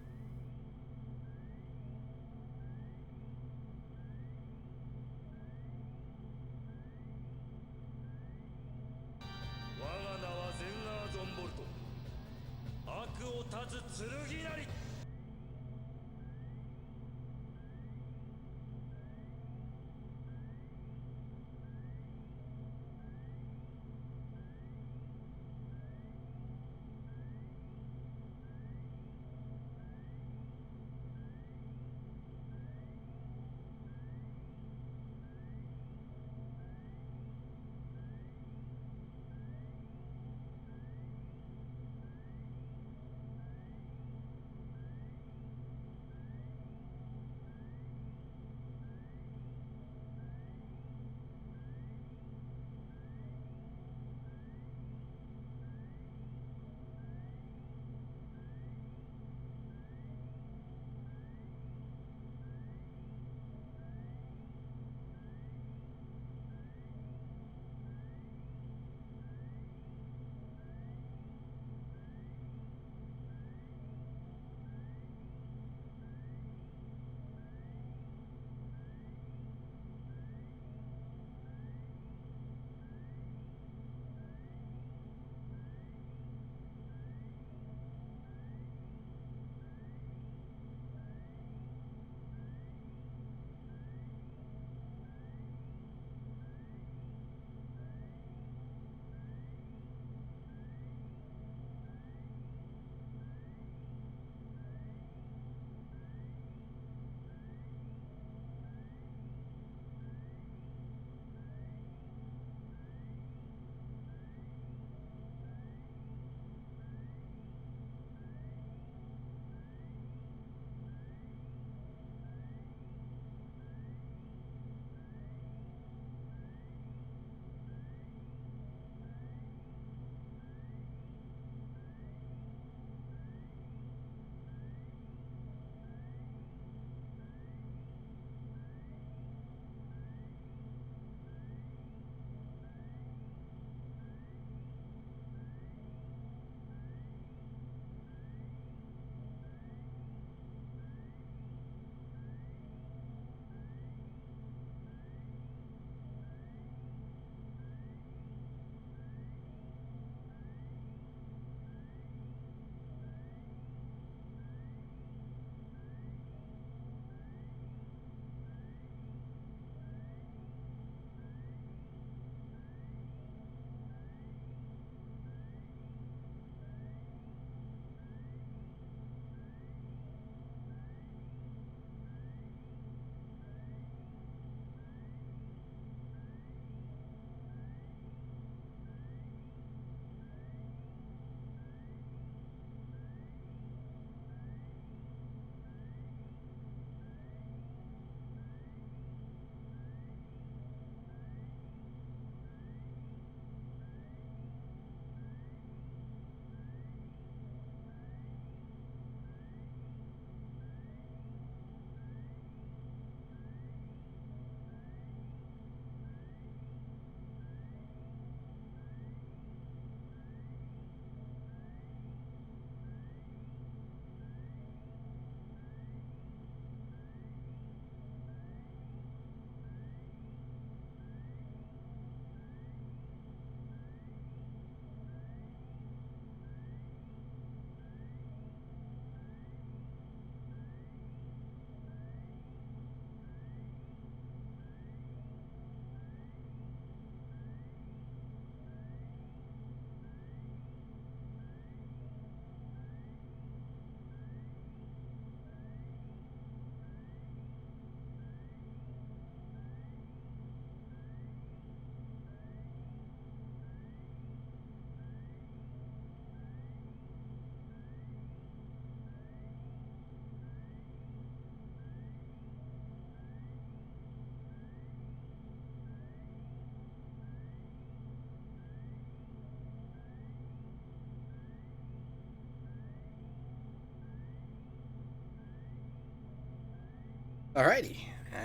Alrighty,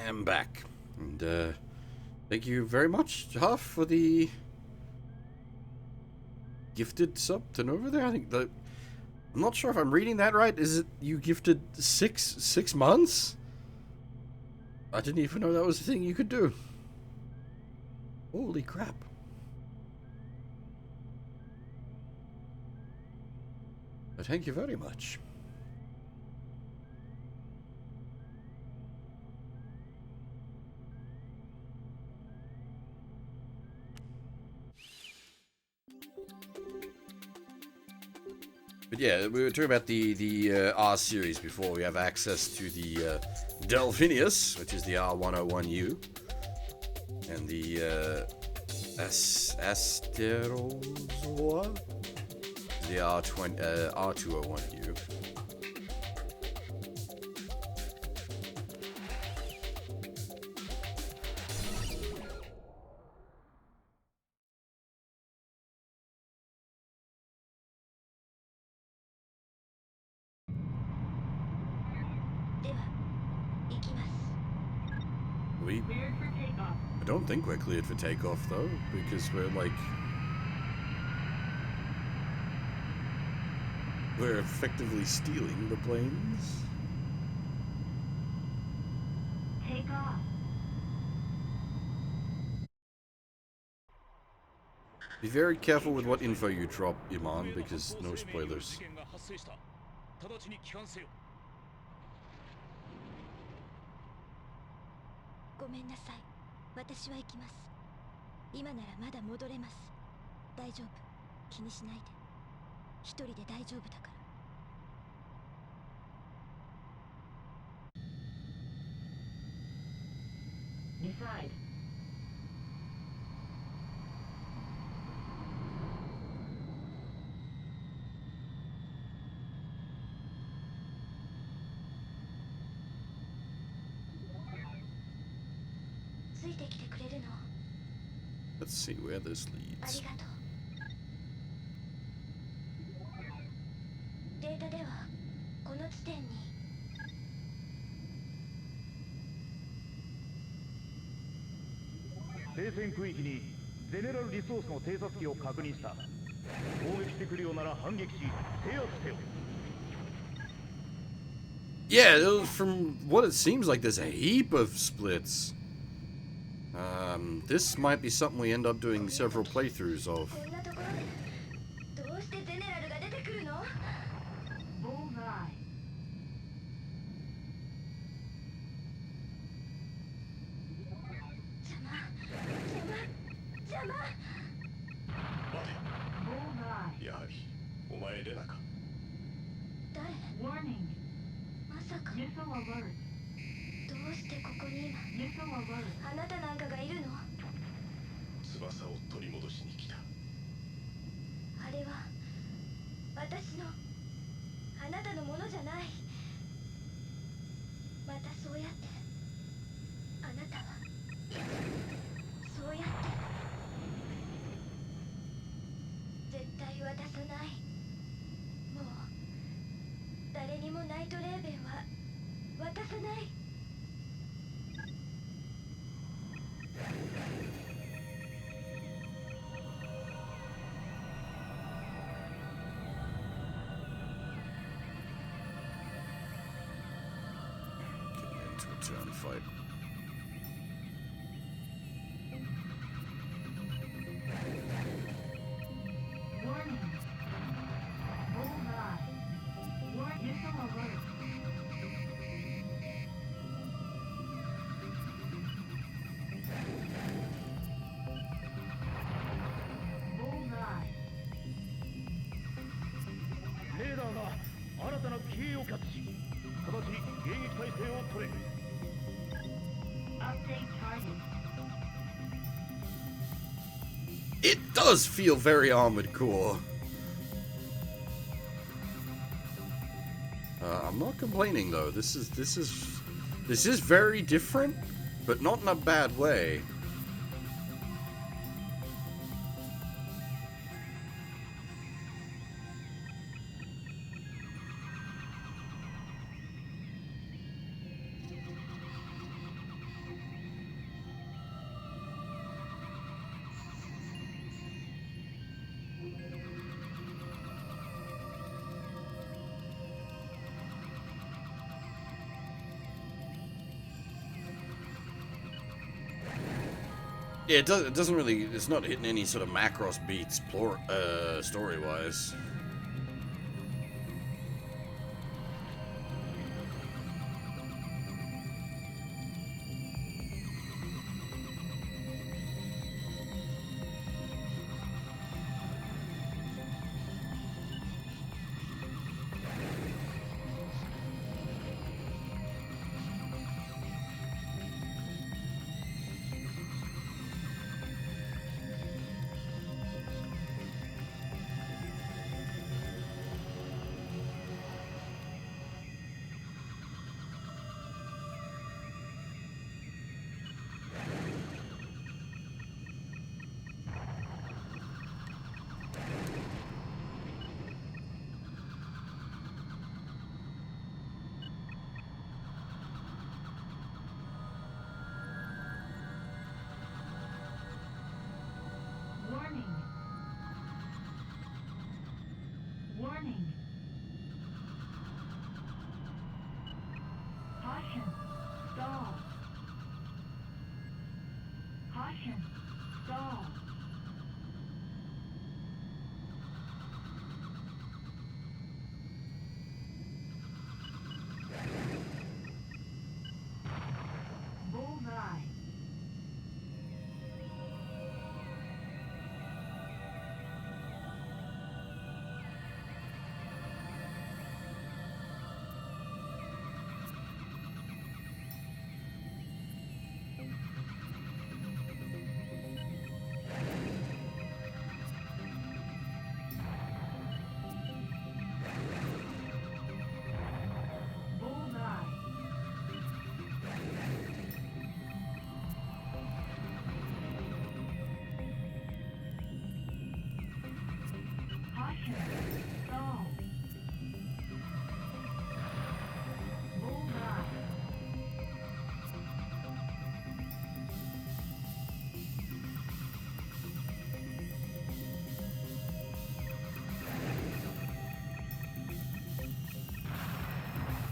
I'm back. And, thank you very much, Huff, for the gifted sub to Nova there. I think that... I'm not sure if I'm reading that right. Is it you gifted six months? I didn't even know that was a thing you could do. Holy crap. But thank you very much. But yeah, we were talking about the R series before. We have access to the Delphinius, which is the R101U, and the Asterozoa, the R201U. I don't think we're cleared for takeoff though, because we're effectively stealing the planes. Take off. Be very careful with what info you drop, Iman, because no spoilers. ごめんなさい。私は行きます。今ならまだ戻れます。大丈夫。気にしないで。一人で大丈夫だから。Decide. Let's see where this leads. データではこの地点に聖戦区域にゼネラルリソースの偵察機を確認した。攻撃してくるようなら反撃し制圧せよ。 Yeah, from what it seems like, there's a heap of splits. This might be something we end up doing several playthroughs of. Warning. Missile alert. どうしてここに今 Missile alert. あなたなんかがいるの？翼を取り戻しに来た。あれは私のあなたのものじゃない。またそうやってあなたはそうやって絶対渡さない。もう誰にもナイトレーベンは渡さない。Turn fight. Warning. Bullseye. Missile alert. Bullseye. レーダーが新たな機影をキャッチし、直ちに迎撃態勢を取れ。 Update target. It does feel very Armored Core. I'm not complaining though. This is very different, but not in a bad way. Yeah, it doesn't really, it's not hitting any sort of Macross beats, story-wise. Warning. Warning. Caution. Stall. Caution. Stall. Bullseye. Bullseye. Caution. Stall. Bullseye.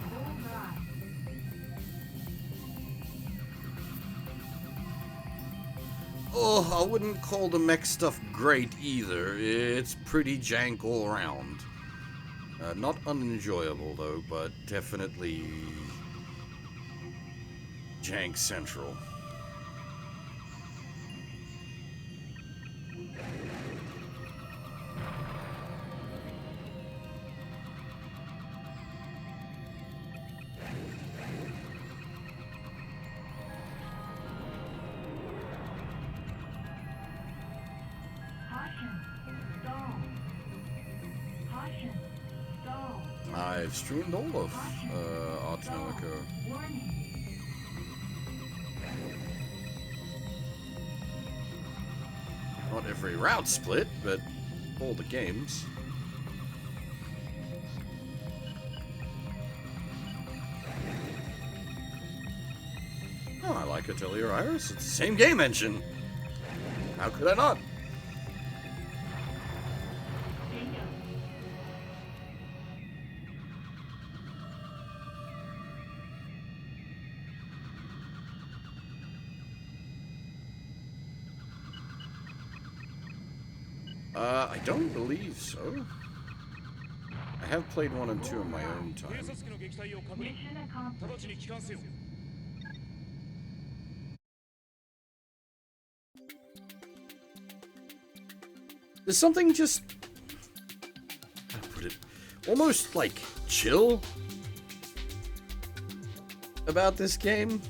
Bullseye. Oh, I wouldn't call the mech stuff great either. It's pretty jank all around. Not unenjoyable though, but definitely jank central. Caution. Stall. Caution. Stall. I've streamed all of Stall. Autonomica. Warning. Not every route split, but all the games. Oh, I like Atelier Iris. It's the same game engine. How could I not? Bingo. I don't believe so. I have played 1 and 2 in my own time. Mission accomplished. There's something just, how to put it, almost like chill about this game.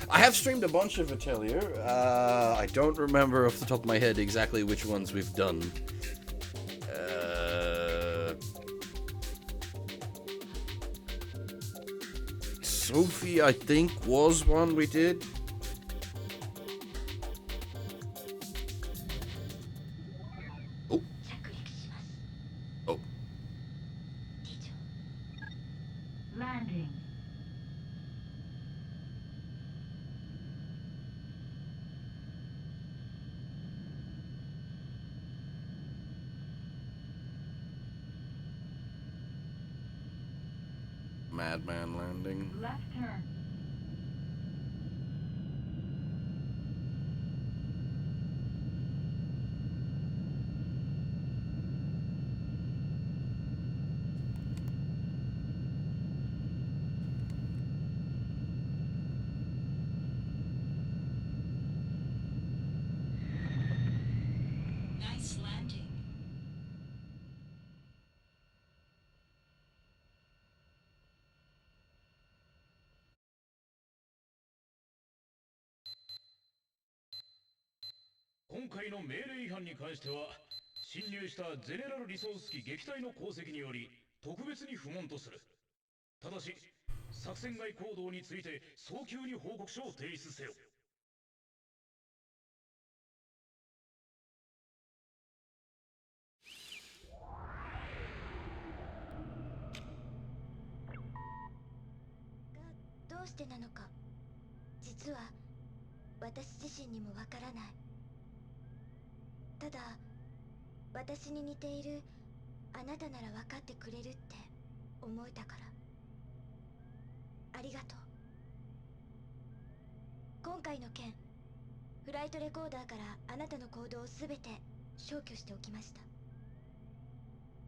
I have streamed a bunch of Atelier. I don't remember off the top of my head exactly which ones we've done. Sophie, I think, was one we did. Oh. Oh. Landing. Madman landing. Left turn. 今回の命令違反に関しては、侵入したゼネラルリソース機撃退の功績により特別に不問とする。ただし、作戦外行動について早急に報告書を提出せよ。どうしてなのか、実は私自身にもわからない。ただ私に似ているあなたなら分かってくれるって思えたから。ありがとう。今回の件、フライトレコーダーからあなたの行動を全て消去しておきました。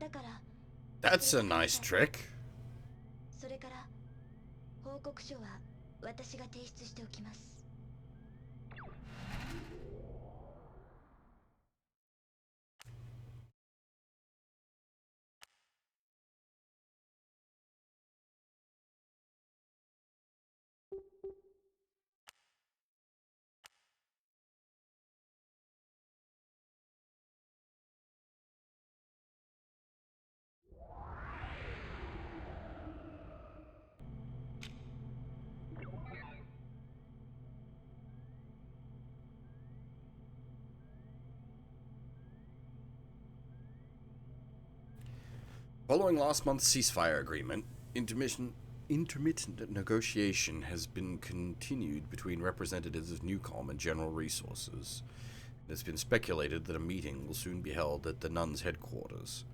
だから That's a nice trick. それから報告書は私が提出しておきます。Following last month's ceasefire agreement, intermittent negotiation has been continued between representatives of Newcom and General Resources. It has been speculated that a meeting will soon be held at the Nuns' headquarters.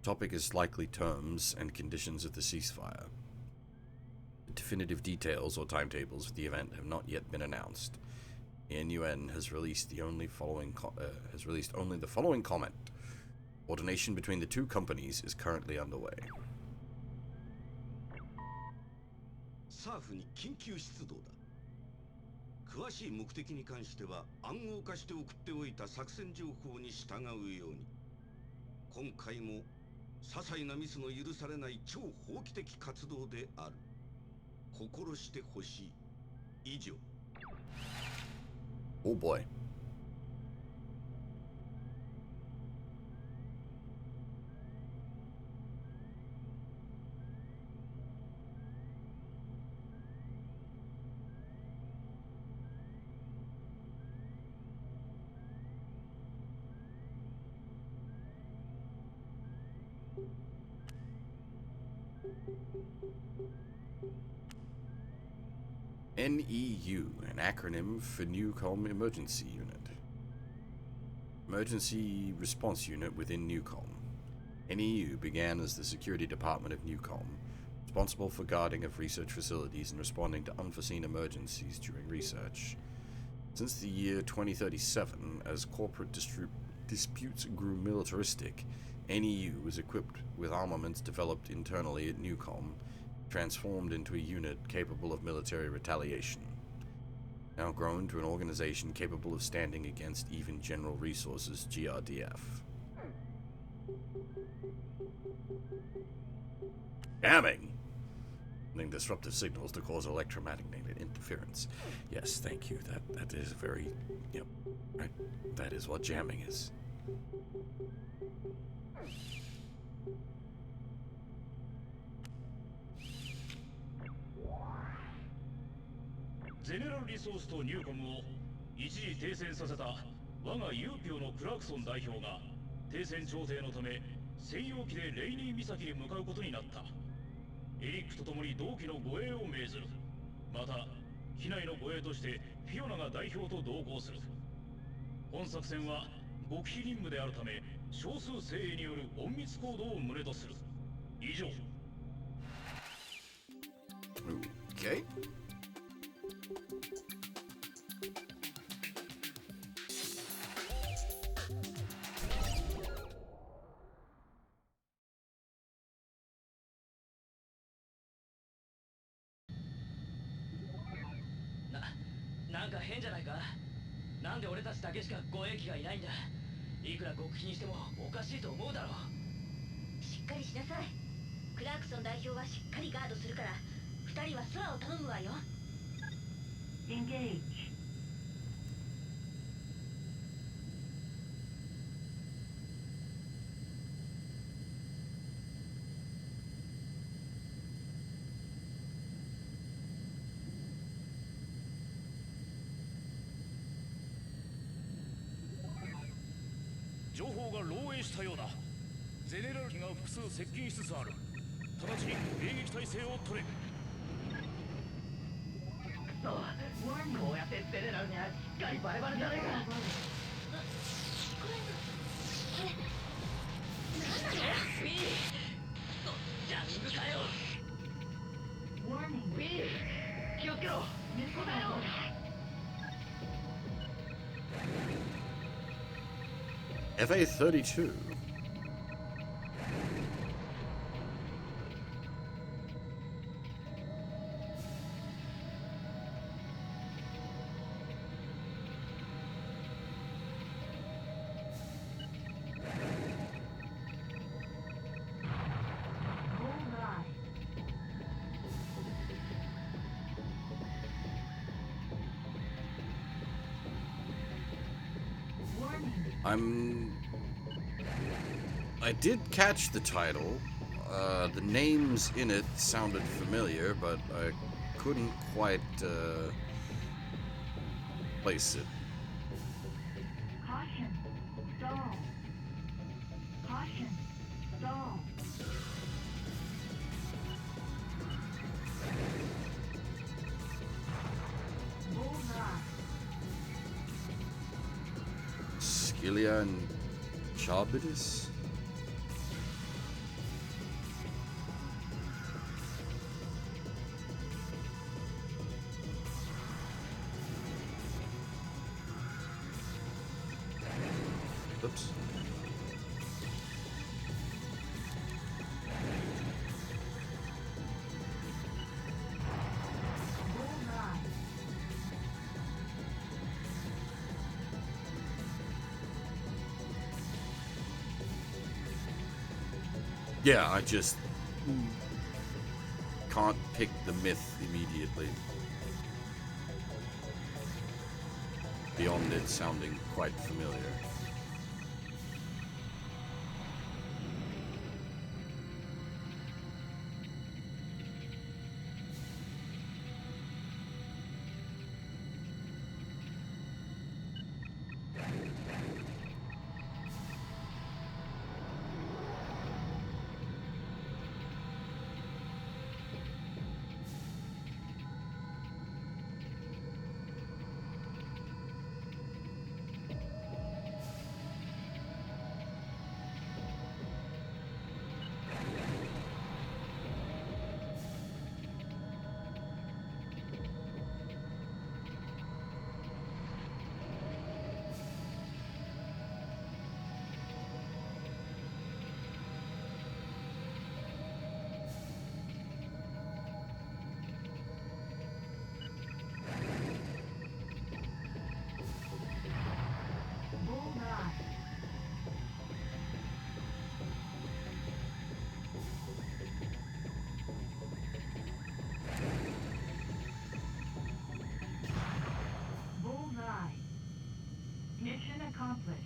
The topic is likely terms and conditions of the ceasefire. The definitive details or timetables of the event have not yet been announced. The NUN has released only the following comment. Coordination between the two companies is currently underway. サーフに緊急出動だ。詳しい目的に関しては暗号化して送っておいた作戦情報に従うように。今回も些細なミスの許されない超法規的活動である。心してほしい。以上。Oh boy. NEU, an acronym for Newcom Emergency Unit. Emergency Response Unit within Newcom. NEU began as the Security Department of Newcom, responsible for guarding of research facilities and responding to unforeseen emergencies during research. Since the year 2037, as corporate disputes grew militaristic, NEU was equipped with armaments developed internally at Newcom, transformed into a unit capable of military retaliation. Now grown to an organization capable of standing against even General Resources GRDF. Jamming! Sending disruptive signals to cause electromagnetic interference. Yes, thank you. That is very... Yep. Right. That is what jamming is. General Resource と Newcom を一時停戦させた我が UPEO のクラクソン代表が停戦調停のため専用機でレイニー岬に向かうことになった。エリックと共に同期の護衛を命ずる。また機内の護衛としてフィオナが代表と同行する。本作戦は極秘任務であるため少数精鋭による隠密行動を旨とする。以上。Okay.「なんか変じゃないか？なんで俺たちだけしか護衛機がいないんだ？いくら極秘にしてもおかしいと思うだろう。しっかりしなさい。クラークソン代表はしっかりガードするから2人は空を頼むわよ。Engage. 情報が漏洩したようだ。ゼネラル機が複数接近しつつある。直ちに迎撃態勢を取れ。こうやってゼネラルにはしっかりバレバレじゃねえか。ジャミングかよ。気をつけろ。答えろ。FA-32. I did catch the title. The names in it sounded familiar, but I couldn't quite place it. Caution, stall. Caution, stall. Bullseye. Scylla and Charbitis? Oops. Yeah, I just can't pick the myth immediately. Beyond it sounding quite familiar. Mission accomplished.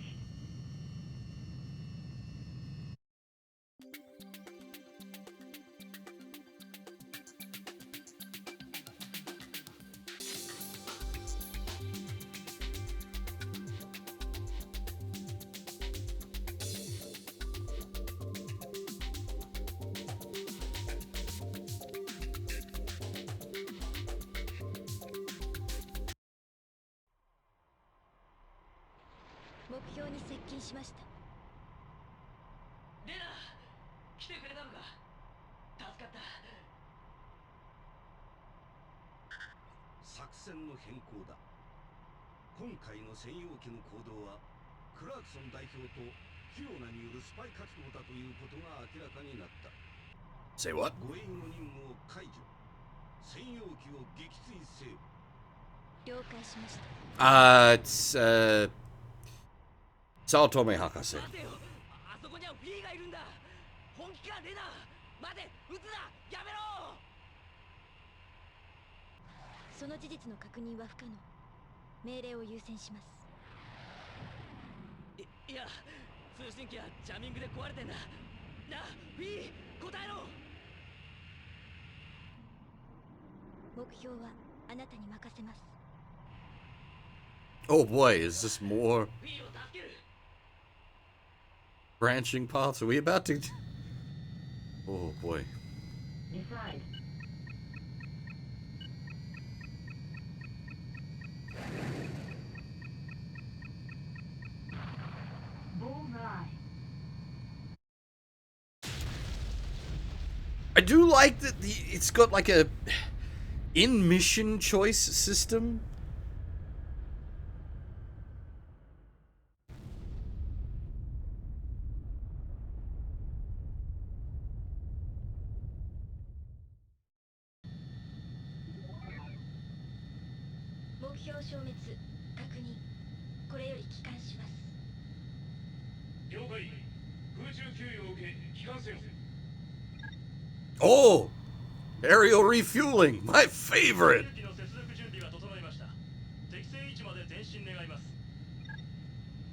Say what? It's Saotome Hakase. あそこにはフィーがいるんだ。本気かレナ。待て、撃つな。やめろ。その事実の確認は不可能。命令を優先します。いや、通信機はジャミングで壊れてんだ。なあ、フィー、答えろ。目標はあなたに任せます。 Oh boy, is this more? Branching paths. Are we about to... Oh, boy. Decide. Bullseye. I do like that it's got like a in-mission choice system. Oh! Aerial refueling, my favorite!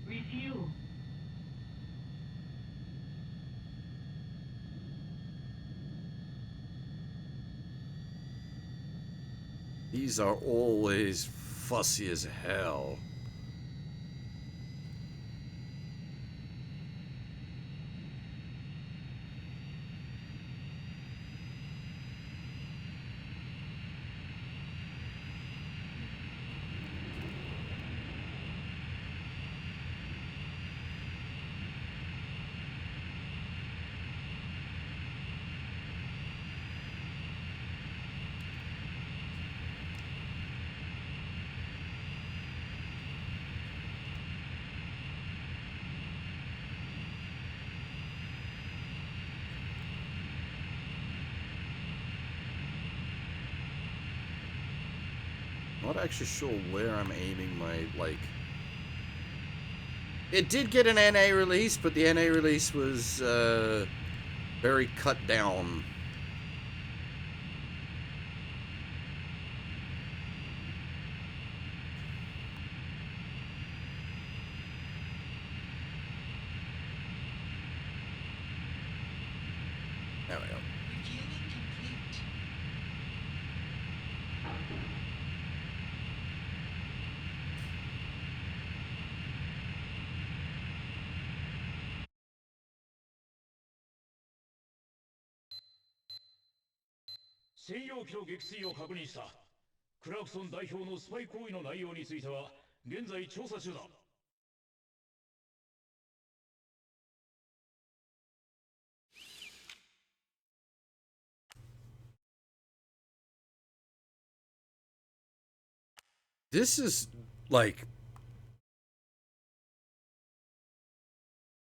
Refuel. These are always fussy as hell. Not actually sure where I'm aiming my, like... It did get an NA release, but the NA release was, very cut down. There we go. This is, like,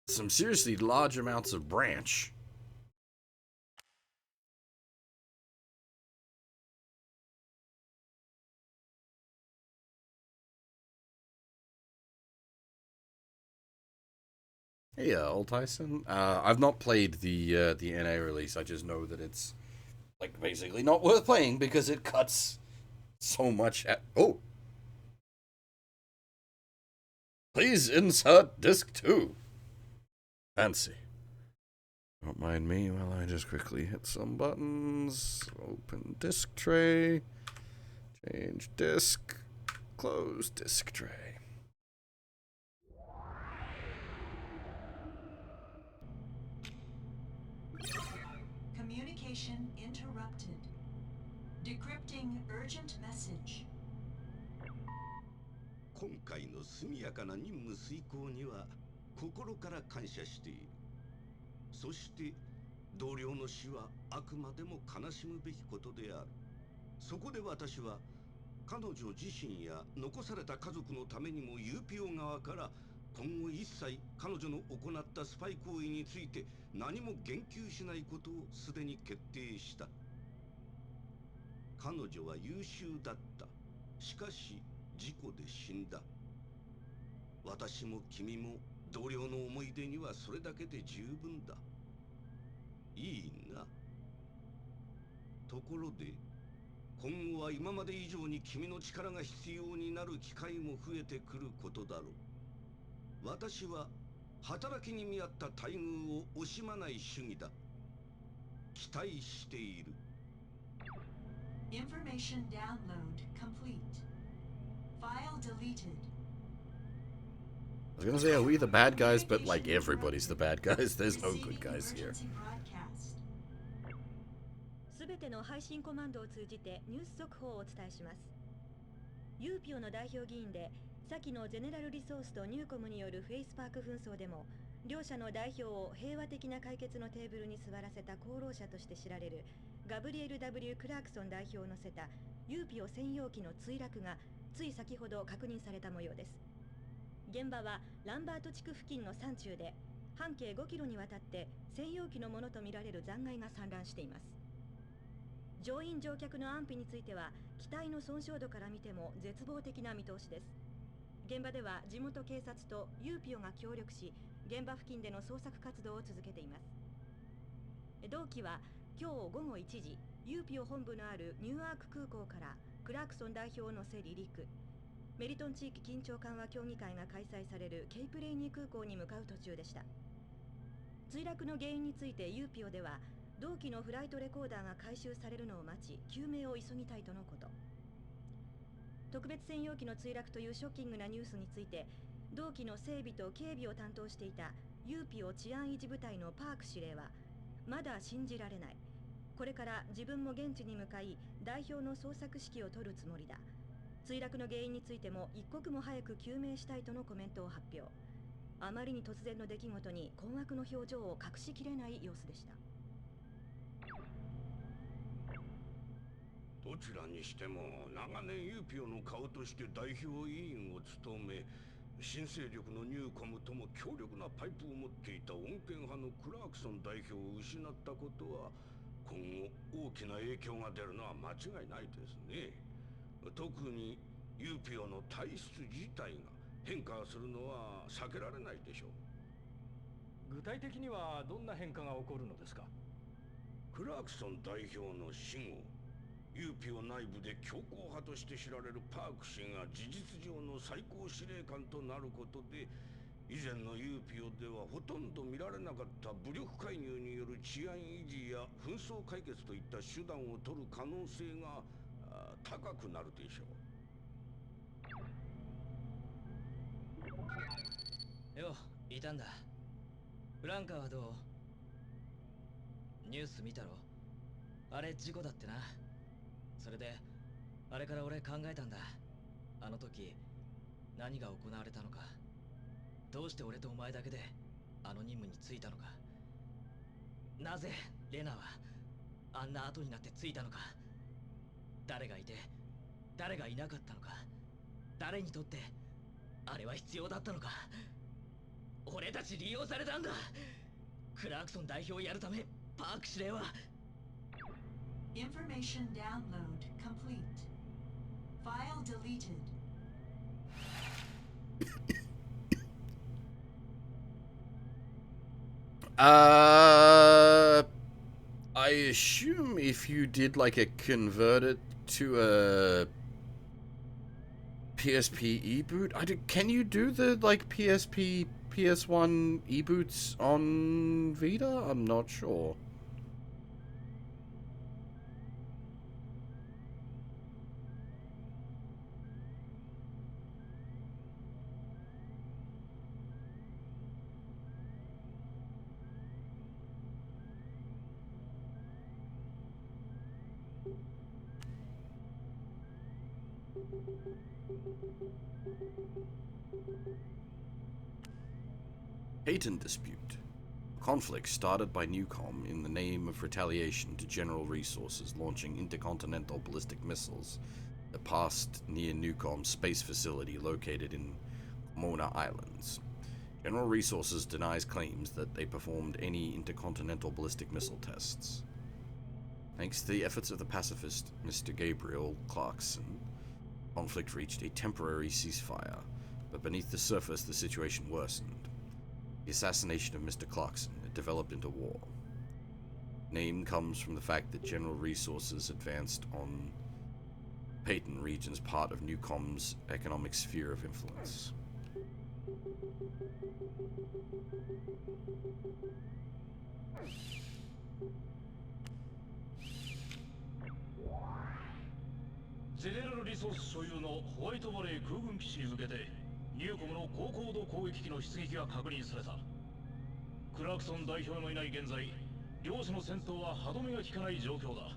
some seriously large amounts of branch. Hey, old Tyson. I've not played the NA release. I just know that it's, like, basically not worth playing because it cuts so much at... Oh! Please insert disc 2. Fancy. Don't mind me while I just quickly hit some buttons. Open disk tray. Change disk. Close disk tray. Communication interrupted. Decrypting urgent message. 今回の速やかな任務遂行には心から感謝している。そして同僚の死はあくまでも悲しむべきことである。そこで私は彼女自身や残された家族のためにも UPEO 側から今後一切彼女の行ったスパイ行為について何も言及しないことをすでに決定した。彼女は優秀だった。しかし事故で死んだ。私も君も同僚の思い出にはそれだけで十分だ。いいな。ところで今後は今まで以上に君の力が必要になる機会も増えてくることだろう。私は働きに見合った待遇を惜しまない主義だ。期待している。Information download complete. File deleted. was gonna say, are we the bad guys? But like everybody's the bad guys. There's no good guys here. すべての配信コマンドを通じてニュース速報をお伝えします。UPEO の代表議員で、先のゼネラルリソースとニューコムによるフェイスパーク紛争でも、両者の代表を平和的な解決のテーブルに座らせた功労者として知られるガブリエル・ W ・クラークソン代表を乗せた UPEO 専用機の墜落がつい先ほど確認された模様です。現場はランバート地区付近の山中で、半径5キロにわたって専用機のものとみられる残骸が散乱しています。乗員乗客の安否については、機体の損傷度から見ても絶望的な見通しです。現場では地元警察と UPEO が協力し、現場付近での捜索活動を続けています。同機は今日午後1時、UPEO 本部のあるニューアーク空港からクラークソン代表を乗せ離陸、メリトン地域緊張緩和協議会が開催されるケイプレイニー空港に向かう途中でした。墜落の原因について UPEO では、同機のフライトレコーダーが回収されるのを待ち、究明を急ぎたいとのこと。特別専用機の墜落というショッキングなニュースについて、同機の整備と警備を担当していた UPEO 治安維持部隊のパーク司令は、まだ信じられない。これから自分も現地に向かい、代表の捜索指揮を取るつもりだ。墜落の原因についても一刻も早く究明したいとのコメントを発表。あまりに突然の出来事に困惑の表情を隠しきれない様子でした。どちらにしても長年UPEOの顔として代表委員を務め、新勢力のニューコムとも強力なパイプを持っていた穏健派のクラークソン代表を失ったことは、今後大きな影響が出るのは間違いないですね。特に UPEO の体質自体が変化するのは避けられないでしょう。具体的にはどんな変化が起こるのですか？クラークソン代表の死後、UPEO 内部で強硬派として知られるパーク氏が事実上の最高司令官となることで、以前の UPEO ではほとんど見られなかった武力介入による治安維持や紛争解決といった手段を取る可能性が高くなるでしょう。よ、いたんだ。フランカーはどう？ニュース見たろ？あれ事故だってな。それであれから俺考えたんだ。あの時何が行われたのか、どうして俺とお前だけであの任務に就いたのか、なぜレナはあんな後になって着いたのか、誰がいて誰がいなかったのか、誰にとってあれは必要だったのか。俺たち利用されたんだ。クラークソン代表をやるためパーク司令は。Information download complete. File deleted. I assume if you did like a convert it to a PSP e-boot, can you do the like PSP PS1 e-boots on Vita? I'm not sure. Patent dispute. Conflict started by Newcom in the name of retaliation to General Resources launching intercontinental ballistic missiles that passed near Newcom's space facility located in Mona Islands. General Resources denies claims that they performed any intercontinental ballistic missile tests. Thanks to the efforts of the pacifist Mr. Gabriel Clarkson, conflict reached a temporary ceasefire, but beneath the surface the situation worsened. The assassination of Mr. Clarkson had developed into war. Name comes from the fact that General Resources advanced on Payton region's part of Newcom's economic sphere of influence. General Resource 所有のホワイトボレー空軍基地に向けてニューコムの高高度攻撃機の出撃が確認された。クラクソン代表のいない現在、両者の戦闘は歯止めが効かない状況だ。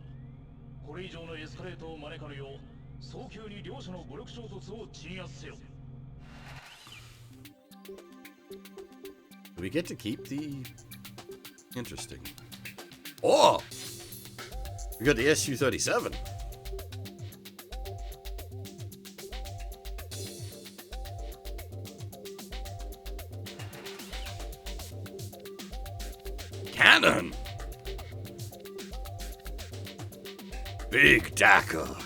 これ以上のエスカレートを招かぬよう、早急に両者の武力衝突を鎮圧せよ。Do we get to keep the... Interesting. Oh! We got the SU-37. Cannon! Big Daka.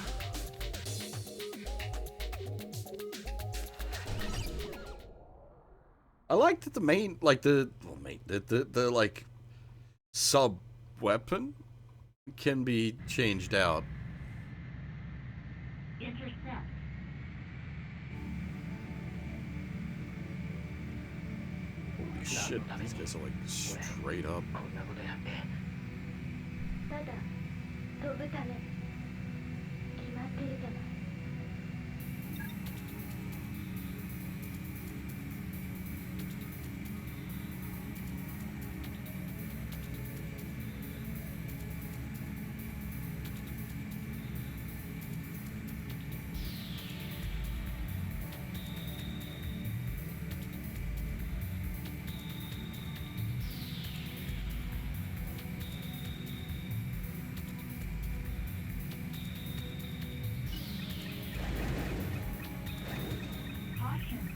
I like that the main, like the like sub weapon can be changed out. Intercept. Holy shit, these guys are like straight up. ただ飛ぶため決まってるじゃない。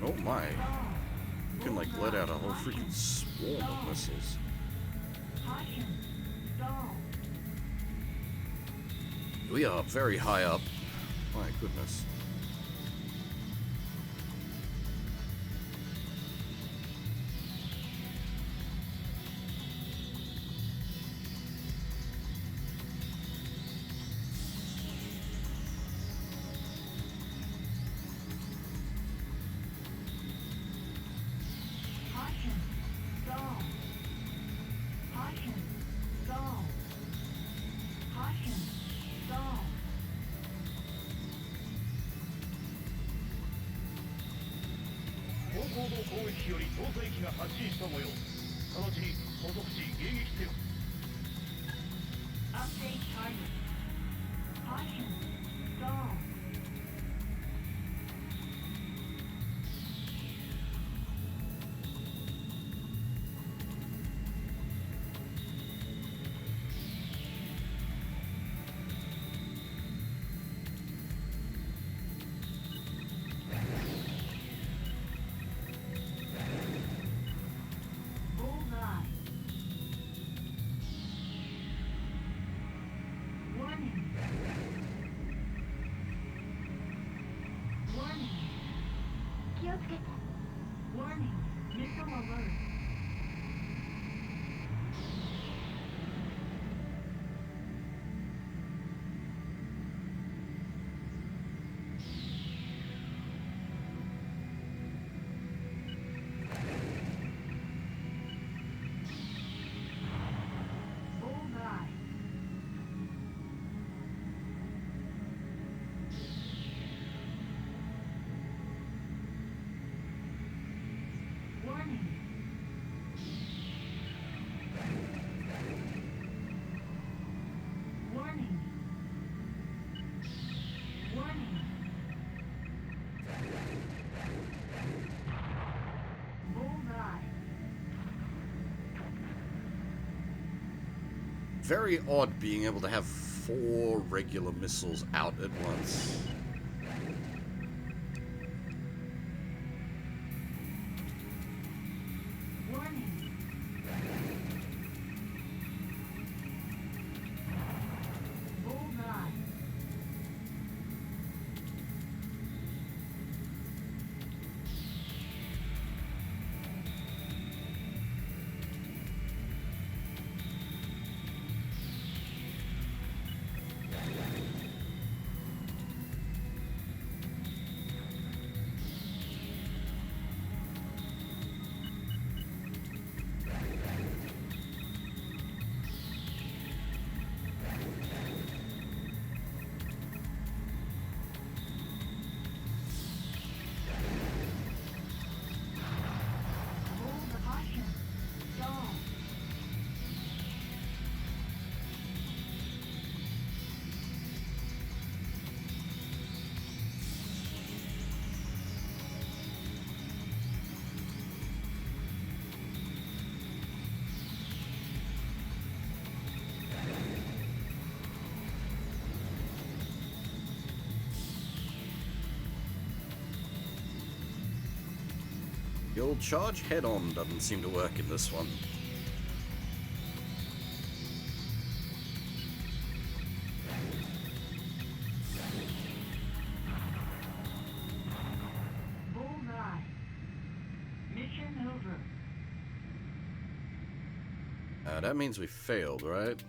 Oh my. You can like let out a whole freaking swarm of missiles. We are very high up. My goodness. Update target. Caution. Stall. Bullseye. Warning. Warning. 気をつけて。 Warning. Missile alert. Bullseye. Warning. Warning. Warning. Bullseye. Very odd being able to have 4 regular missiles out at once. Warning. Bullseye. The old charge head-on doesn't seem to work in this one. Bullseye. Mission over. That means we failed, right?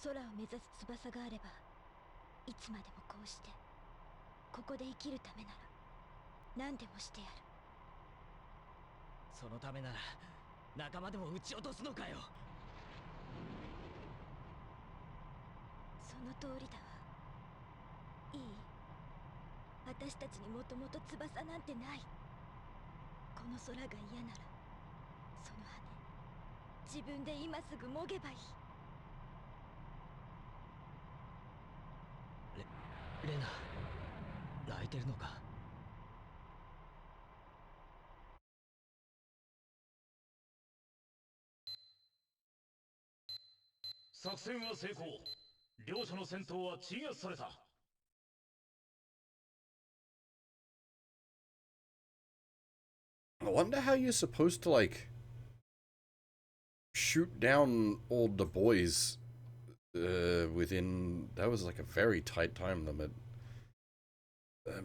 空を目指す翼があればいつまでもこうしてここで生きるためなら何でもしてやる。そのためなら仲間でも撃ち落とすのかよ。その通りだわ。いい？私たちにもともと翼なんてない。この空が嫌ならその羽自分で今すぐもげばいい。レナ、泣いてるのか。作戦は成功。両者の戦闘は鎮圧された。I wonder how you're supposed to, like, shoot down all the boys within... That was, like, a very tight time limit.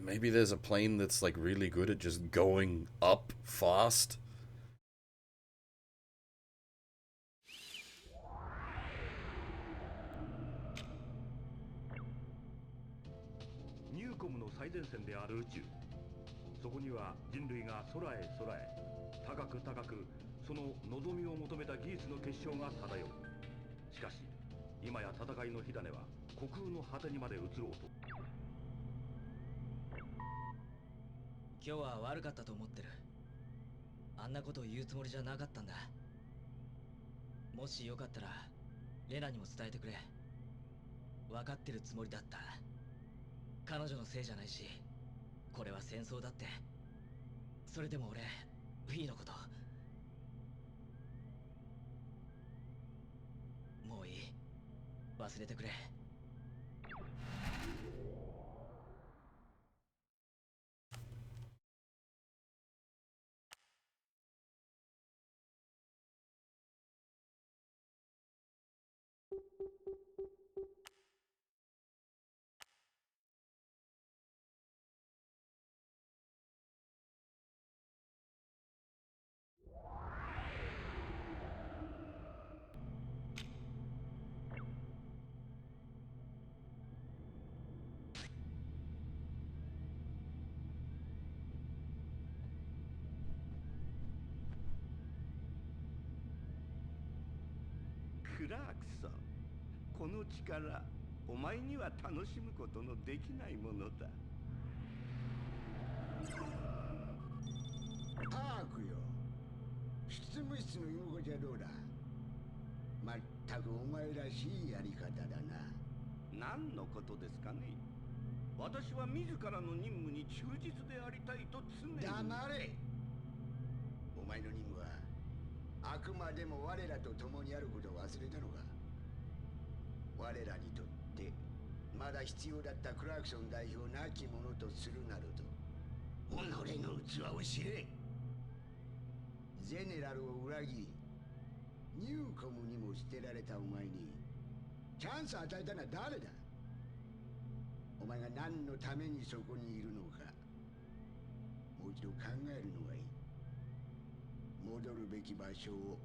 Maybe there's a plane that's, like, really good at just going up fast. UPEO の最前線である宇宙。そこには人類が空へ空へ高く高くその望みを求めた技術の結晶が漂う。しかし今や戦いの火種は虚空の果てにまで移ろうと。今日は悪かったと思ってる。あんなことを言うつもりじゃなかったんだ。もしよかったらレナにも伝えてくれ。分かってるつもりだった。彼女のせいじゃないし、これは戦争だって。それでも俺、フィーのこともういい。忘れてくれ。クラークソン、この力、お前には楽しむことのできないものだ。タークよ、執務室の居心地はどうだ。まったくお前らしいやり方だな。何のことですかね。私は自らの任務に忠実でありたいと常に。黙れ。お前の任務はあくまでも我らと共にあることを忘れたのか。我らにとってまだ必要だったクラークソン代表なき者とするなどと己の器を知れ。ゼネラルを裏切りニューコムにも捨てられたお前にチャンスを与えたのは誰だ。お前が何のためにそこにいるのか、もう一度考えるのがいい。戻るべき場所を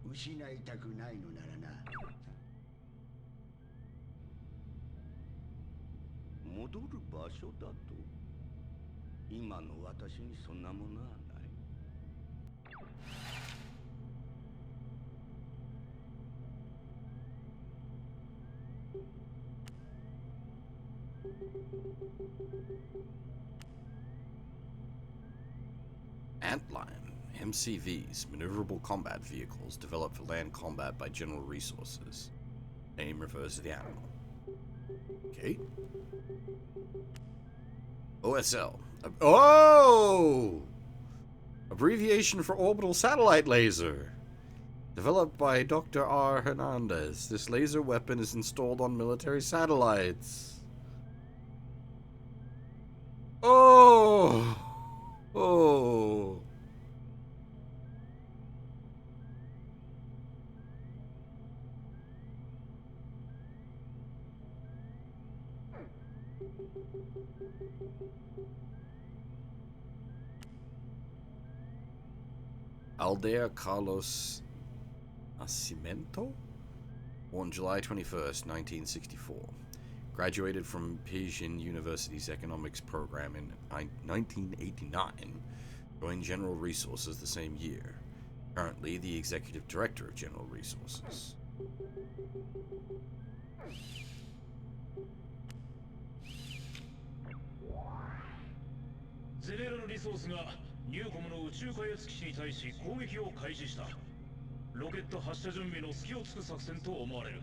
失いたくないのならな。戻る場所だと。今の私にそんなものはない。Antlion. MCVs, maneuverable combat vehicles developed for land combat by General Resources. Name refers to the animal. Okay. OSL. Oh! Abbreviation for Orbital Satellite Laser. Developed by Dr. R. Hernandez. This laser weapon is installed on military satellites. Oh! Oh! Aldair Carlos Nascimento? Born July 21st, 1964. Graduated from Peking University's economics program in 1989. Joined General Resources the same year. Currently the executive director of General Resources. General Resource がニューコムの宇宙開発基地に対し攻撃を開始した。ロケット発射準備の隙を突く作戦と思われる。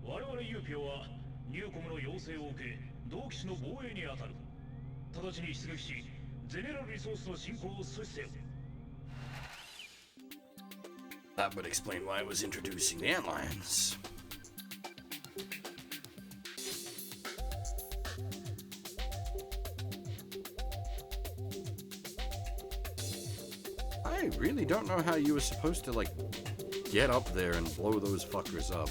我々 UPEO はニューコムの要請を受け、同基地の防衛に当たる。直ちに出撃し、ゼネラルリソースの進行を阻止せよ。That would explain why I was introducing the antlions. I really don't know how you were supposed to, like, get up there and blow those fuckers up.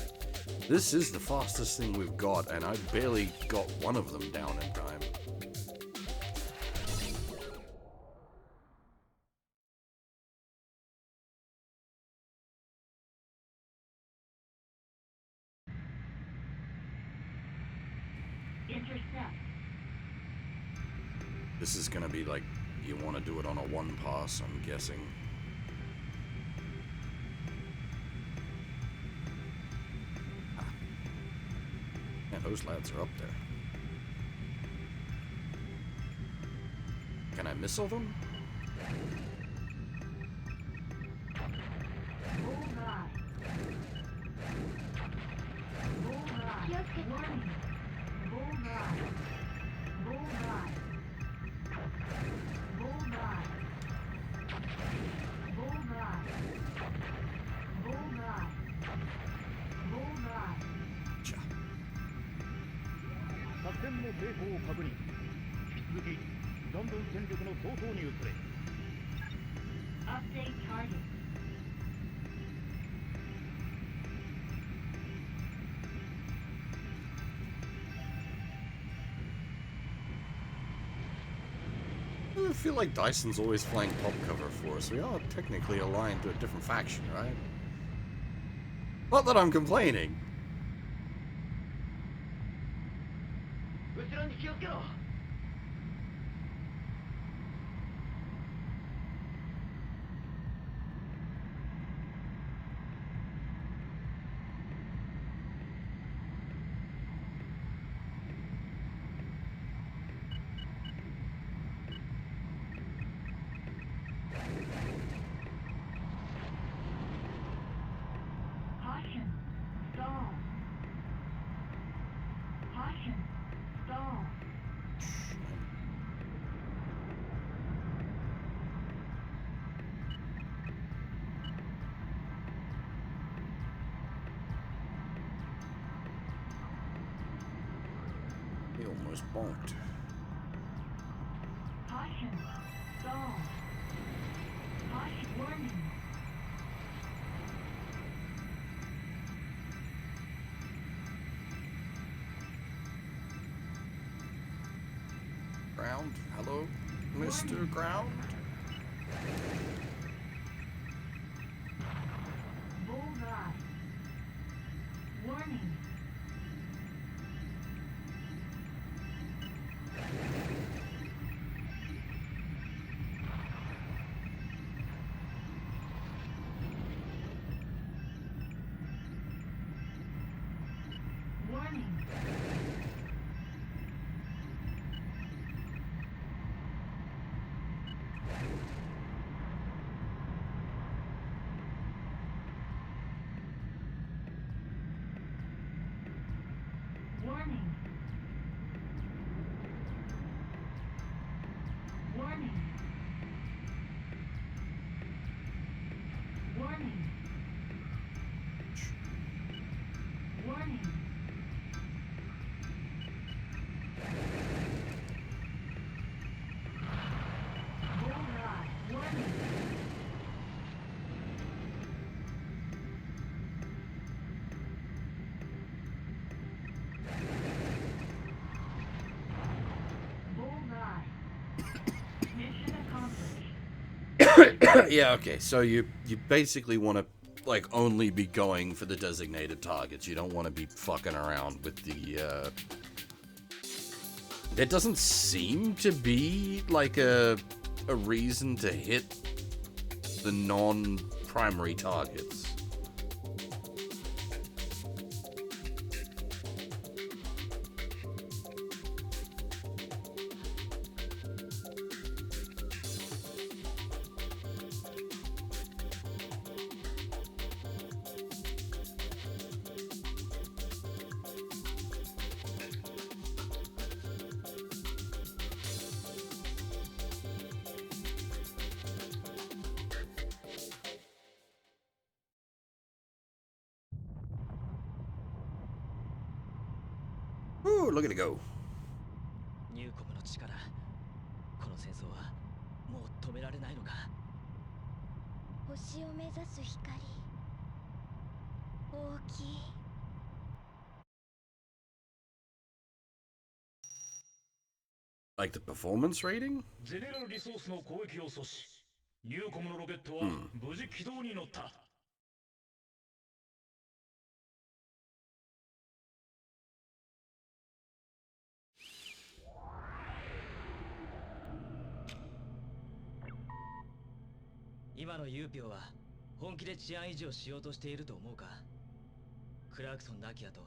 This is the fastest thing we've got, and I barely got one of them down in time. Intercept. This is gonna be like, you want to do it on a one pass, I'm guessing. Yeah, those lads are up there. Can I missile them? Update target. I feel like Dyson's always flying pop cover for us. We are technically aligned to a different faction, right? Not that I'm complaining. Caution. Stall. Caution. Stall. He almost bonked. Caution. Stall. Caution. Warning. Ground? Hello, Mr. Ground? Bullseye. Warning. Warning. Warning. Warning. Warning. Warning. Bullseye. Warning. Bullseye. Mission accomplished. Yeah, okay. So you basically want to like only be going for the designated targets. You don't want to be fucking around with the There doesn't seem to be like a reason to hit the non-primary targets. Ooh, look at it go. ニューコムの力、この戦争はもう止められないのか。星を目指す光、大きい。Like the performance rating? ゼネラルリソースの攻撃を阻止。ニューコムのロケットは無事軌道に乗った。今のユーピオは本気で治安維持をしようとしていると思うか。クラークソン亡き後、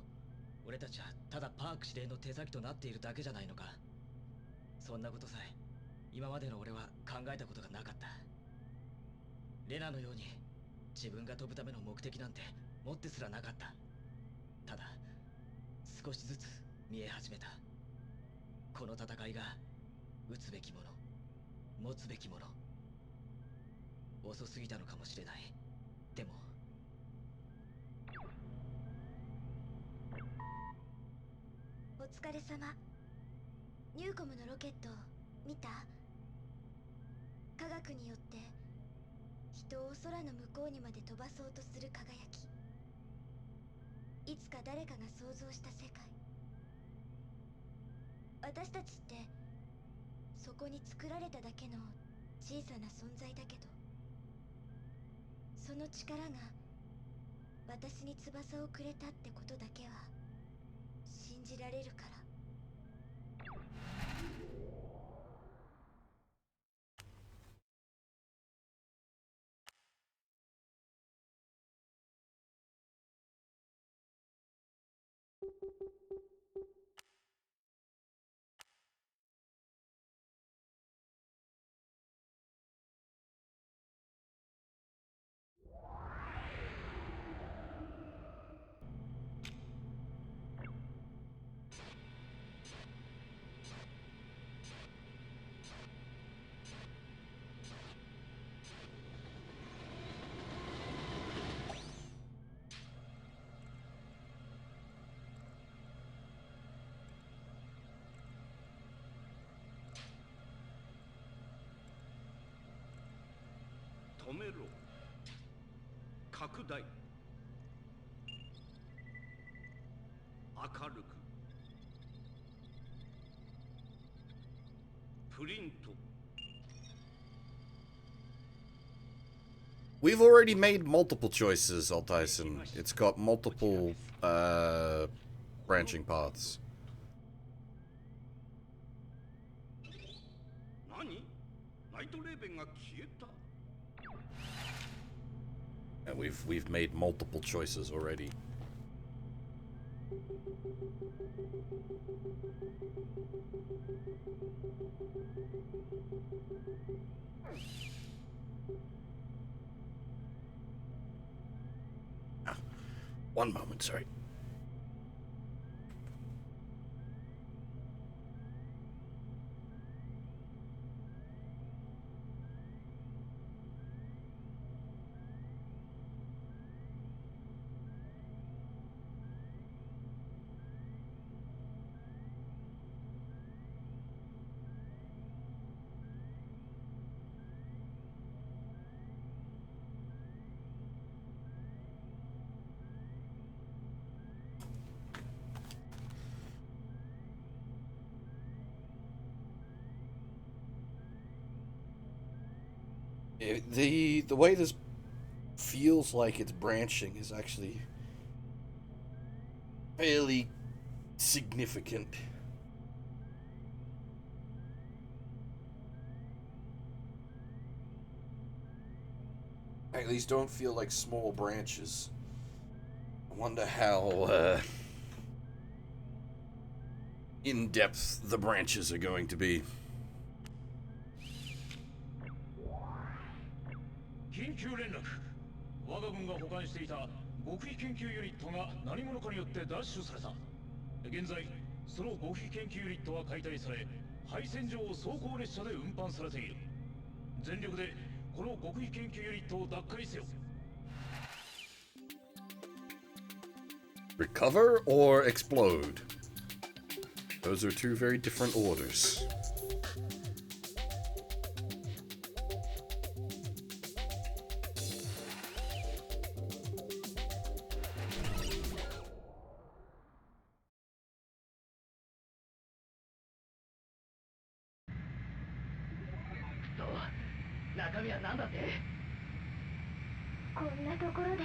俺たちはただパーク司令の手先となっているだけじゃないのか。そんなことさえ今までの俺は考えたことがなかった。レナのように自分が飛ぶための目的なんて持ってすらなかった。ただ少しずつ見え始めた。この戦いが撃つべきもの、持つべきもの。遅すぎたのかもしれない。でもお疲れ様。ニューコムのロケット見た？科学によって人を空の向こうにまで飛ばそうとする輝き。いつか誰かが想像した世界。私たちってそこに作られただけの小さな存在だけど、その力が私に翼をくれたってことだけは信じられるから。止めろ。拡大。明るく。プリント。We've already made multiple choices, Altyson. It's got multiple branching paths. 何？ナイトレーベンが消えた。 And we've made multiple choices already. One moment, sorry. The way this feels like it's branching is actually fairly significant. These don't feel like small branches. I wonder how in depth the branches are going to be. 緊急連絡。我が軍が保管していた極秘研究ユニットが何者かによって奪取された。現在その極秘研究ユニットは解体され、配線上を走行列車で運搬されている。全力でこの極秘研究ユニットを奪回せよ。 Recover or explode? Those are two very different orders. So, 中身は何だって？こんなところで。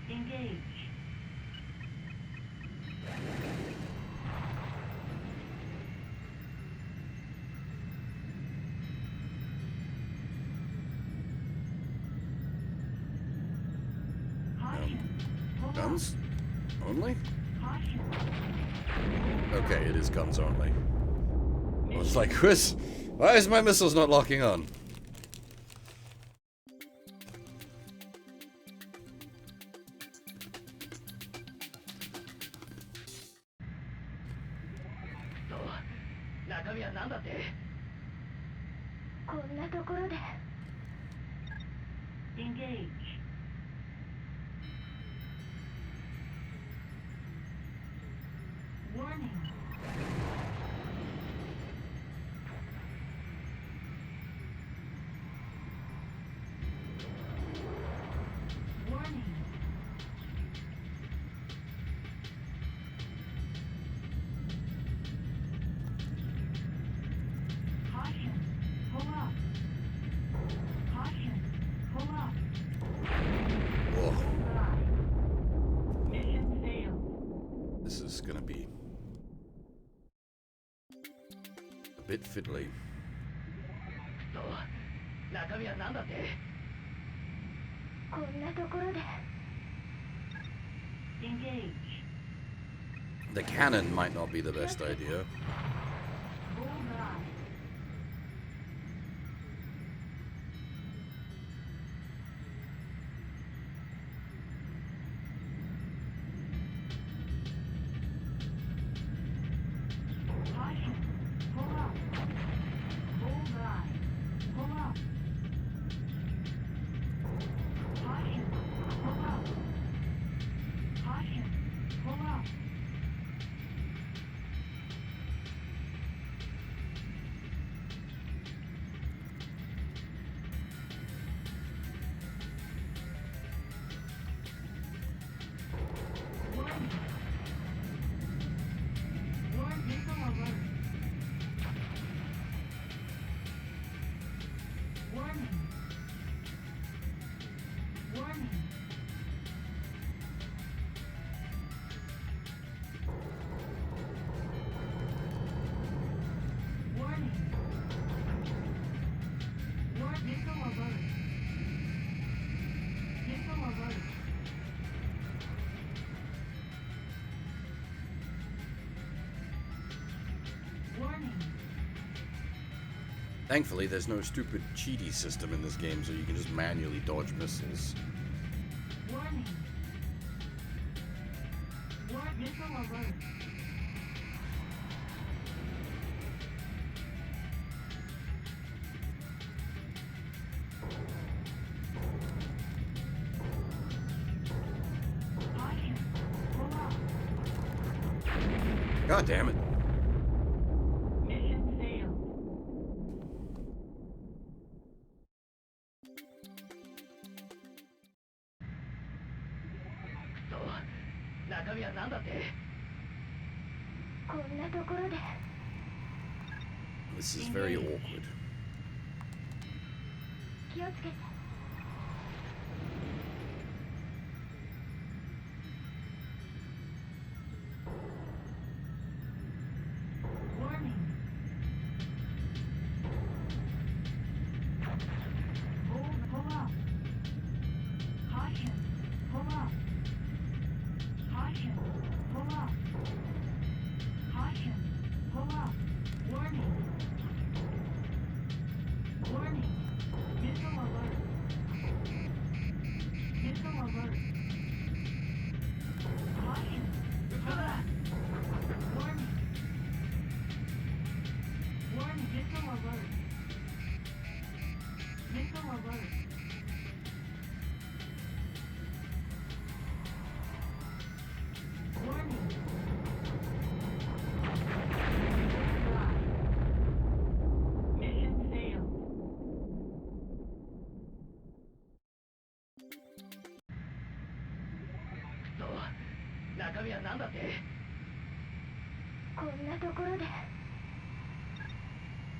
Engage. Guns only? Caution. Okay, it is guns only. I was like, Chris, why is my missiles not locking on? So, 中身は何だって？こんなところで。Engage. Warning. Warning. Caution. Pull up. Caution. Pull up. Whoa, Mission failed. this is gonna be a bit fiddly. So, 中身は何だって？こんなところで。Engage. The cannon might not be the best idea. Bullseye. Caution. Pull up. Bullseye. Pull up. Caution. Pull up. Caution. Pull up. Warning. Warn missile alert. Warning. Warning. Warning. Warn missile alert. Missile alert. Warning. Thankfully, there's no stupid cheaty system in this game, so you can just manually dodge missiles. Warning. Missile alert. Caution. Pull up. God damn it. Mission failed. 中身は何だって。こんなところで This is very awkward. 気をつけて。 Warning. Pull up. Caution. Pull up. Caution. Pull up. Caution. Pull up. Warning. Warning. Missile alert. Missile alert. Caution. Pull up. Warning. Warning. Missile alert. Missile alert. Warning. Mission failed. 中身は何だって。こんなところで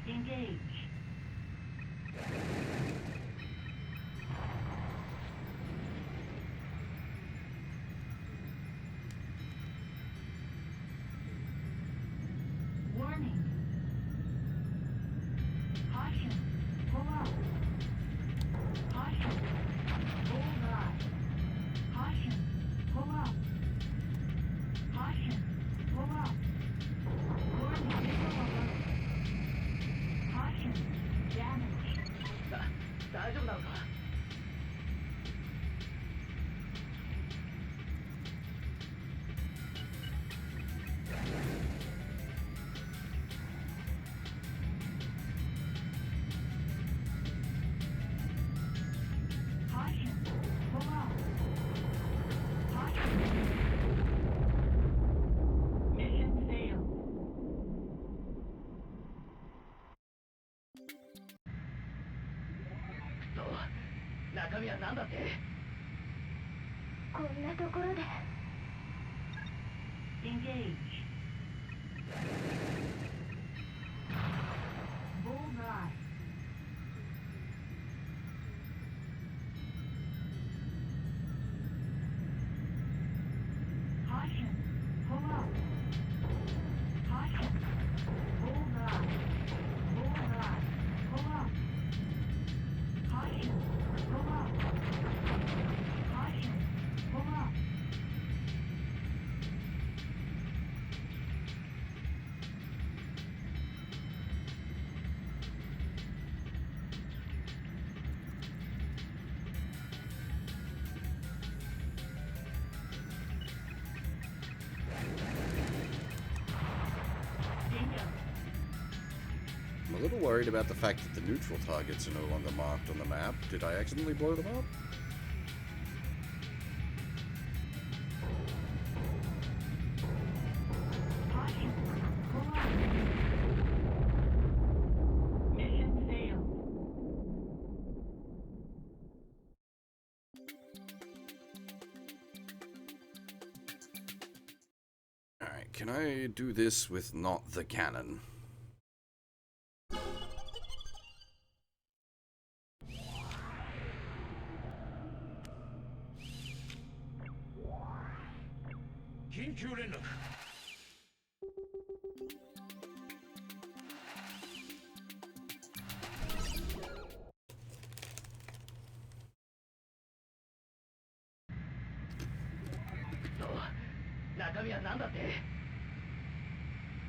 Engage. Warning. Caution. Pull up. Caution. Bullseye. Caution. Pull up. Caution. Pull up. Warning. Missile alert. Caution. Damage. 大丈夫なのか。 Caution. Pull up. Caution. Mission failed. 中身は何だって。こんなところで Engage. Bullseye. Caution. Pull up. Caution. Bullseye. Bullseye. Pull up. Caution. Pull up. Caution. Pull up. Bingo. I'm a little worried about the fact that the neutral targets are no longer marked on the map. Did I accidentally blow them up? Caution. Pull up. Mission failed. Alright, can I do this with not the cannon? Now 中身は何だって。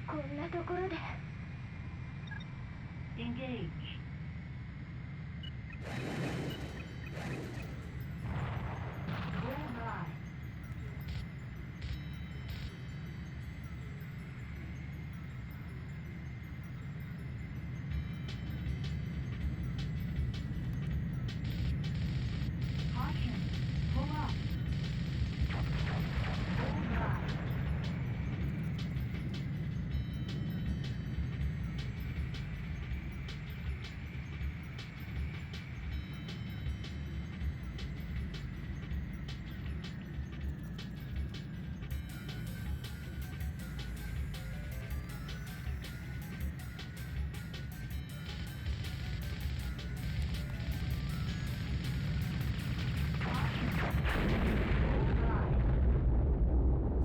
こんなところで Engage. Bullseye. Caution. Pull up. Bullseye.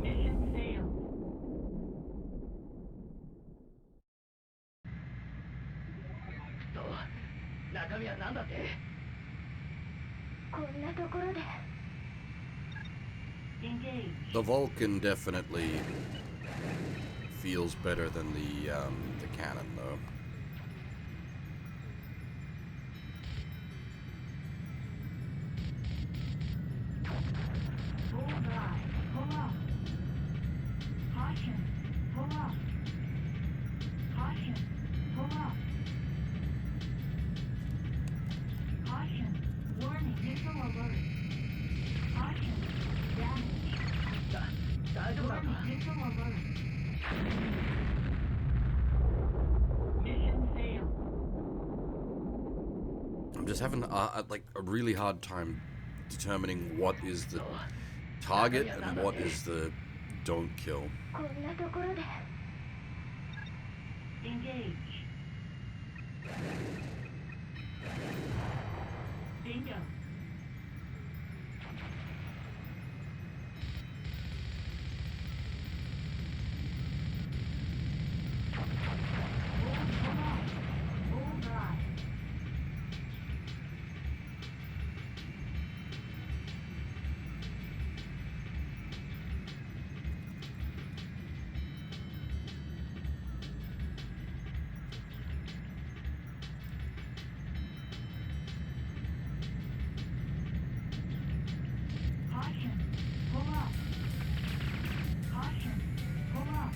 Mission failed. 中身は何だって？こんなところで Engage. The Vulcan definitely feels better than the cannon, though. Bullseye. Pull up. Caution. Pull up. Caution. Pull up. Caution. Warning. Missile alert. Caution. Damage. 大丈夫だ Warning. Missile alert. Mission failed. I'm just having like a really hard time determining what is the target and what is the don't kill. こんなところで Engage. Bingo. Bullseye. Caution. Pull up. Caution. Pull up.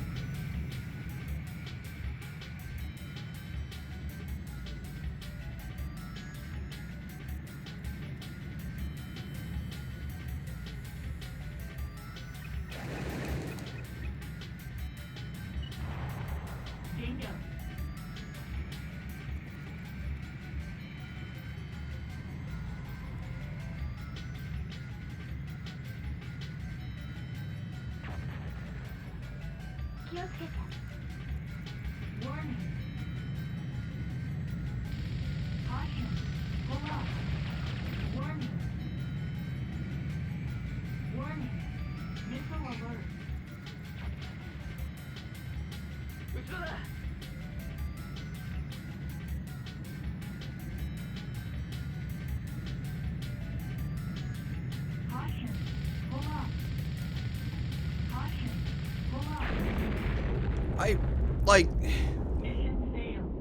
Bingo. Warning. Caution. Pull up. Warning. Warning. Missile alert. 後ろだ Caution. Pull up. Caution. Pull up. I like. Mission failed.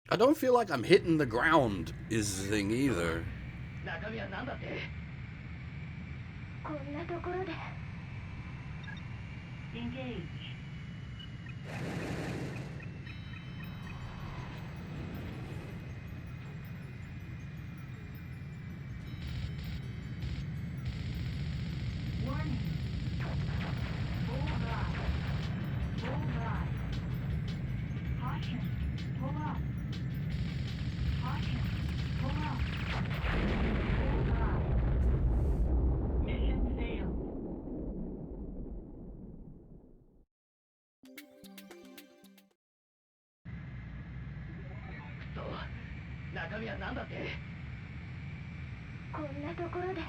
I don't feel like I'm hitting the ground is the thing either. 中身は何だって？こんなところで Engage. Warning. Bullseye. Bullseye. Caution. Pull up. Caution. Pull up. Bullseye. Mission failed. 中身は何だって？こんなところで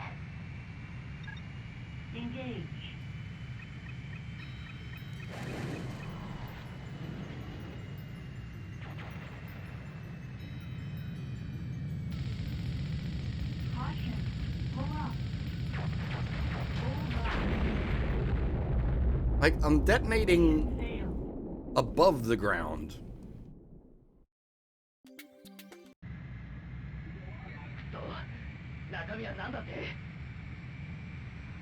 Engage. Caution. Pull up. Bullseye. Like, I'm detonating Failed. above the ground. 中身は何だって。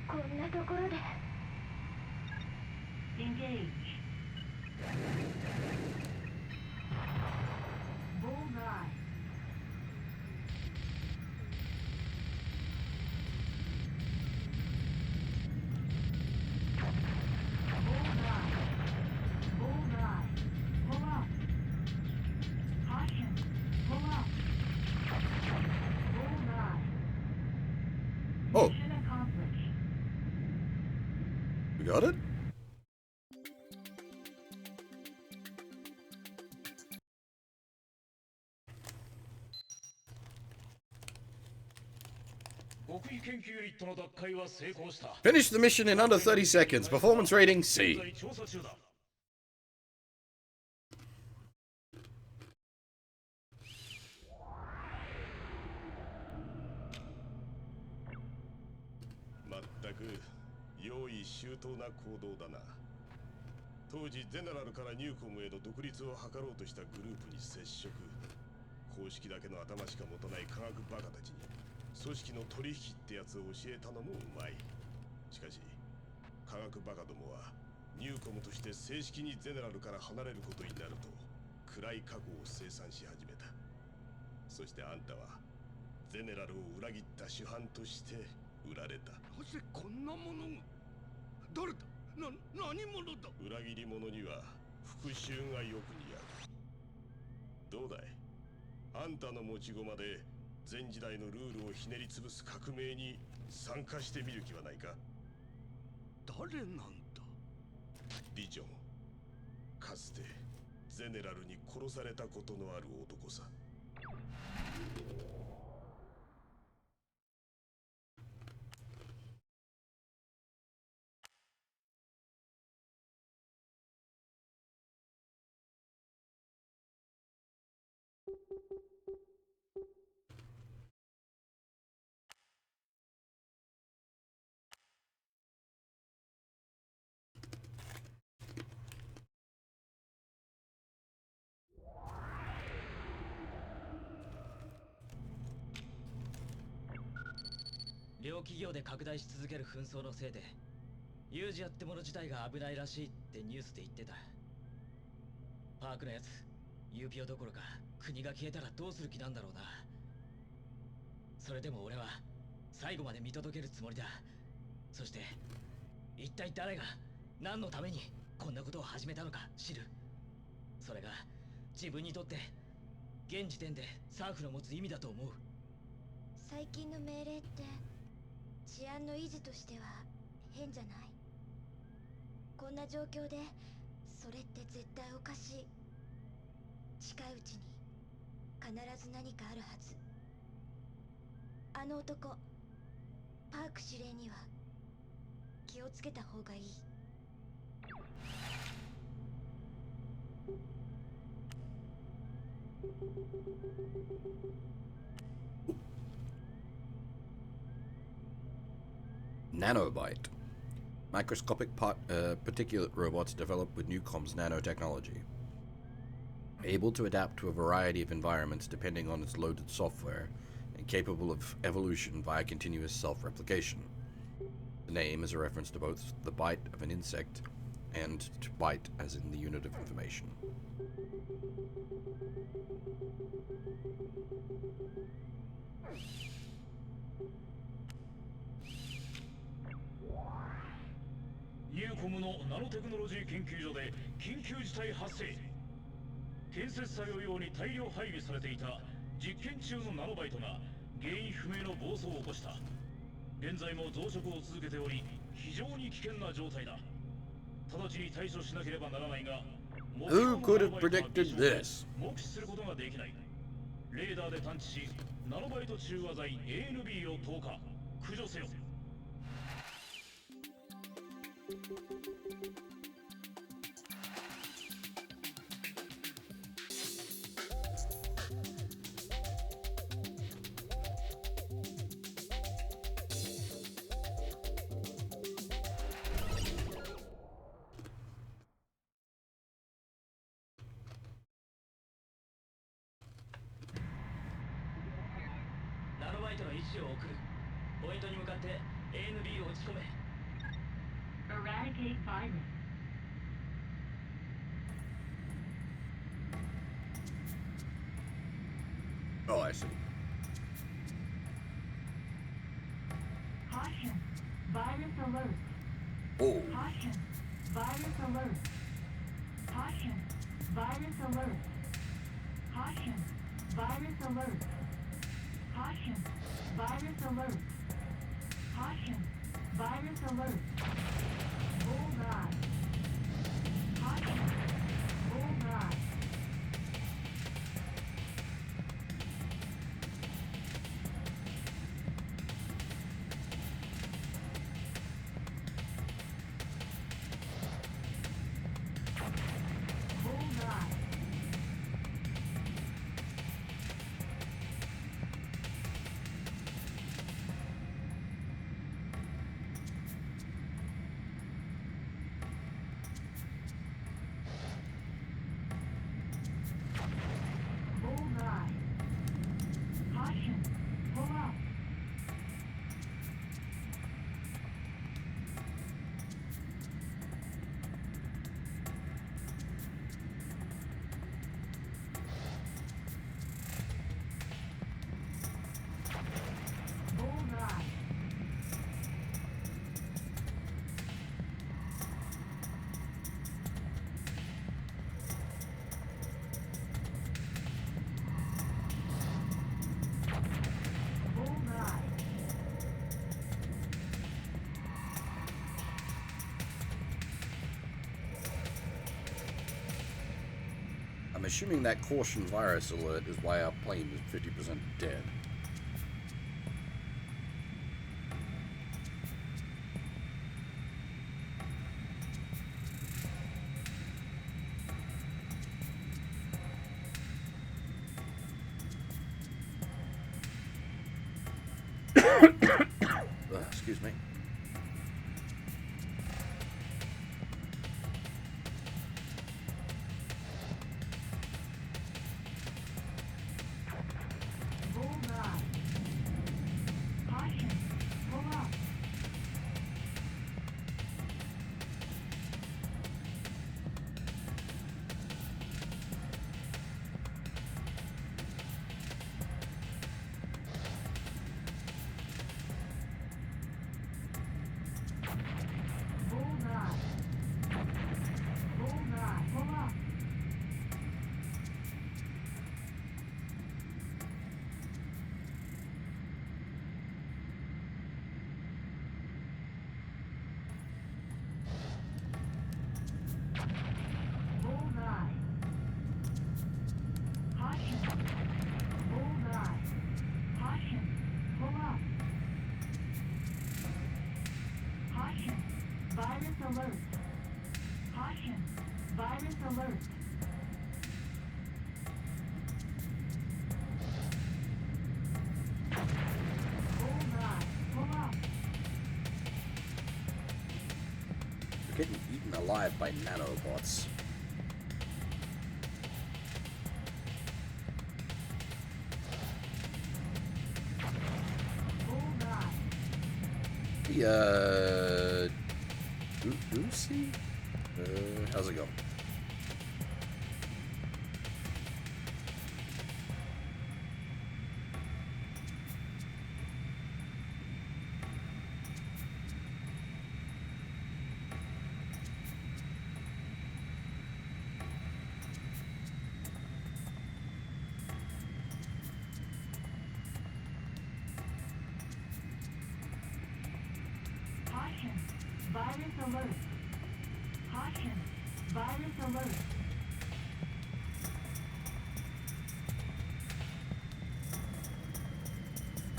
こんなところで。Engage. Bullseye. Bullseye. Bullseye. Pull up. Caution. Pull up. Bullseye. Oh, Mission accomplished. we got it? Finish the mission in under 30 seconds. Performance rating C. まったく用意周到な行動だな。当時ゼネラルからニューコムへの独立を図ろうとしたグループに接触。公式だけの頭しか持たない科学バカたちに組織の取引ってやつを教えたのもうまい。しかし科学バカどもはニューコムとして正式にゼネラルから離れることになると暗い過去を清算し始めた。そしてあんたはゼネラルを裏切った主犯として売られた。なぜこんなものが。誰だ。何者だ。裏切り者には復讐がよく似合う。どうだい、あんたの持ち駒で前時代のルールをひねり潰す革命に参加してみる気はないか。誰なんだ。リジョン、かつてゼネラルに殺されたことのある男さ。両企業で拡大し続ける紛争のせいでユージアってもの自体が危ないらしいってニュースで言ってた。パークのやつユーピオどころか国が消えたらどうする気なんだろうな。それでも俺は最後まで見届けるつもりだ。そして一体誰が何のためにこんなことを始めたのか知る。それが自分にとって現時点でサーフの持つ意味だと思う。最近の命令って治安の維持としては変じゃない。こんな状況でそれって絶対おかしい。近いうちに必ず何かあるはず。あの男パーク司令には気をつけた方がいい。Nanobite. Microscopic particulate robots developed with Newcom's nanotechnology. Able to adapt to a variety of environments depending on its loaded software, and capable of evolution via continuous self-replication. The name is a reference to both the bite of an insect and to byte as in the unit of information. Newcom のナノテクノロジー研究所で緊急事態発生。建設作業用に大量配備されていた実験中のナノバイトが原因不明の暴走を起こした。現在も増殖を続けており非常に危険な状態だ。直ちに対処しなければならないが、 Who could have predicted this? 目視することができない。レーダーで探知しナノバイト中和剤 ANB を投下駆除せよ。示を送る。ポイントに向かって ANB を打ち込め。 Eradicate virus. Oh, I see. Caution. Virus alert. Oh. Caution. Virus alert. Caution. Virus alert. Caution. Virus alert. Caution. Virus alert. Caution. Virus alert. Bullseye. Caution. Bullseye. Bullseye. Bullseye. Caution. Pull up. Bullseye. Bullseye. I'm assuming that caution virus alert is why our plane is 50% dead. Excuse me. Bullseye. Caution. Pull up. Bullseye. Bullseye. Pull up. Bullseye. Caution. Bullseye. Caution. Pull up. Caution. Virus alert. Caution. Virus alert. Bullseye. Pull up. We're getting eaten alive by nanobots. Bullseye. Lucy? How's it go? Caution. Virus alert. Caution. Virus alert.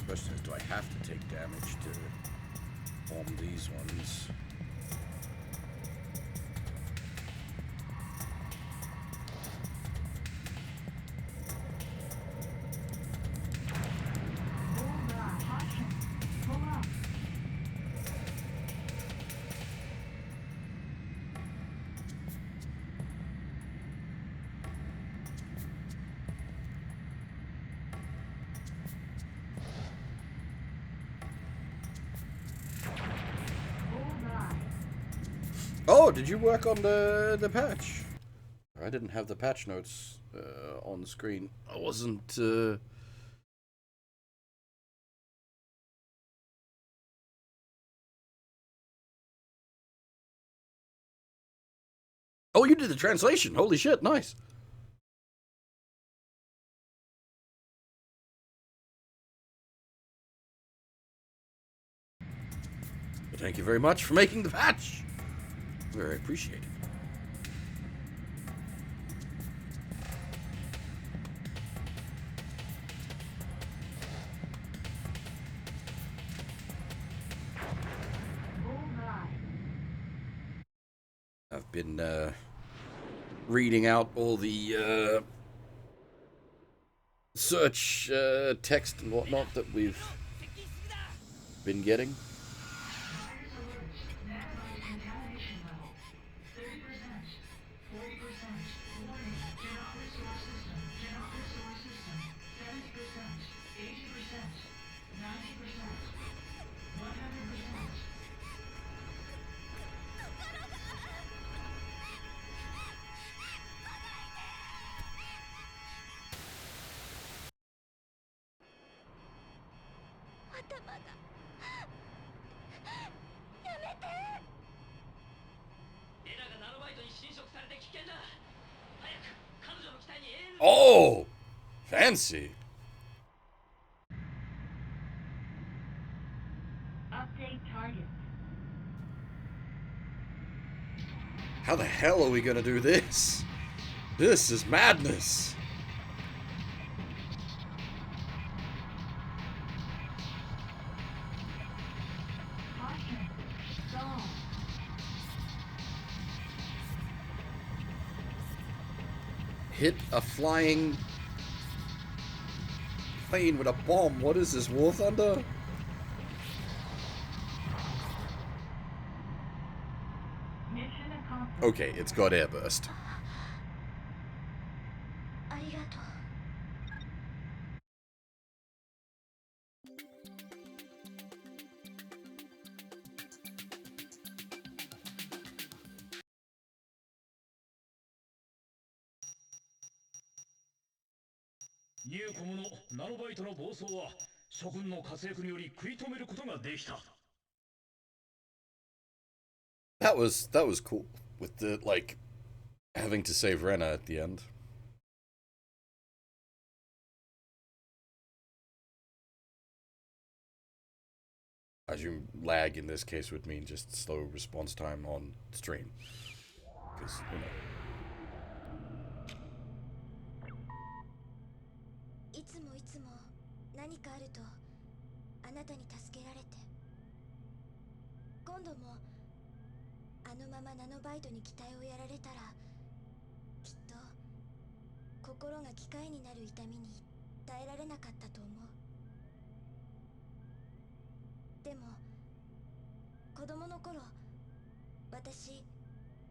Question is, do I have to take damage to form these ones? Bullseye. Caution. Pull up. Oh, did you work on the patch? I didn't have the patch notes on the screen. I wasn't. Oh, you did the translation. Holy shit, nice. Well, thank you very much for making the patch. Very appreciated. I've been reading out all the search text and whatnot that we've been getting. Oh, fancy. Update target. How the hell are we gonna do this? This is madness. Caution. Stall. Hit a flying plane with a bomb. What is this, War Thunder? Mission accomplished. Okay, it's got airburst. ありがとう。 ユーコムのナノバイトの暴走は諸君の活躍により食い止めることができた。That was cool with the like having to save Rena at the end. I assume lag in this case would mean just slow response time on stream. Because, you know. いつもいつも何かあるとあなたに助けられて、今度もあのままナノバイトに期待をやられたらきっと心が機械になる痛みに耐えられなかったと思う。でも子供の頃私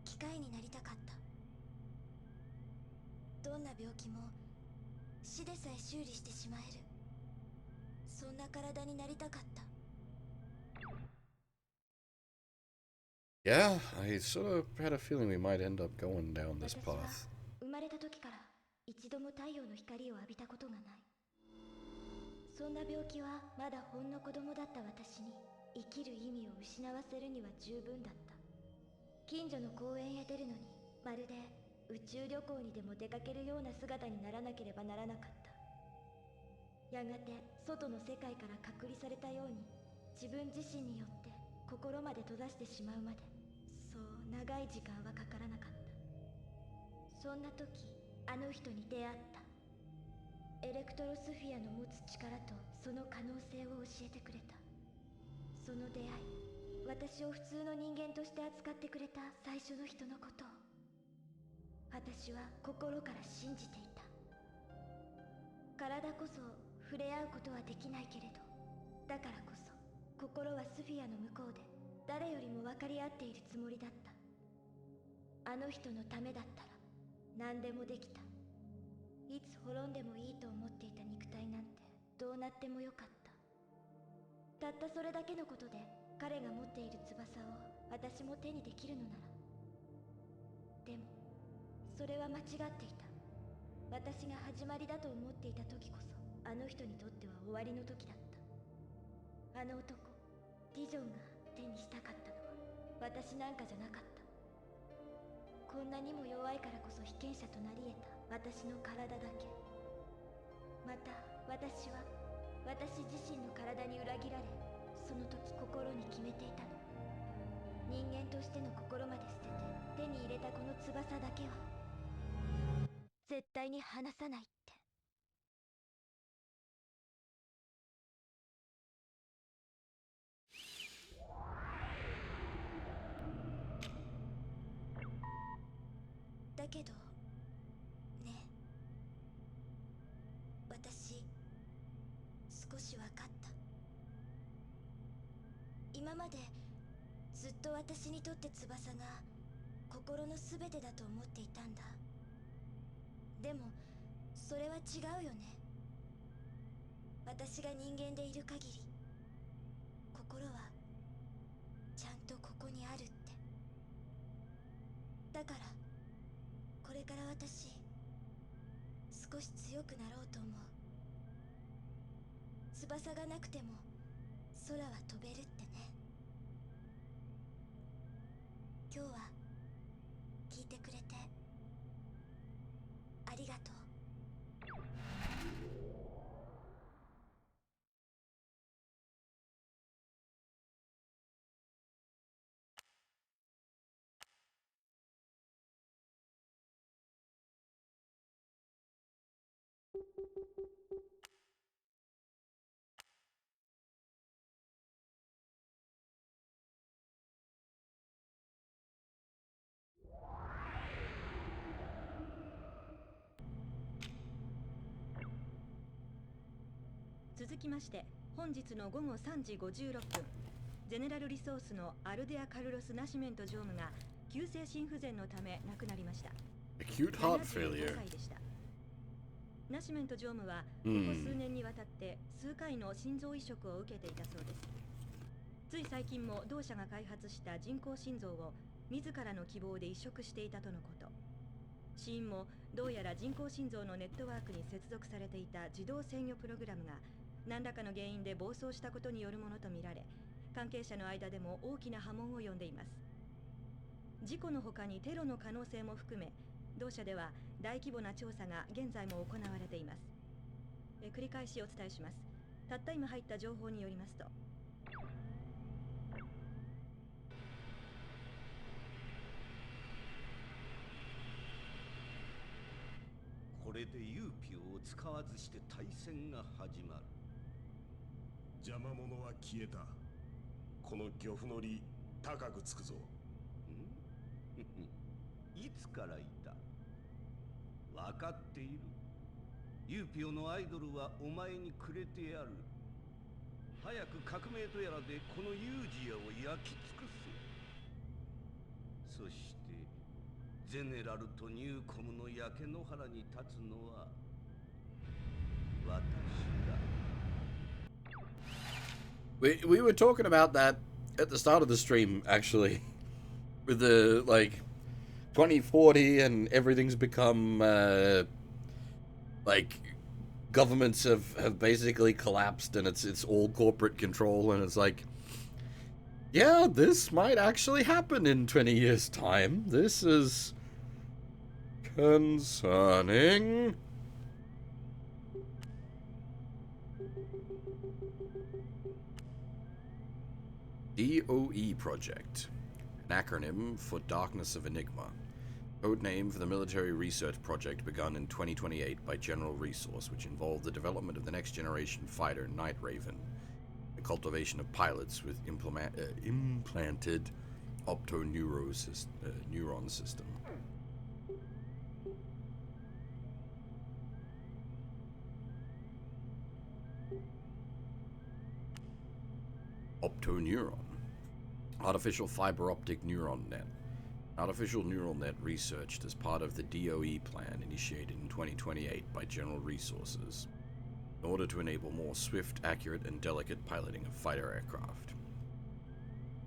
機械になりたかった。どんな病気も死でさえ修理してしまえる、そんな体になりたかった。 Yeah, I sort of had a feeling we might end up going down this 私は path. 生まれた時から一度も太陽の光を浴びたことがない。そんな病気はまだほんの子供だった私に生きる意味を失わせるには十分だった。近所の公園へ出るのにまるで宇宙旅行にでも出かけるような姿にならなければならなかった。やがて外の世界から隔離されたように自分自身によって心まで閉ざしてしまうまで、そう長い時間はかからなかった。そんな時あの人に出会った。エレクトロスフィアの持つ力とその可能性を教えてくれた。その出会い、私を普通の人間として扱ってくれた最初の人のことを私は心から信じていた。体こそ触れ合うことはできないけれど、だからこそ心はスフィアの向こうで誰よりも分かり合っているつもりだった。あの人のためだったら何でもできた。いつ滅んでもいいと思っていた肉体なんてどうなってもよかった。たったそれだけのことで彼が持っている翼を私も手にできるのならでもそれは間違っていた。私が始まりだと思っていた時こそあの人にとっては終わりの時だった。あの男ディジョンが手にしたかったのは私なんかじゃなかった。こんなにも弱いからこそ被験者となり得た私の体だけ。また私は私自身の体に裏切られ、その時心に決めていたの。人間としての心まで捨てて手に入れたこの翼だけは絶対に離さないって。だけどね、私少し分かった。今までずっと私にとって翼が心の全てだと思っていたんだ。でもそれは違うよね。私が人間でいる限り心はちゃんとここにあるって。だからこれから私少し強くなろうと思う。翼がなくても空は飛べるってね。今日は聞いてくれてありがとう。続きまして本日の午後3時56分、ゼネラルリソースのアルデア・カルロス・ナシメント常務が急性心不全のため亡くなりました。 Acute heart 75 failure. 歳でした。ナシメント常務はここ数年にわたって数回の心臓移植を受けていたそうです。つい最近も同社が開発した人工心臓を自らの希望で移植していたとのこと。死因もどうやら人工心臓のネットワークに接続されていた自動制御プログラムが何らかの原因で暴走したことによるものとみられ、関係者の間でも大きな波紋を呼んでいます。事故の他にテロの可能性も含め、同社では大規模な調査が現在も行われています。繰り返しお伝えします。たった今入った情報によりますと、これでユーピオを使わずして対戦が始まる。邪魔者は消えた。この漁夫の利高くつくぞ。いつからいた？分かっている。ユーピオのアイドルはお前にくれてやる。早く革命とやらでこのユージアを焼き尽くせ。そしてゼネラルとニューコムの焼け野原に立つのは私だ。We were talking about that at the start of the stream, actually, with the 2040 and everything's become governments have basically collapsed and it's all corporate control, and it's like, yeah, this might actually happen in 20 years' time. This is concerning. DOE Project, an acronym for Darkness of Enigma, code name for the military research project begun in 2028 by General Resource, which involved the development of the next generation fighter Night Raven, the cultivation of pilots with implanted optoneuron system. Optoneuron, artificial fiber optic neuron net. Artificial neural net researched as part of the DOE plan initiated in 2028 by General Resources in order to enable more swift, accurate, and delicate piloting of fighter aircraft.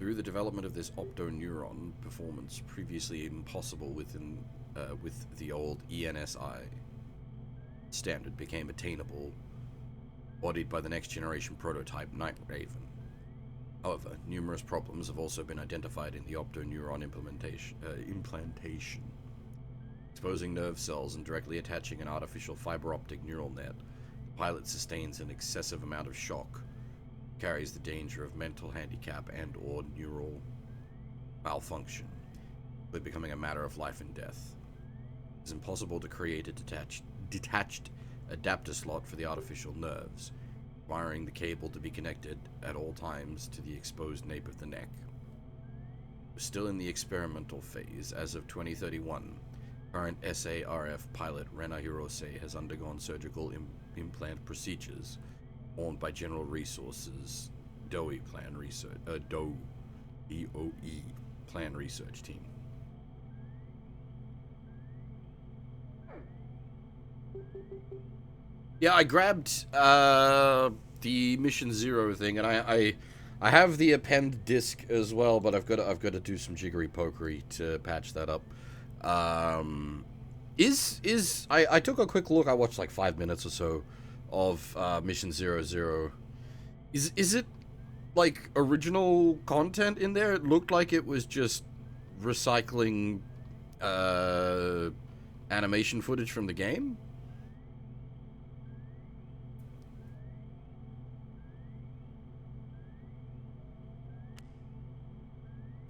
Through the development of this optoneuron, performance previously impossible with the old ENSI standard became attainable, embodied by the next generation prototype, Night Raven. However, numerous problems have also been identified in the optoneuron implantation. Exposing nerve cells and directly attaching an artificial fiber optic neural net, the pilot sustains an excessive amount of shock, carries the danger of mental handicap and or neural malfunction, becoming a matter of life and death. It is impossible to create a detached adapter slot for the artificial nerves, requiring the cable to be connected at all times to the exposed nape of the neck. We're still in the experimental phase. As of 2031, current SARF pilot Rena Hirose has undergone surgical implant procedures owned by General Resources DOE Plan Research DOE Plan Research Team. Yeah, I grabbed the Mission Zero thing, and I have the append disc as well, but I've got to do some jiggery pokery to patch that up. I took a quick look. I watched like 5 minutes or so of Mission 00. Is it like original content in there? It looked like it was just recycling animation footage from the game.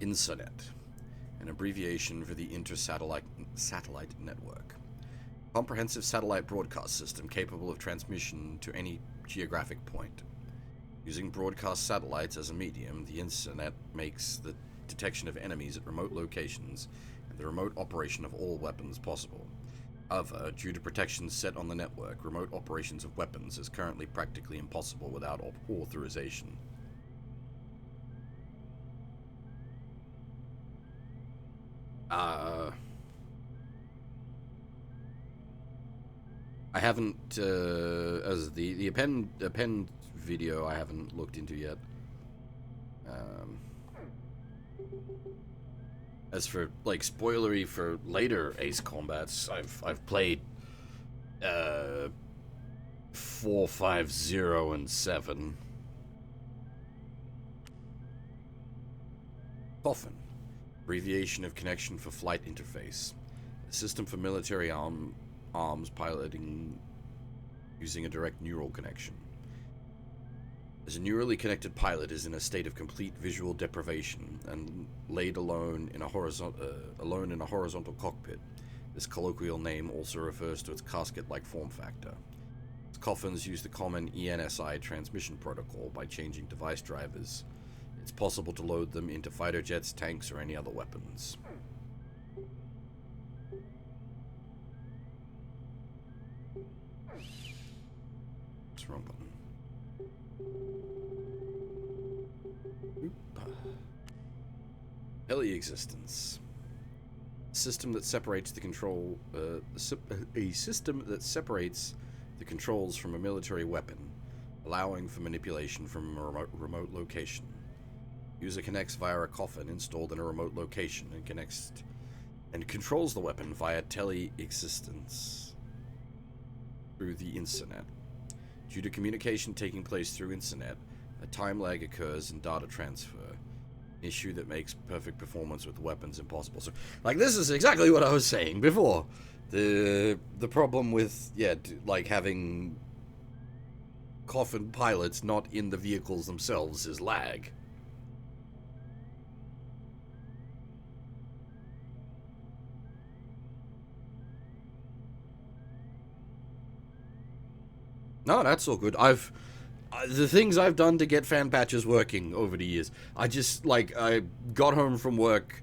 INSANET, an abbreviation for the Inter-Satellite Network. Comprehensive satellite broadcast system capable of transmission to any geographic point. Using broadcast satellites as a medium, the INSANET makes the detection of enemies at remote locations and the remote operation of all weapons possible. However, due to protections set on the network, remote operations of weapons is currently practically impossible without authorization. I haven't, as the append video I haven't looked into yet. As for, like, spoilery for later Ace Combats, I've played, 4, 5, 0, and 7. Coffin. Abbreviation of Connection for Flight Interface. A system for military arms piloting using a direct neural connection. As a neurally connected pilot is in a state of complete visual deprivation and laid alone in a horizontal cockpit, this colloquial name also refers to its casket-like form factor. Its coffins use the common ENSI transmission protocol. By changing device drivers, it's possible to load them into fighter jets, tanks, or any other weapons. What's the wrong button? Heli-existence. A system that separates the control. A system that separates the controls from a military weapon, allowing for manipulation from a remote location. User connects via a coffin installed in a remote location and controls the weapon via tele-existence through the INSANET. Due to communication taking place through INSANET, a time lag occurs in data transfer, issue that makes perfect performance with weapons impossible. So, like, this is exactly what I was saying before. The problem with, like, having coffin pilots not in the vehicles themselves is lag. No, that's all good. The things I've done to get fan patches working over the years. I just, like, I got home from work,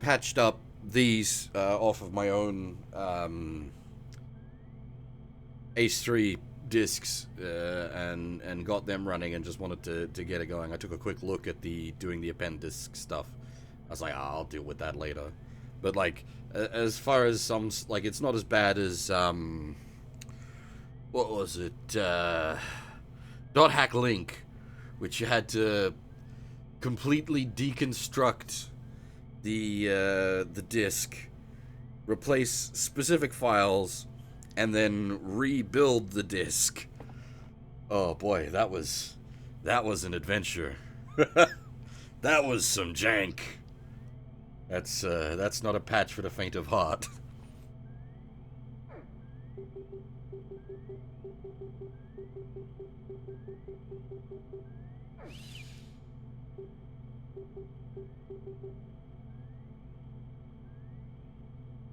patched up these off of my own Ace 3 discs and got them running and just wanted to get it going. I took a quick look at doing the append disc stuff. I was like, I'll deal with that later. But, like, as far as some, like, it's not as bad as, what was it, Dot Hack Link, which you had to completely deconstruct the disk, replace specific files, and then rebuild the disk. Oh boy, that was an adventure. That was some jank. That's not a patch for the faint of heart.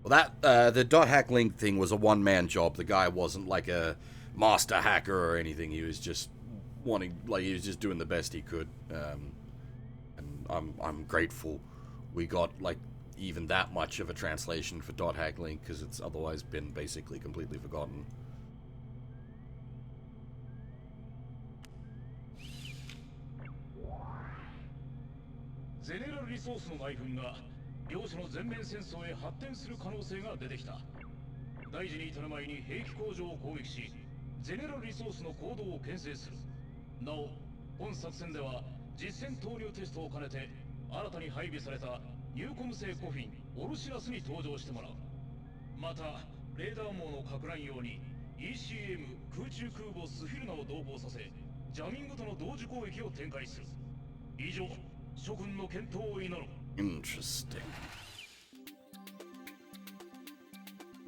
Well, the .hack link thing was a one-man job. The guy wasn't like a master hacker or anything. He was just he was just doing the best he could. And I'm grateful we got like even that much of a translation for .hack link, because it's otherwise been basically completely forgotten. General Resource の内紛が両者の全面戦争へ発展する可能性が出てきた。大事に至る前に兵器工場を攻撃し、ゼネラルリソースの行動を牽制する。なお、本作戦では実戦投入テストを兼ねて新たに配備されたニューコム製コフィンオルシラスに登場してもらう。またレーダー網の拡乱用に ECM 空中空母スフィルナを同行させ、ジャミングとの同時攻撃を展開する。以上、諸君の健闘を祈る。Interesting.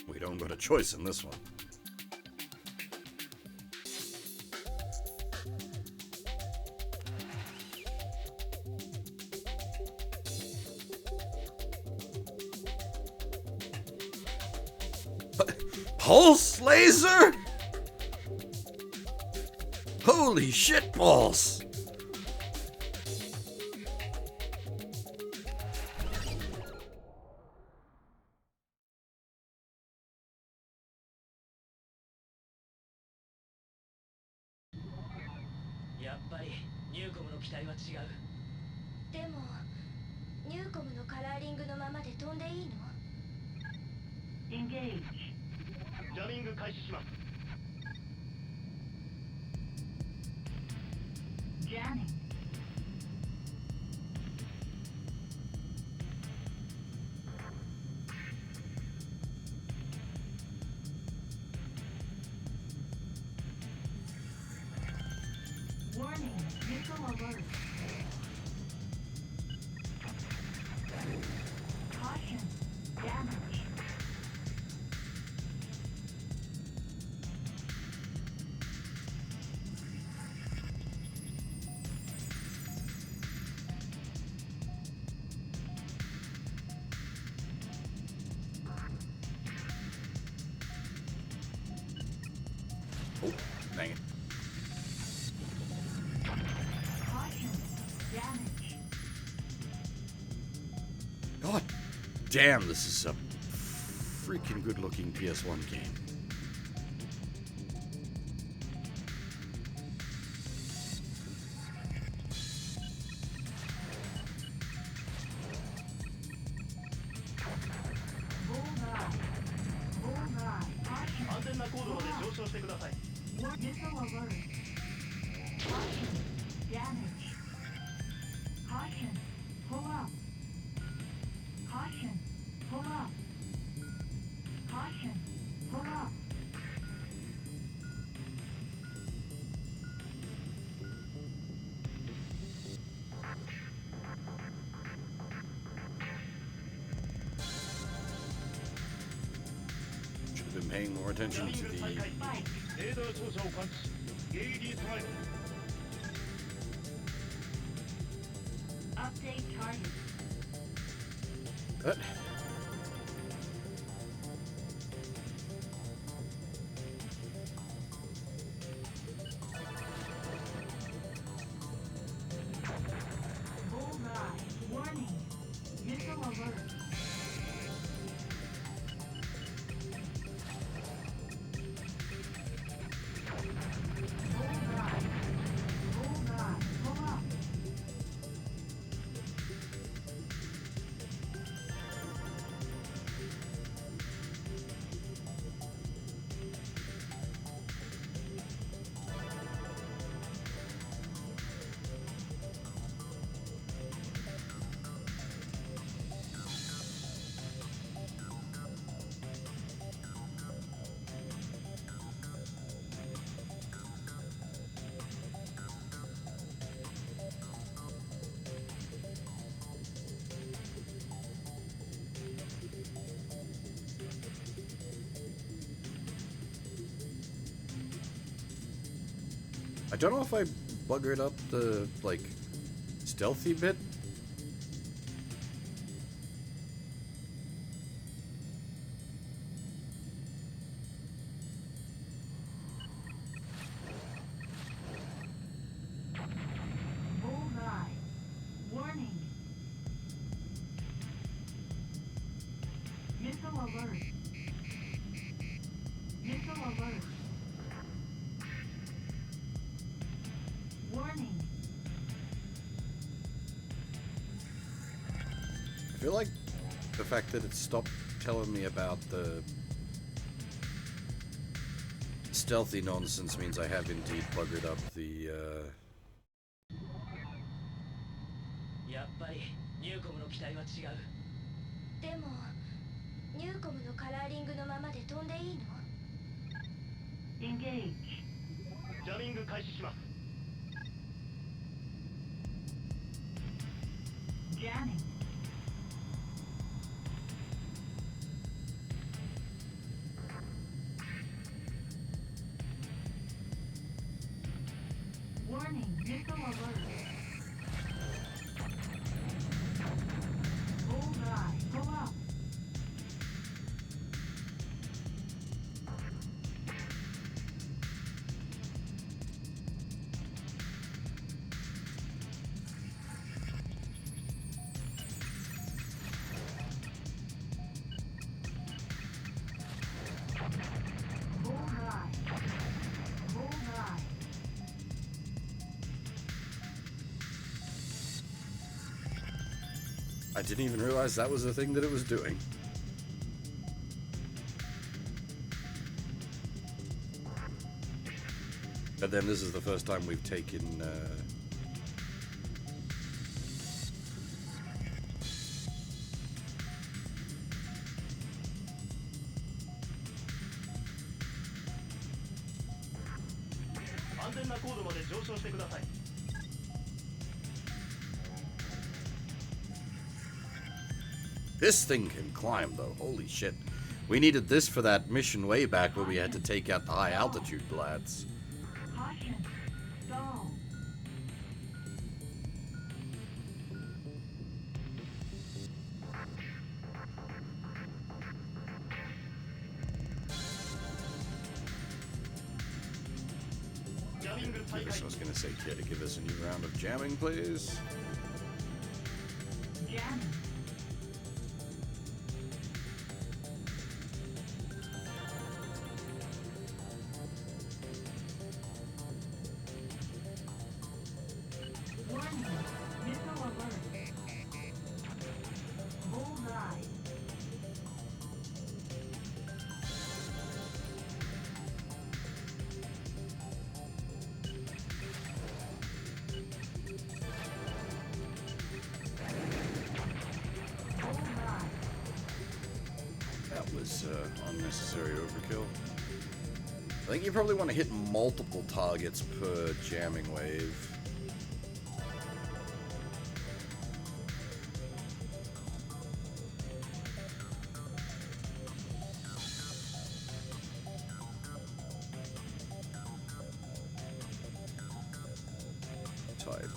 We don't got a choice in this one. Pulse laser? Holy shit balls! Engage. ジャミング開始します。Jamming. Warning, missile alert. Caution, damage. Oh, dang it. Caution, damage. God damn, this is a freaking good-looking PS1 game. Bullseye. Bullseye. Caution. 安全な高度まで上昇してください。 Missile alert. Caution, damage. Caution, pull up. Caution, pull up. Caution, pull up. Should have been paying more attention to the... レーダー照射を感知。AED 備える。 Update target. What? Bullseye. Warning. Missile alert. Bullseye. Bullseye. Pull up. I don't know if I buggered up the, like, stealthy bit. Bullseye. Warning. Missile alert. Missile alert. Warning. I feel like the fact that it stopped telling me about the stealthy nonsense means I have indeed buggered up the, やっぱりニューコムの機体は違う。でもニューコムのカラーリングのままで飛んでいいの？ Engage. ジャミング開始します。 Jamming. Warning, missile alert. Bullseye, pull up. Bullseye. Bullseye. I didn't even realize that was the thing that it was doing. But then this is the first time we've taken, This thing can climb, though. Holy shit. We needed this for that mission way back where we had to take out the high altitude lads. Caution. Stall. I guess I was gonna say, yeah, to give us a new round of jamming, please. Jamming. Warning. Missile alert. Bullseye. Bullseye. That was unnecessary overkill. I think you probably want to hit multiple targets per jamming wave. Tied.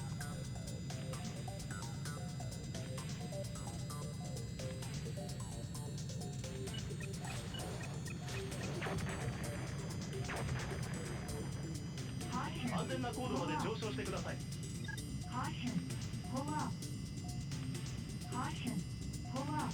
Caution. 安全な高度まで上昇してください。 Caution. Pull up. Caution. Pull up.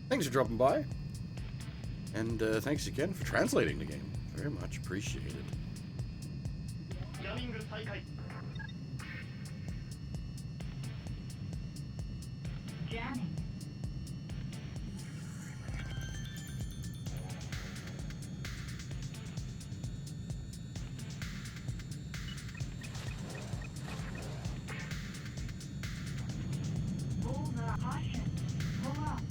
Thanks for dropping by. And thanks again for translating the game. Very much appreciated. ジャミング再開。 Jamming. Bullseye. Caution. Pull up.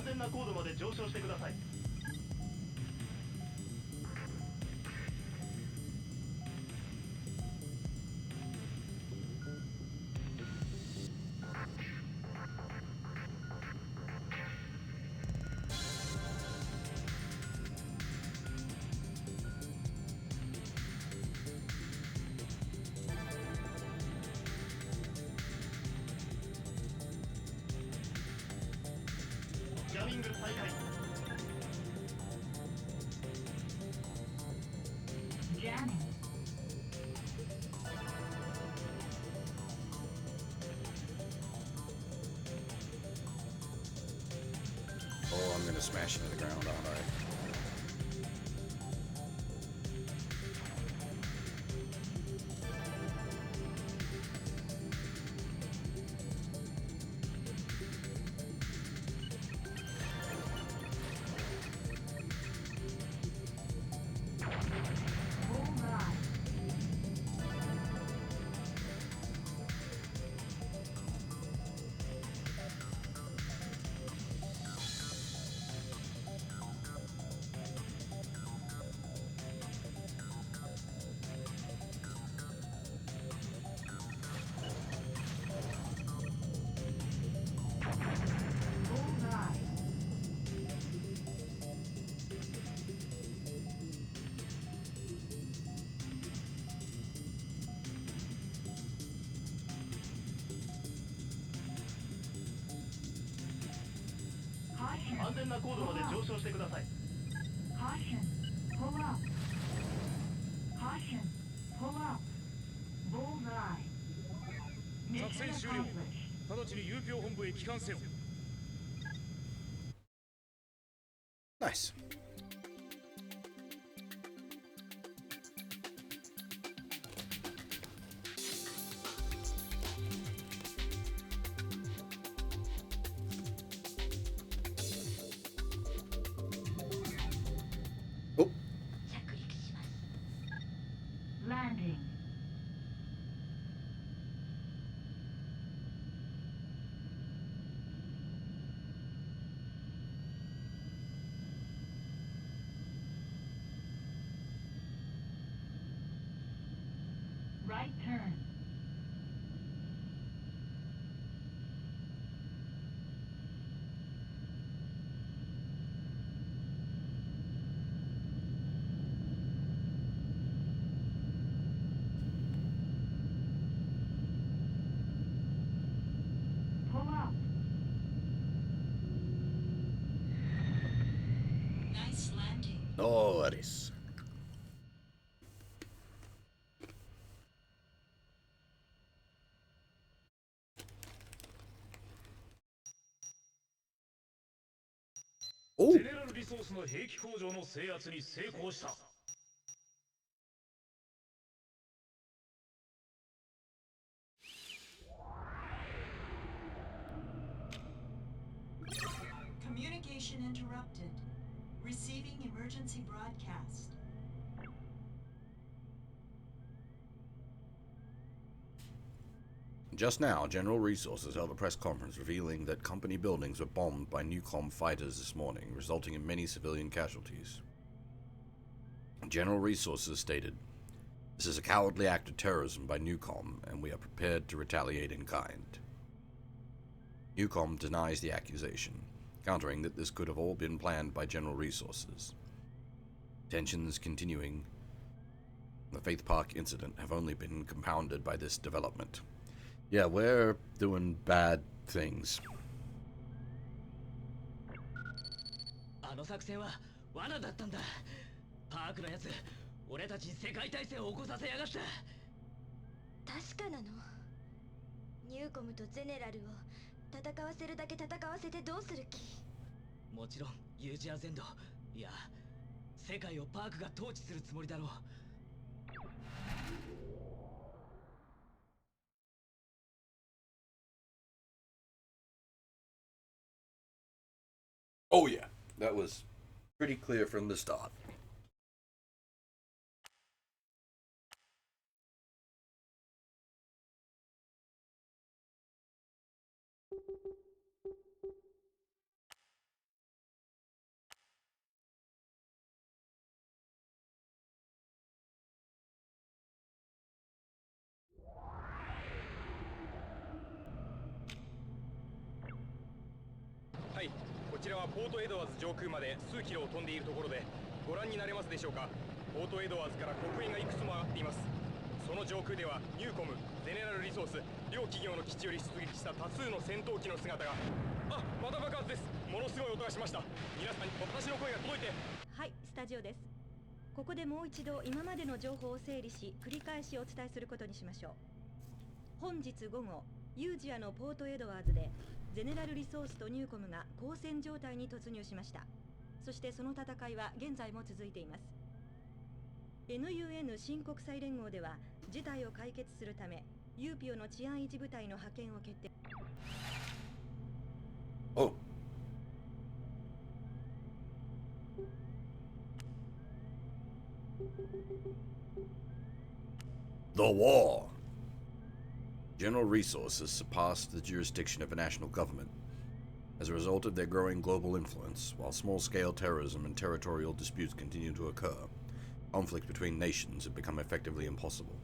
安全な高度まで上昇してください。ジャミング再開。Jamming. Oh, I'm gonna smash into the ground, aren't I? Bullseye. Bullseye. Caution. 安全な高度まで上昇してください。 Caution. Pull up. Caution. Pull up. Bullseye. 作 Mission 戦終了。 accomplished. 直ちに UPEO 本部へ帰還せよ。 Nice. Oh, 着陸します。 Landing. Right turn. Pull up. Nice landing. oh, that is. Oh, ゼネラルリソースの兵器工場の制圧に成功した。 Communication interrupted. Receiving emergency broadcast. just now, General Resources held a press conference revealing that company buildings were bombed by Newcom fighters this morning, resulting in many civilian casualties. General Resources stated, "This is a cowardly act of terrorism by Newcom, and we are prepared to retaliate in kind." Newcom denies the accusation, countering that this could have all been planned by General Resources. Tensions continuing. The Faith Park incident have only been compounded by this development. Yeah, we're doing bad things. あの作戦は罠だったんだ。パークのやつ、俺たちに世界大戦を起こさせやがった。確かなの？ニューコムとゼネラルを戦わせるだけ戦わせてどうする気？もちろんユージア全土、いや世界をパークが統治するつもりだろう。 Oh yeah, that was pretty clear from the start. はポートエドワーズ上空まで数キロを飛んでいるところでご覧になれますでしょうか。ポートエドワーズから黒煙がいくつも上がっています。その上空ではニューコム、ゼネラルリソース両企業の基地より出撃した多数の戦闘機の姿が。あ、また爆発です。ものすごい音がしました。皆さんに私の声が届いて。はい、スタジオです。ここでもう一度今までの情報を整理し繰り返しお伝えすることにしましょう。本日午後、ユージアのポートエドワーズでゼネラルリソースとニューコムが交戦状態に突入しました。そしてその戦いは現在も続いています。 NUN 新国際連合では事態を解決するためユーピオの治安維持部隊の派遣を決定。Oh. The war. General Resources surpassed the jurisdiction of a national government as a result of their growing global influence. While small-scale terrorism and territorial disputes continue to occur, conflict between nations had become effectively impossible.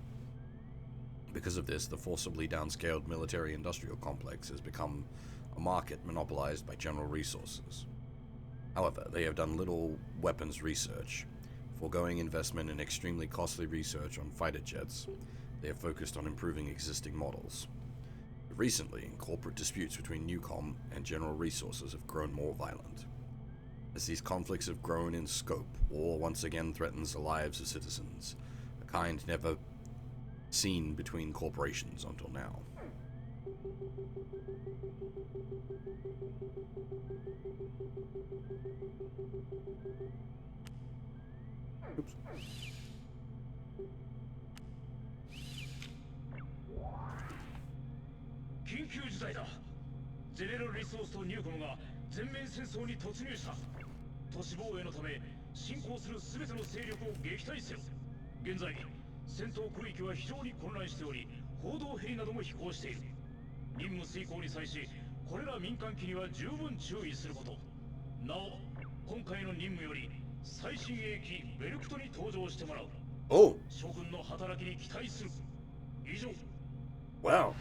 Because of this, the forcibly downscaled military-industrial complex has become a market monopolized by General Resources. However, they have done little weapons research, foregoing investment in extremely costly research on fighter jets. They have focused on improving existing models. Recently, corporate disputes between Newcom and General Resources have grown more violent. As these conflicts have grown in scope, war once again threatens the lives of citizens, a kind never seen between corporations until now. Oops. 緊急事態だ。ゼネラルリソースとニューコムが全面戦争に突入した。都市防衛のため侵攻する全ての勢力を撃退せよ。現在戦闘区域は非常に混乱しており、報道ヘリなども飛行している。任務遂行に際し、これら民間機には十分注意すること。なお、今回の任務より最新鋭機ベルクトに登場してもらう。Oh. 諸君の働きに期待する。以上。Wow.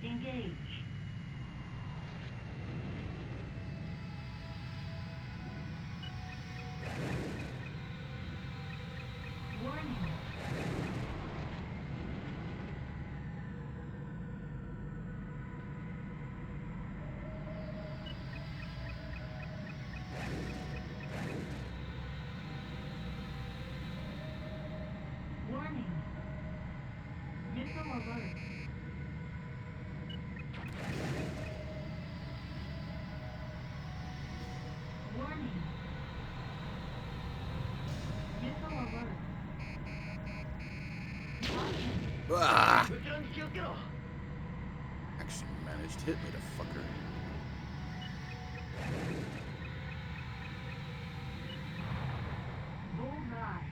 Engage. Warning. Warning. Missile alert. Warning. Missile alert. Ah! Actually managed to hit me, the fucker. Bullseye.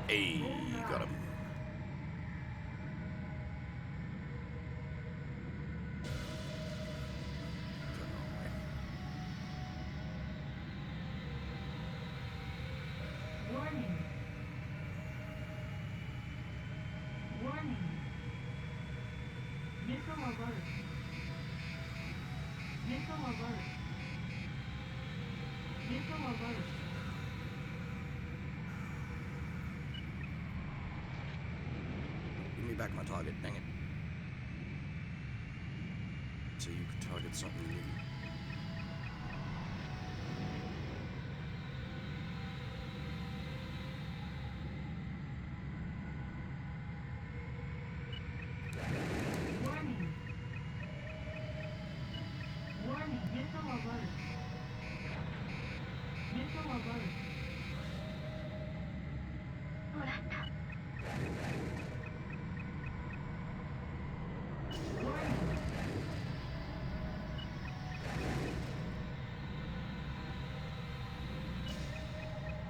Hey, got him. Warning. Warning. Missile alert. Missile alert. Missile alert. Give me back my target, dang it. So you can target something new. Warning. Warning. Missile alert. Missile alert.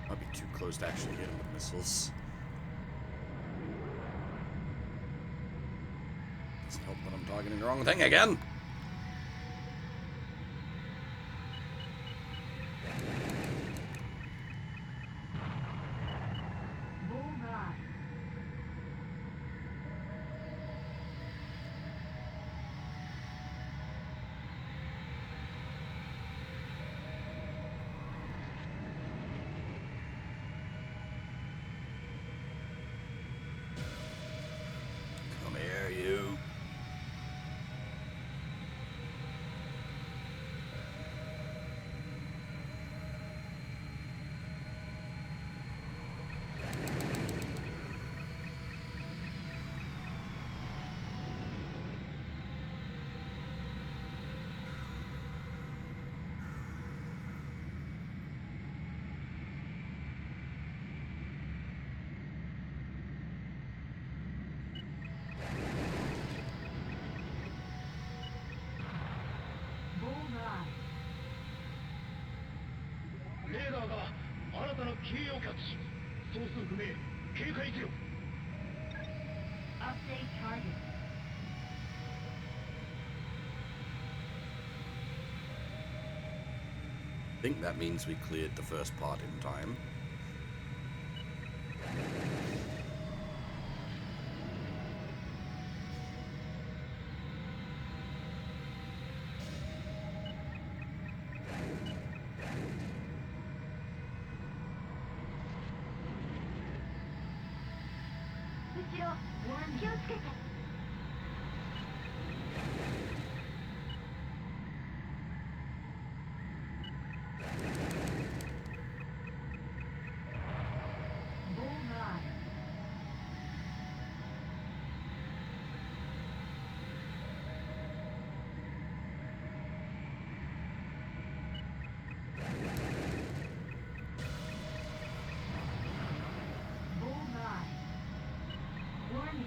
Might be too close to actually hit him with missiles. Doesn't help that I'm targeting the wrong thing again. Bullseye. Come here, you. Bullseye. レーダーが新たなキーをキャッチ。総数不明。警戒せよ。 Update target. I think that means we cleared the first part in time. Bullseye. Bullseye. Warning.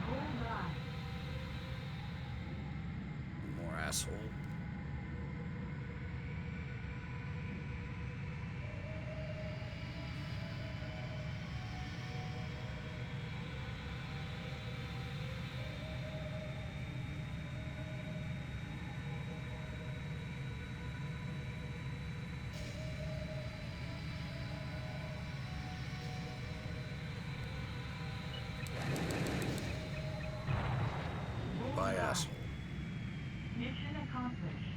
Bullseye. More asshole. By asshole. Mission accomplished.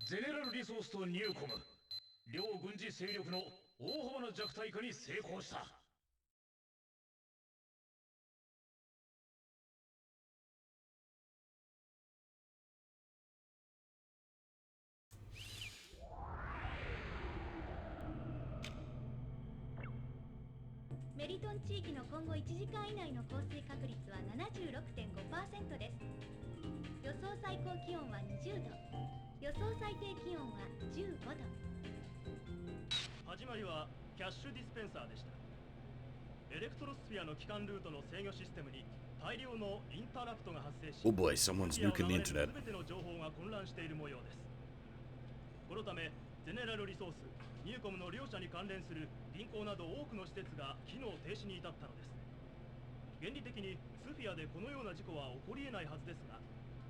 General Resource to Newcom. 両軍事勢力の大幅な弱体化に成功した。メリトン地域の今後1時間以内の降水確率は 76.5% です。予想最高気温は20度、予想最低気温は15度。始まりはキャッシュディスペンサーでした。エレクトロスフィアの基幹ルートの制御システムに大量のインタラプトが発生し、 Oh boy, someone's nuking the internet. 全ての情報が混乱している模様です。このためゼネラルリソース、ニューコムの両社に関連する銀行など多くの施設が機能停止に至ったのです。原理的にスフィアでこのような事故は起こり得ないはずですが、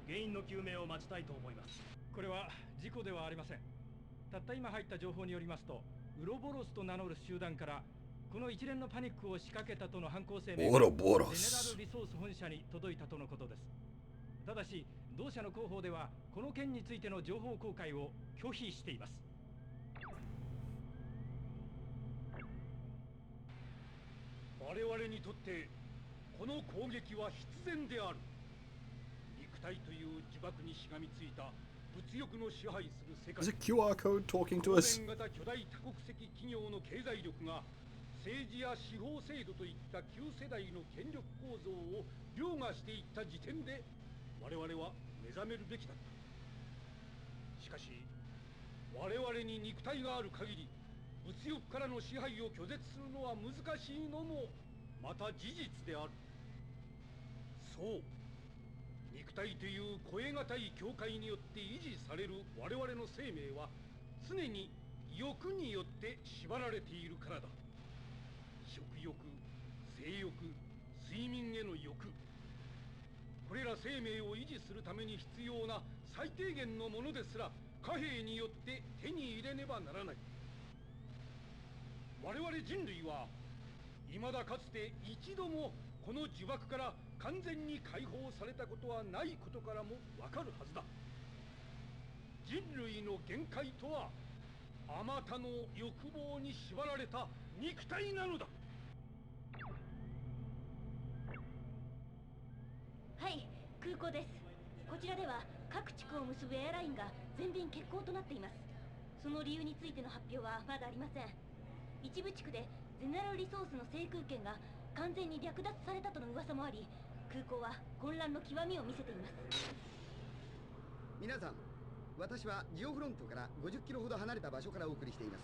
原因の究明を待ちたいと思います。これは事故ではありません。たった今入った情報によりますと、ウロボロスと名乗る集団からこの一連のパニックを仕掛けたとの犯行声明がゼネラルリソース本社に届いたとのことです。ただし同社の広報ではこの件についての情報公開を拒否しています。我々にとってこの攻撃は必然である。肉体という呪縛にしがみついた物欲の支配する世界。 Is a QR code talking to us? 型巨大多国籍企業の経済力が政治や司法制度といった旧世代の権力構造を凌駕していった時点で我々は目覚めるべきだった。しかし我々に肉体がある限り物欲からの支配を拒絶するのは難しいのもまた事実である。そう、肉体という超え難い境界によって維持される我々の生命は常に欲によって縛られているからだ。食欲、性欲、睡眠への欲、これら生命を維持するために必要な最低限のものですら貨幣によって手に入れねばならない。我々人類は未だかつて一度もこの呪縛から完全に解放されたことはないことからもわかるはずだ。人類の限界とはあまたの欲望に縛られた肉体なのだ。はい、空港です。こちらでは各地区を結ぶエアラインが全便欠航となっています。その理由についての発表はまだありません。一部地区でゼネラルリソースの制空権が完全に略奪されたとの噂もあり、空港は混乱の極みを見せています。皆さん、私はジオフロントから50キロほど離れた場所からお送りしています。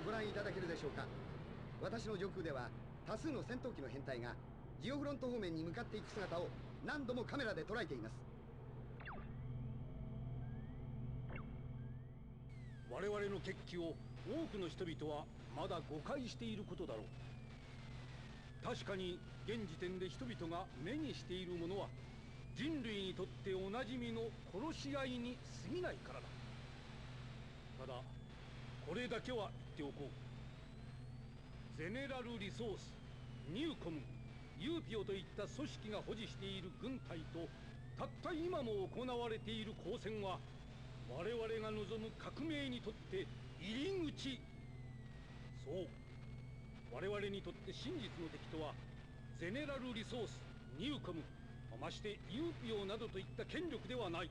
ご覧いただけるでしょうか。私の上空では多数の戦闘機の編隊がジオフロント方面に向かっていく姿を何度もカメラで捉えています。我々の決起を多くの人々はまだ誤解していることだろう。確かに現時点で人々が目にしているものは人類にとっておなじみの殺し合いに過ぎないからだ。ただこれだけは言っておこう。ゼネラルリソース、ニューコム、ユーピオといった組織が保持している軍隊とたった今も行われている交戦は我々が望む革命にとって入り口。そう、我々にとって真実の敵とはゼネラルリソース、ニューコム、ましてユーピオなどといった権力ではない。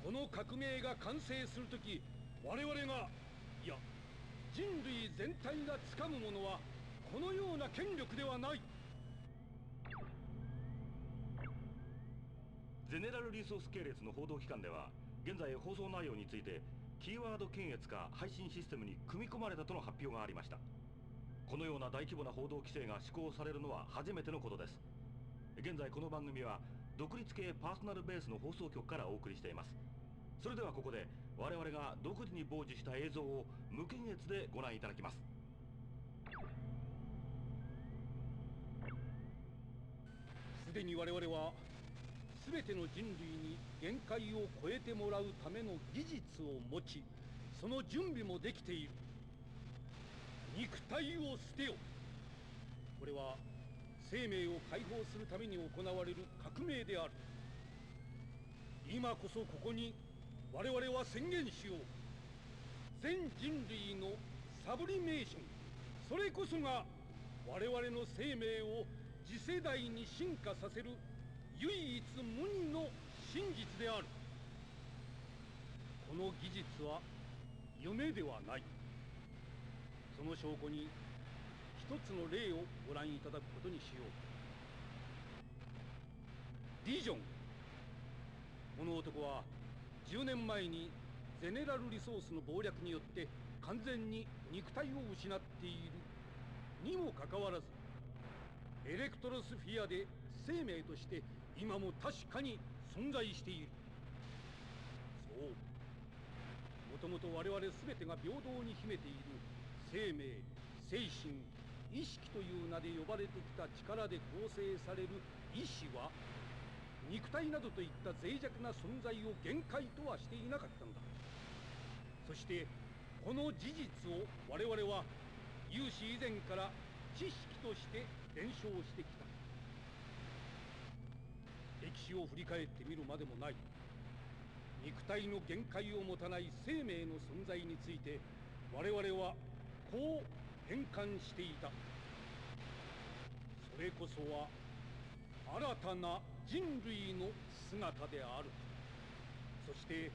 この革命が完成するとき、我々が、いや人類全体が掴むものはこのような権力ではない。ゼネラルリソース系列の報道機関では現在放送内容についてキーワード検閲が配信システムに組み込まれたとの発表がありました。このような大規模な報道規制が施行されるのは初めてのことです。現在この番組は独立系パーソナルベースの放送局からお送りしています。それではここで我々が独自に傍受した映像を無検閲でご覧いただきます。すでに我々は全ての人類に限界を超えてもらうための技術を持ち、その準備もできている。肉体を捨てよ。これは生命を解放するために行われる革命である。今こそここに我々は宣言しよう。全人類のサブリメーション、それこそが我々の生命を次世代に進化させる唯一無二の真実である。この技術は夢ではない。その証拠に一つの例をご覧いただくことにしよう。ディジョン。この男は10年前にゼネラルリソースの謀略によって完全に肉体を失っているにもかかわらず、エレクトロスフィアで生命として今も確かに存在している。そう、もともと我々全てが平等に秘めている生命、精神、意識という名で呼ばれてきた力で構成される意志は、肉体などといった脆弱な存在を限界とはしていなかったのだ。そしてこの事実を我々は有史以前から知識として伝承してきた。歴史を振り返ってみるまでもない。肉体の限界を持たない生命の存在について我々はこう変換していた。それこそは新たな人類の姿である。そして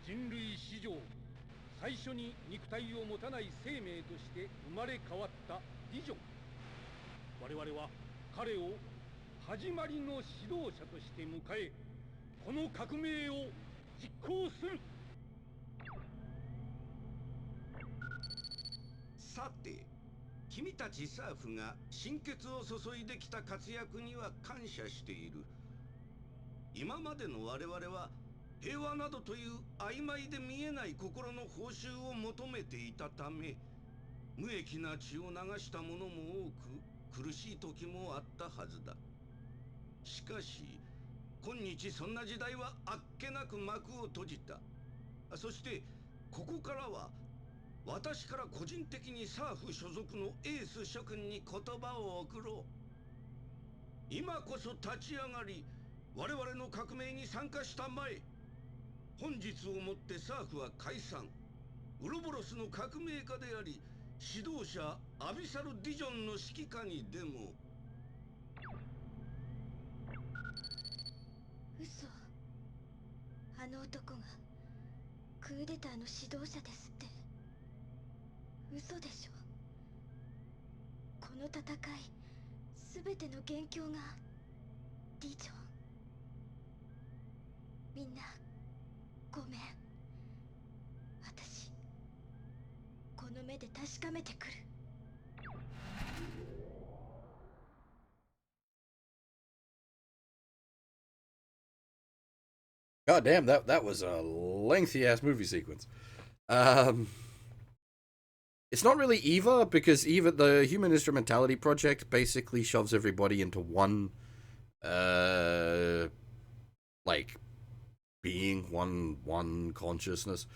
人類史上最初に肉体を持たない生命として生まれ変わったディジョン。我々は彼を始まりの指導者として迎え、この革命を実行する。さて、君たちサーフが心血を注いできた活躍には感謝している。今までの我々は平和などという曖昧で見えない心の報酬を求めていたため、無益な血を流した者も多く苦しい時もあったはずだ。しかし今日そんな時代はあっけなく幕を閉じた。そしてここからは私から個人的にサーフ所属のエース諸君に言葉を送ろう。今こそ立ち上がり我々の革命に参加したまえ。本日をもってサーフは解散。ウロボロスの革命家であり指導者アビサル・ディジョンの指揮下にでも。嘘。あの男がクーデターの指導者ですって。嘘でしょ。この戦い全ての元凶がディジョン。みんなごめん。私この目で確かめてくる。God damn, that was a lengthy ass movie sequence. It's not really Eva, because Eva, the Human Instrumentality Project, basically shoves everybody into one, like, being, one consciousness.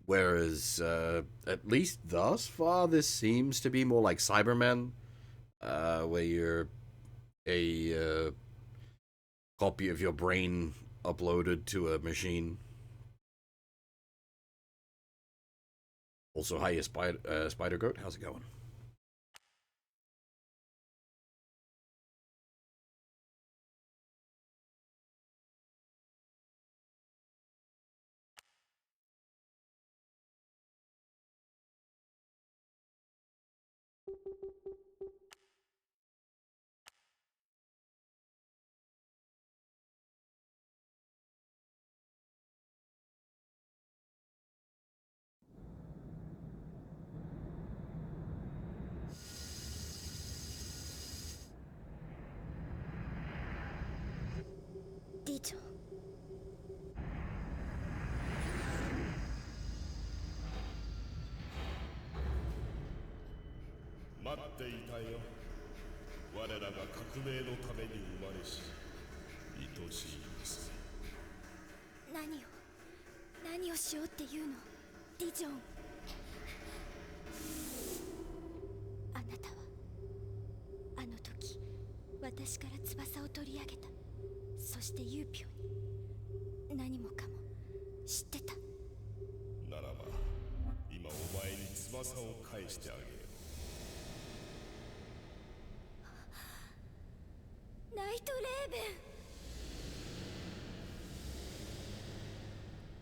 Whereas, at least thus far, this seems to be more like Cybermen, where you're a copy of your brain uploaded to a machine. Also, hiya, Spider Goat. How's it going?ディジョン。待っていたよ。我らが革命のために生まれし愛しい娘。何をしようっていうの、ディジョン。あなたはあの時私から翼を取り上げた。そしてユーピオに何もかも知ってた。ならば今お翼を返してあげよう。ナイトレーベン、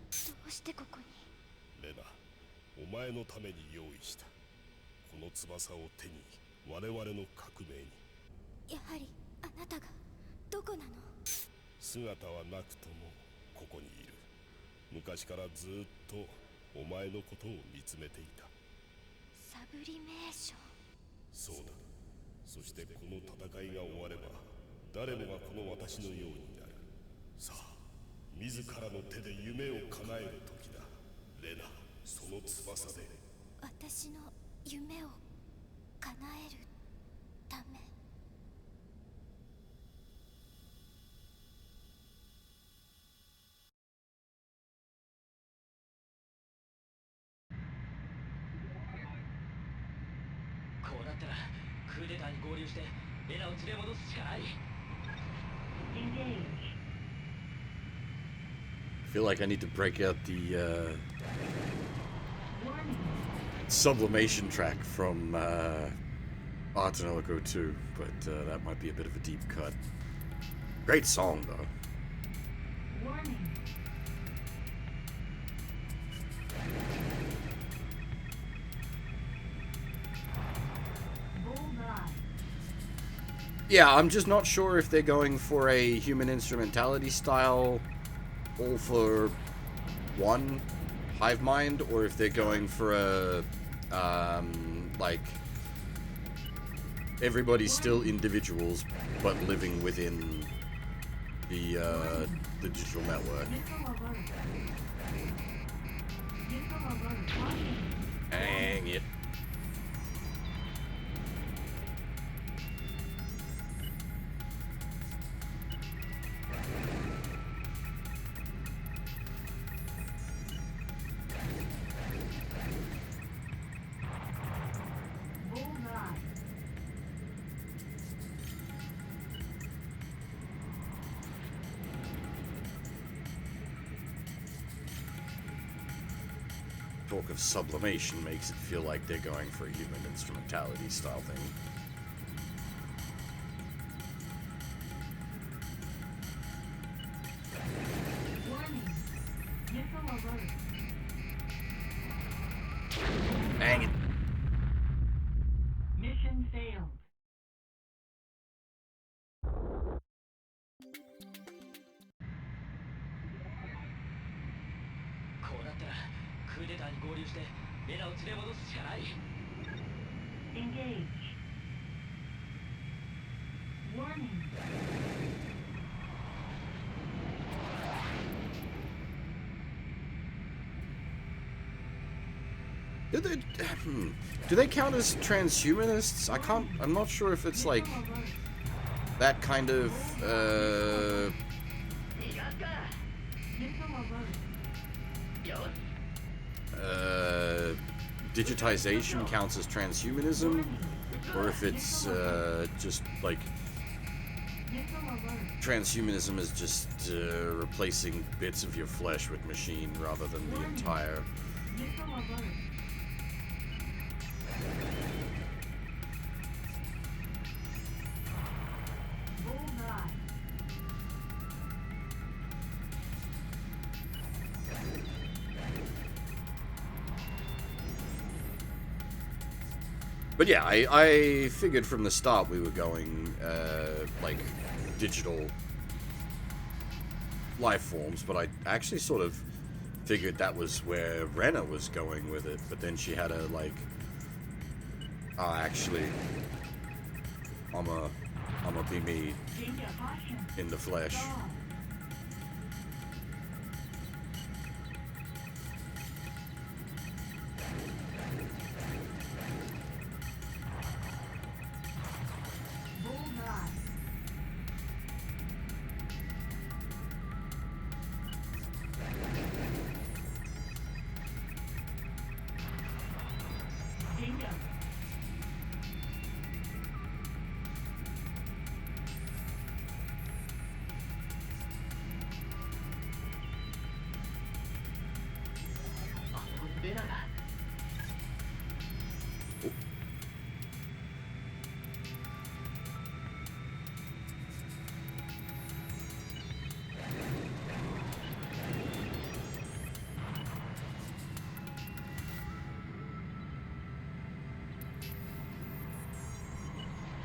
どうしてここに。レナ、お前のために用意した。この翼を手に我々の革命に。やはりあなたがどこなの。姿はなくともここにいる。昔からずっとお前のことを見つめていた。サブリメーション。そうだ。そしてこの戦いが終われば誰もがこの私のようになる。さあ、自らの手で夢を叶える時だ。レナ、その翼で私の夢を叶えるため。こうなったらクーデターに合流してレナを連れ戻すしかない。 I feel like I need to break out the sublimation track from Art and Electro 2, but that might be a bit of a deep cut. Great song, though. Warning. Bullseye. Yeah, I'm just not sure if they're going for a human instrumentality style all for one hive mind, or if they're going for a like everybody's still individuals but living within the digital network. Dang it. Talk of sublimation makes it feel like they're going for a human instrumentality style thing. Warning. Missile alert. Dang it. Mission failed. こうなったらクーデターに合流してレナを連れ戻すしかない。 Engage. Warning. Do they count as transhumanists? I'm not sure if it's like that kind of digitization counts as transhumanism, or if it's just like transhumanism is just replacing bits of your flesh with machine rather than the entire. But yeah, I figured from the start we were going like digital life forms, but I actually sort of figured that was where Rena was going with it, but then she had a like, actually, I'm a be me in the flesh.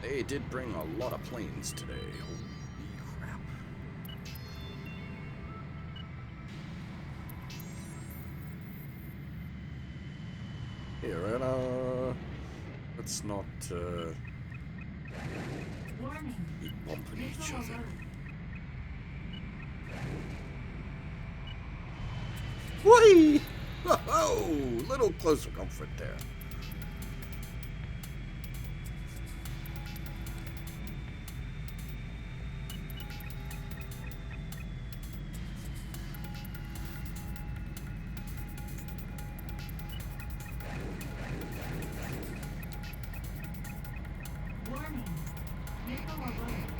They did bring a lot of planes today. Holy crap. Here, let's not be bumping each other. Whee! Oh, little closer comfort there.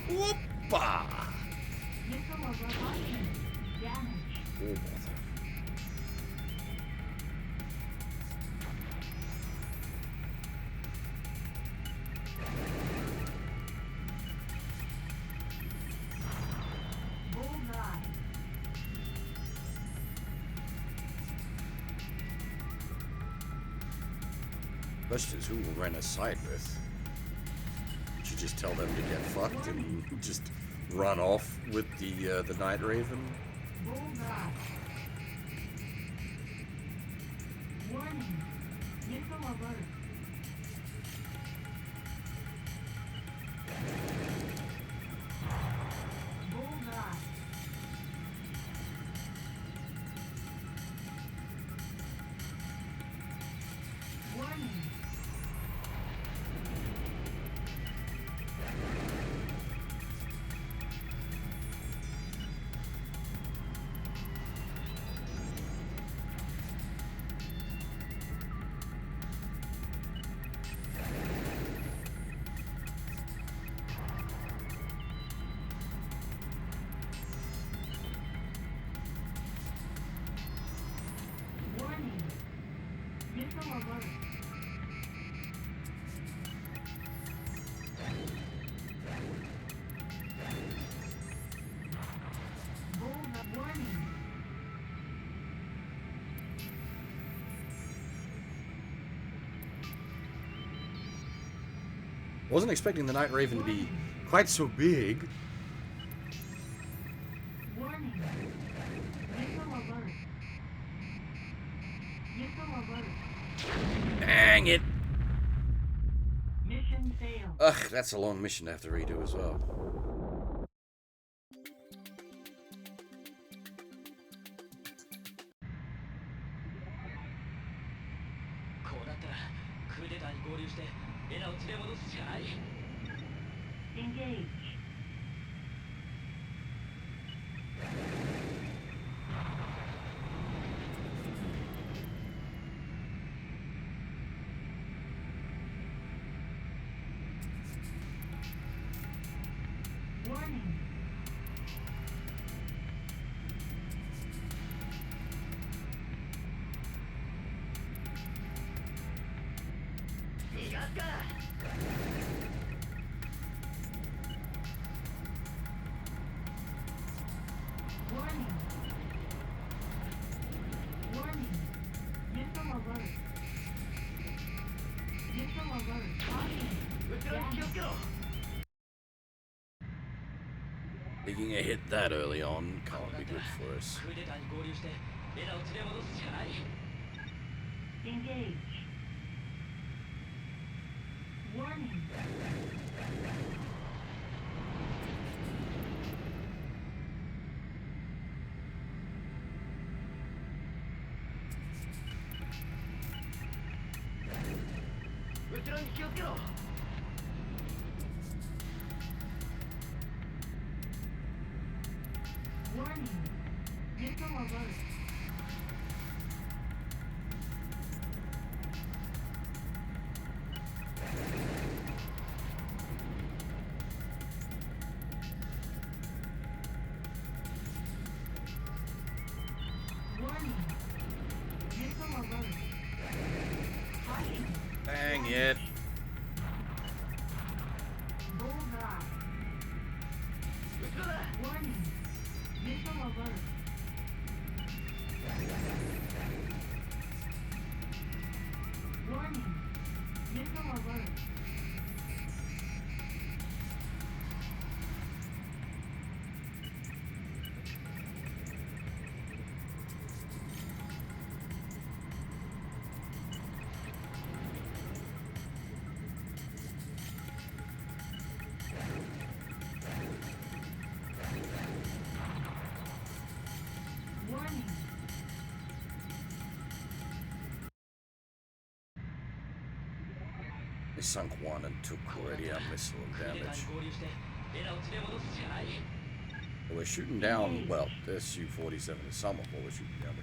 Whoopa! Oh, bother. Question is, who will rent a side with? Should you just tell them to get fucked and just run off with the Night Raven? Warning. Missile alert. Bullseye. Warning. Warning. Missile alert. Bullseye. Warning. Wasn't expecting the Night Raven to be quite so big. Warning. Missile alert. Missile alert. Dang it! Mission failed. Ugh, that's a long mission to have to redo as well. こうなったらクーデターに合流してエラを連れ戻すしかない。 Engage. Warning. Warning. Warning. Missile alert. Missile alert. Caution. Taking a hit that early on can't be good for us. クーデターに合流してエラを連れ戻すしかない。 Engage. Warning. Warning. Missile alert. Warning. Missile alert. Caution. Dang it. Bullseye. Warning. Missile alert. Warning. Missile alert. They sunk one and took already our missile damage. We're shooting down, well, their Su-47 is some of what we're shooting down.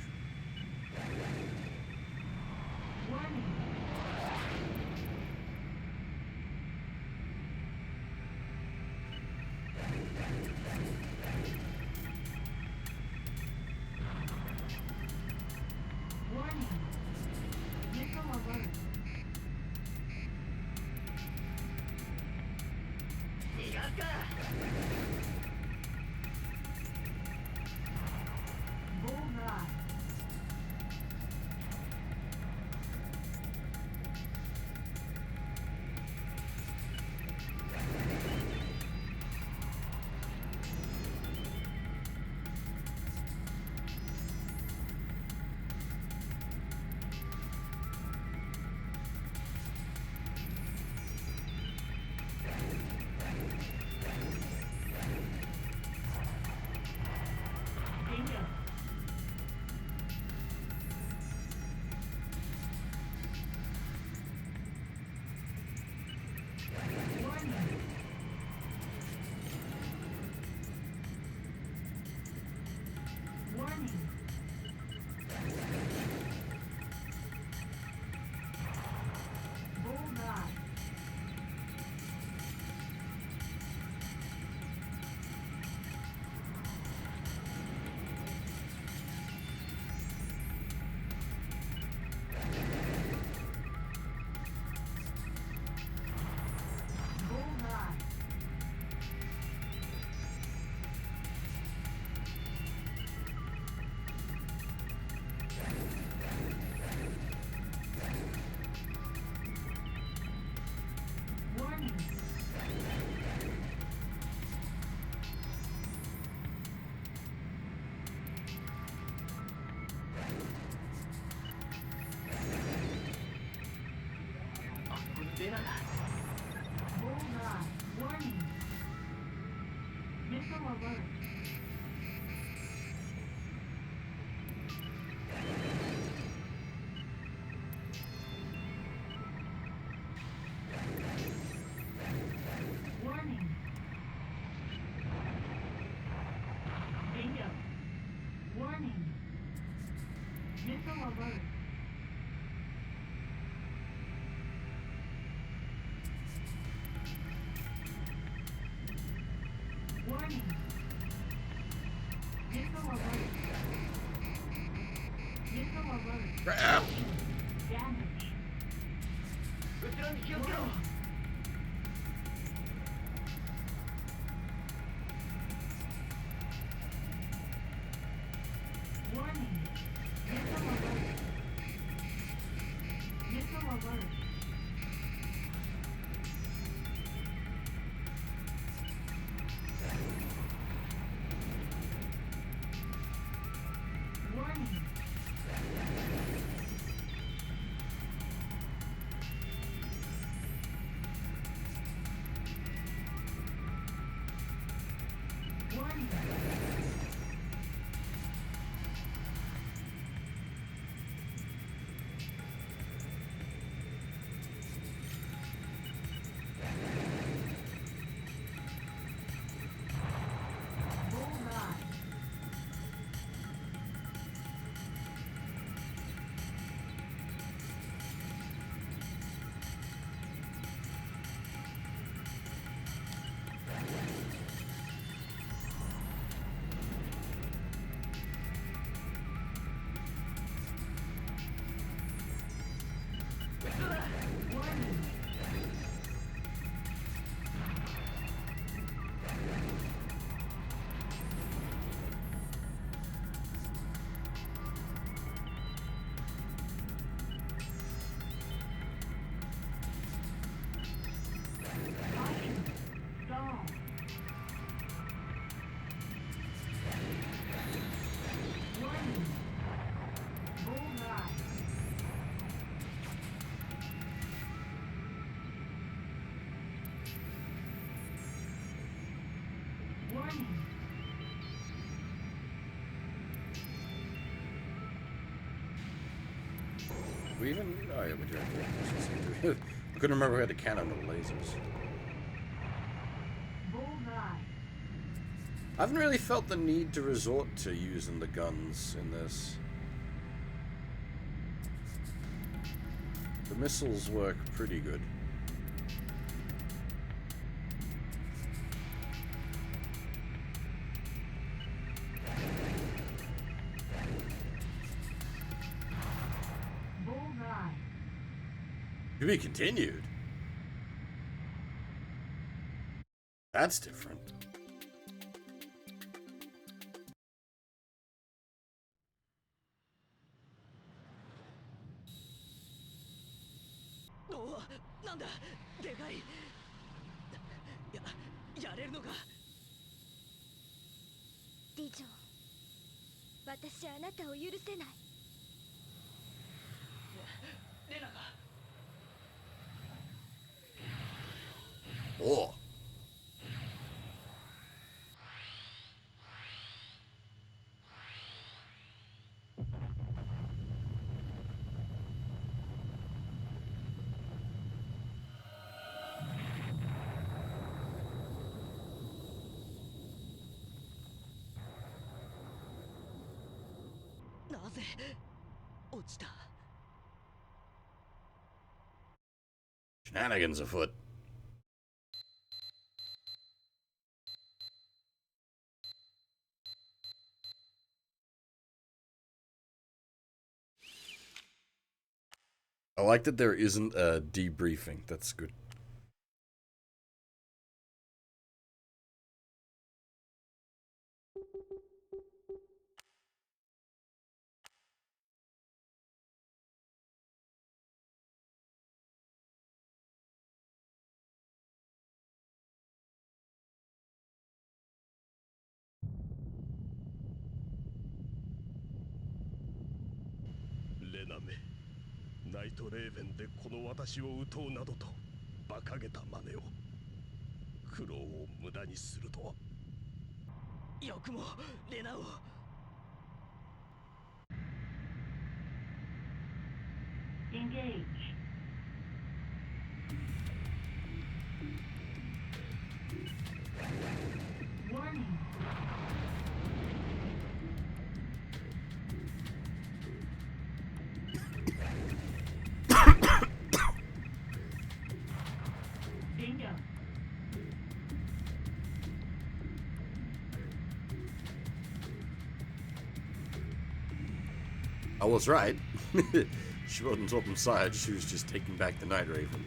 Damage. Warning. Missile alert. Missile alert. Warning. Warning. Bullseye. Warning. Caution. Stall. Warning. Bullseye. Warning. We even? Oh, yeah, we do. Okay. Couldn't remember who had the cannon or the lasers. Bullseye. I haven't really felt the need to resort to using the guns in this. The missiles work pretty good. Bullseye. To be continued. That's different.おお、なんだ、でかい。やれるのか。ディジョン、私あなたを許せない。レナが。おう。なぜ落ちた。Shenanigans afoot. I like that there isn't a debriefing. That's good. Lenaめ、ナイトレーベンでこの私を撃とうなどと馬鹿げた真似を。苦労を無駄にするとは。よくもレナを。Engage. Warning. Bingo. I was right. She wasn't up inside, she was just taking back the Night Raven.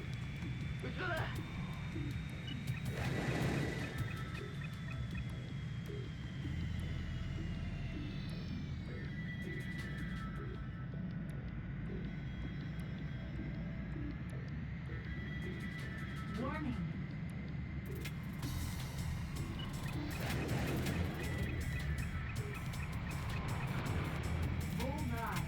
Warning. Bullseye.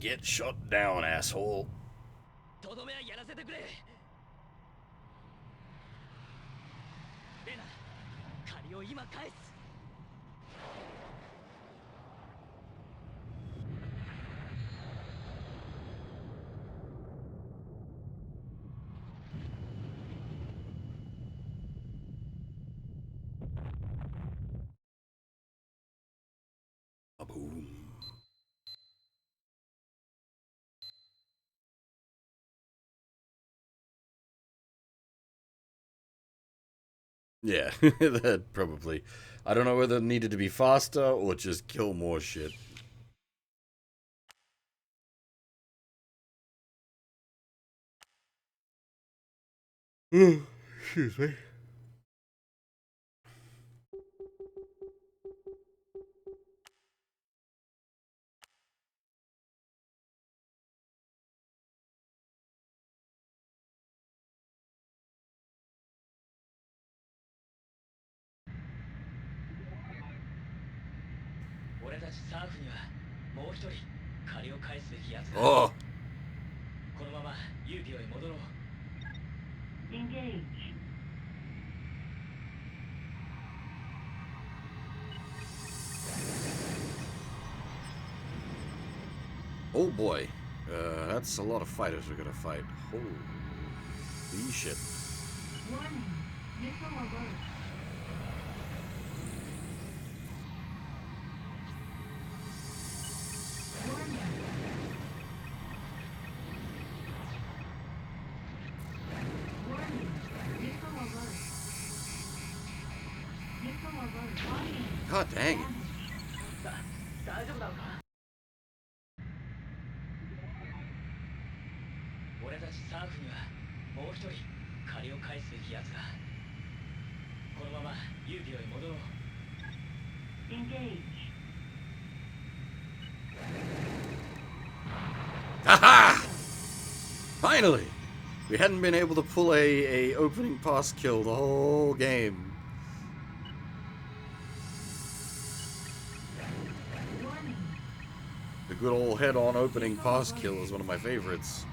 Get shut down, asshole. とどめはやらせてくれ。レナ、借りを今返す。A boom. Yeah, that probably. I don't know whether it needed to be faster or just kill more shit. Excuse me. Oh. Engage. Oh boy. That's a lot of fighters we're gonna fight. Holy shit. Warning. Missile alert. Warning. Warning. Missile alert. Missile alert. Warning. God dang it. 大丈夫だろうか。俺たちサーフにはもう一人借りを返すべきやつが。このままユーピオへ戻ろう。Engage. Haha! Finally! We hadn't been able to pull a opening pass kill the whole game. The good old head-on opening pass kill is one of my favorites.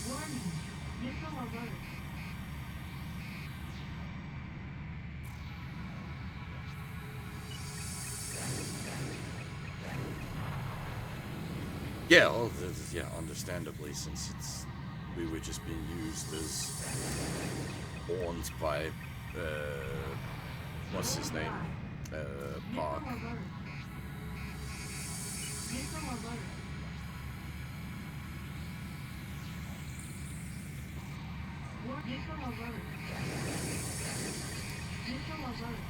Warning. Missile alert. Yeah, well, yeah, understandably, since we were just being used as pawns by what's his name? Park. Missile alert. Missile alert. Missile alert.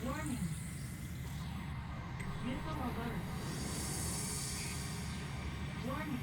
Warning. Missile alert. Warning.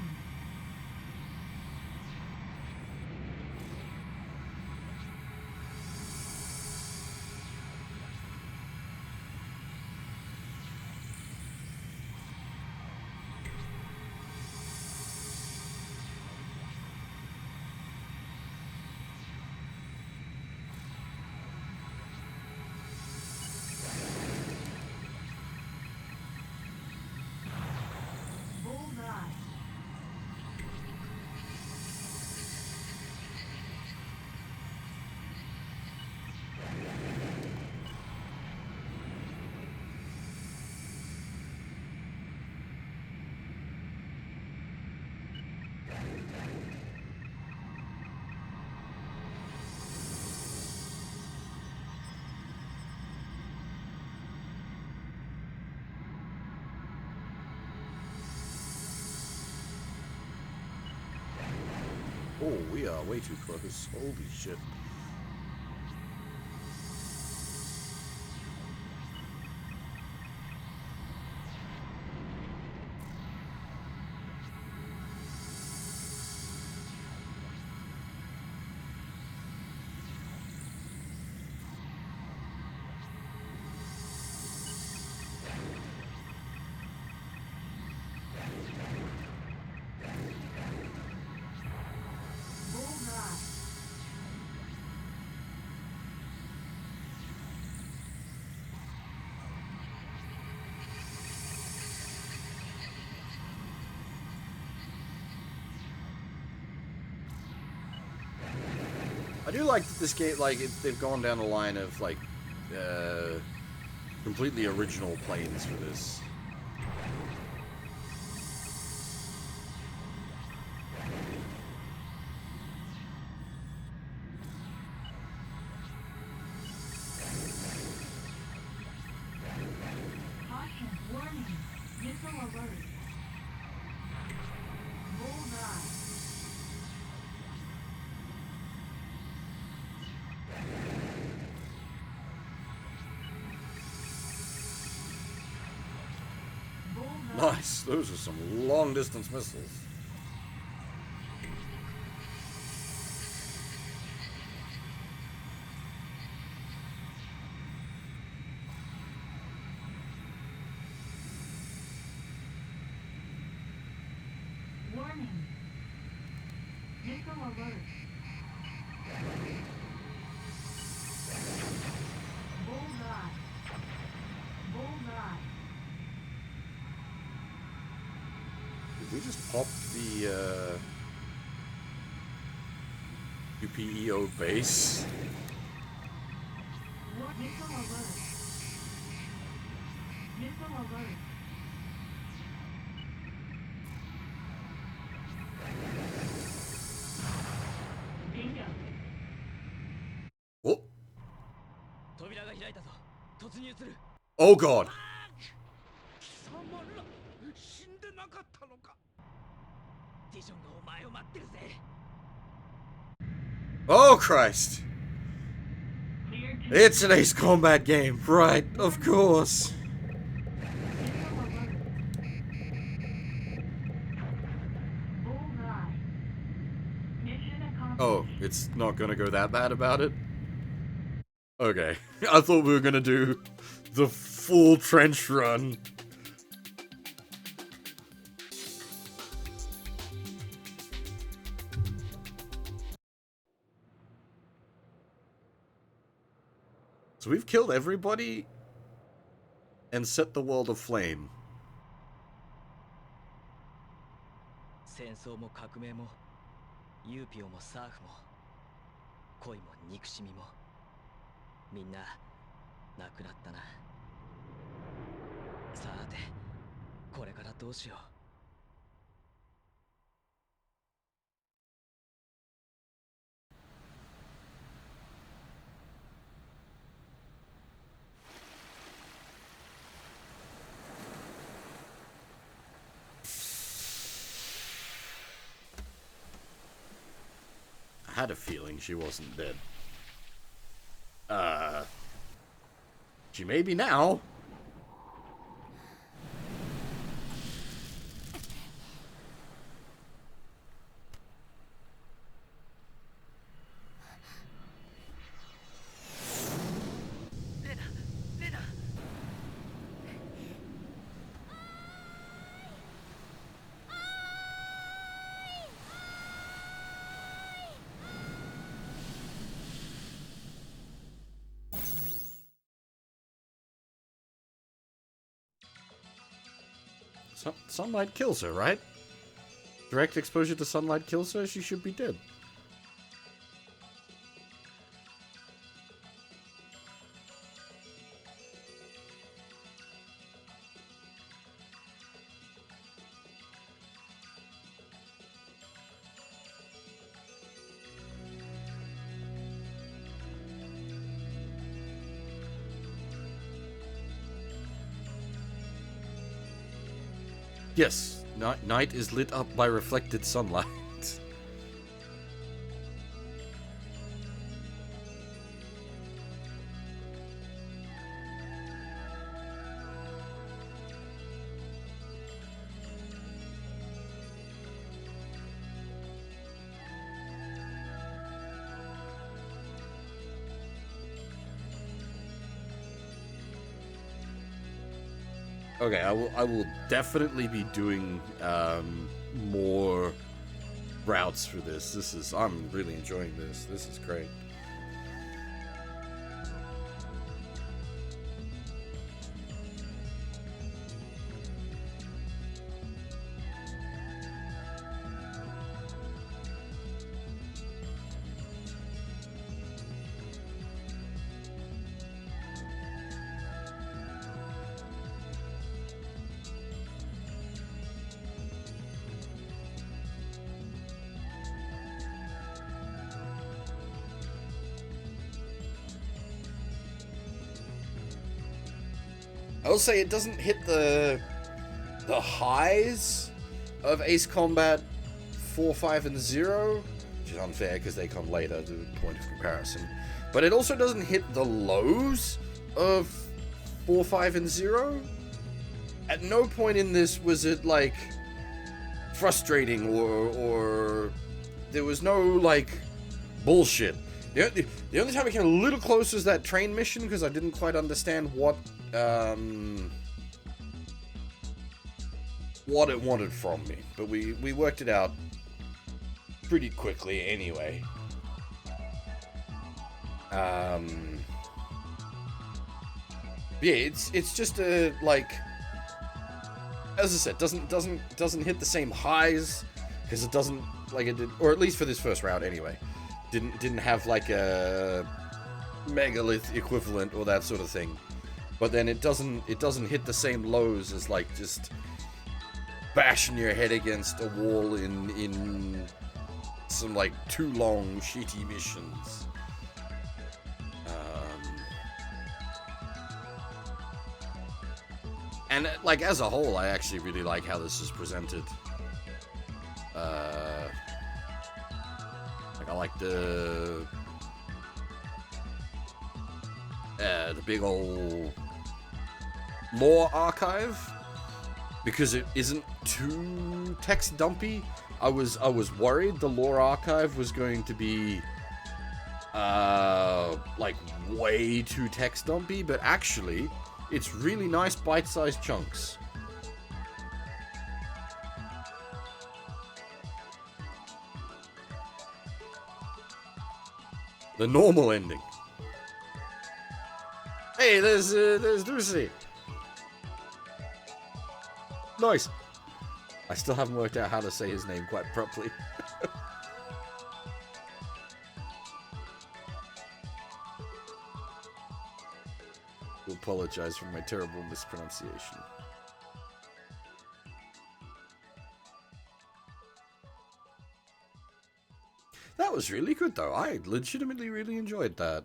Bullseye. Oh, we are way too close. Holy shit. I do like that this game, like, they've gone down the line of, like, completely original planes for this. Caution, warning, missile alert. Bullseye. Nice, those are some long-distance missiles. Warning. Missile alert. Bullseye. Bullseye. Did we just pop the UPEO base? Missile alert. Missile alert. Bingo. Oh. 扉が開いたぞ。突入する。 Oh god. 貴様ら死んでなかったのか。ディジョンがお前を待ってるぜ。 Oh Christ. It's an Ace Combat game, right? Of course. Oh, it's not gonna go that bad about it? Okay. I thought we were gonna do the full trench run. So we've killed everybody and set the world aflame. 戦争も革命もユーピオもサーフも恋も憎しみもみんな亡くなったな。さてこれからどうしよう。 I had a feeling she wasn't dead. She may be now. Sunlight kills her, right? Direct exposure to sunlight kills her, she should be dead. Yes, night is lit up by reflected sunlight. Okay, I will definitely be doing more routes for this. I'm really enjoying this. This is great. I will say it doesn't hit the highs of Ace Combat 4, 5, and 0, which is unfair because they come later to the point of comparison. But it also doesn't hit the lows of 4, 5, and 0. At no point in this was it, like, frustrating or there was no, like, bullshit. The only time I came a little close was that train mission because I didn't quite understand what it wanted from me. But we worked it out pretty quickly anyway. Yeah, it's just a, like, as I said, doesn't hit the same highs because it doesn't, like it did, or at least for this first route anyway, didn't have like a megalith equivalent or that sort of thing. But then it doesn't hit the same lows as like just bashing your head against a wall in some like too long shitty missions. And, like, as a whole, I actually really like how this is presented. Like, I like the big old lore archive, because it isn't too text dumpy. I was worried the lore archive was going to be, like, way too text dumpy, but actually, it's really nice bite-sized chunks. The normal ending. Hey, there's Lucy. Nice. I still haven't worked out how to say his name quite properly. Apologize for my terrible mispronunciation. That was really good though. I legitimately really enjoyed that.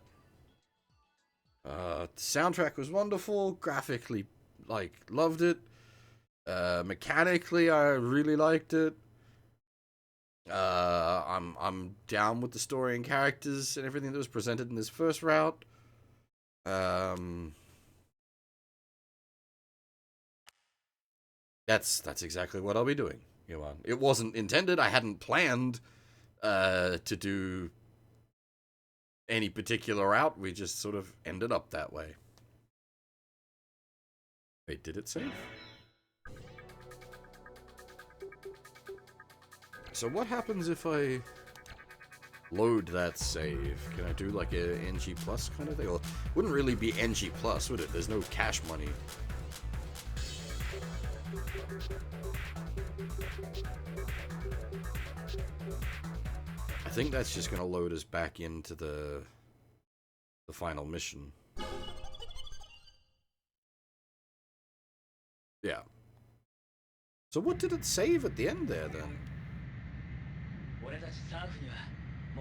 The soundtrack was wonderful. Graphically, like, loved it. Mechanically, I really liked it. I'm down with the story and characters and everything that was presented in this first route. That's exactly what I'll be doing. You know, it wasn't intended. I hadn't planned to do any particular route. We just sort of ended up that way. Wait, did it save? So what happens if I load that save? Can I do like a NG plus kind of thing? Well, it wouldn't really be NG plus, would it? There's no cash money. I think that's just gonna load us back into the final mission. Yeah. So what did it save at the end there then?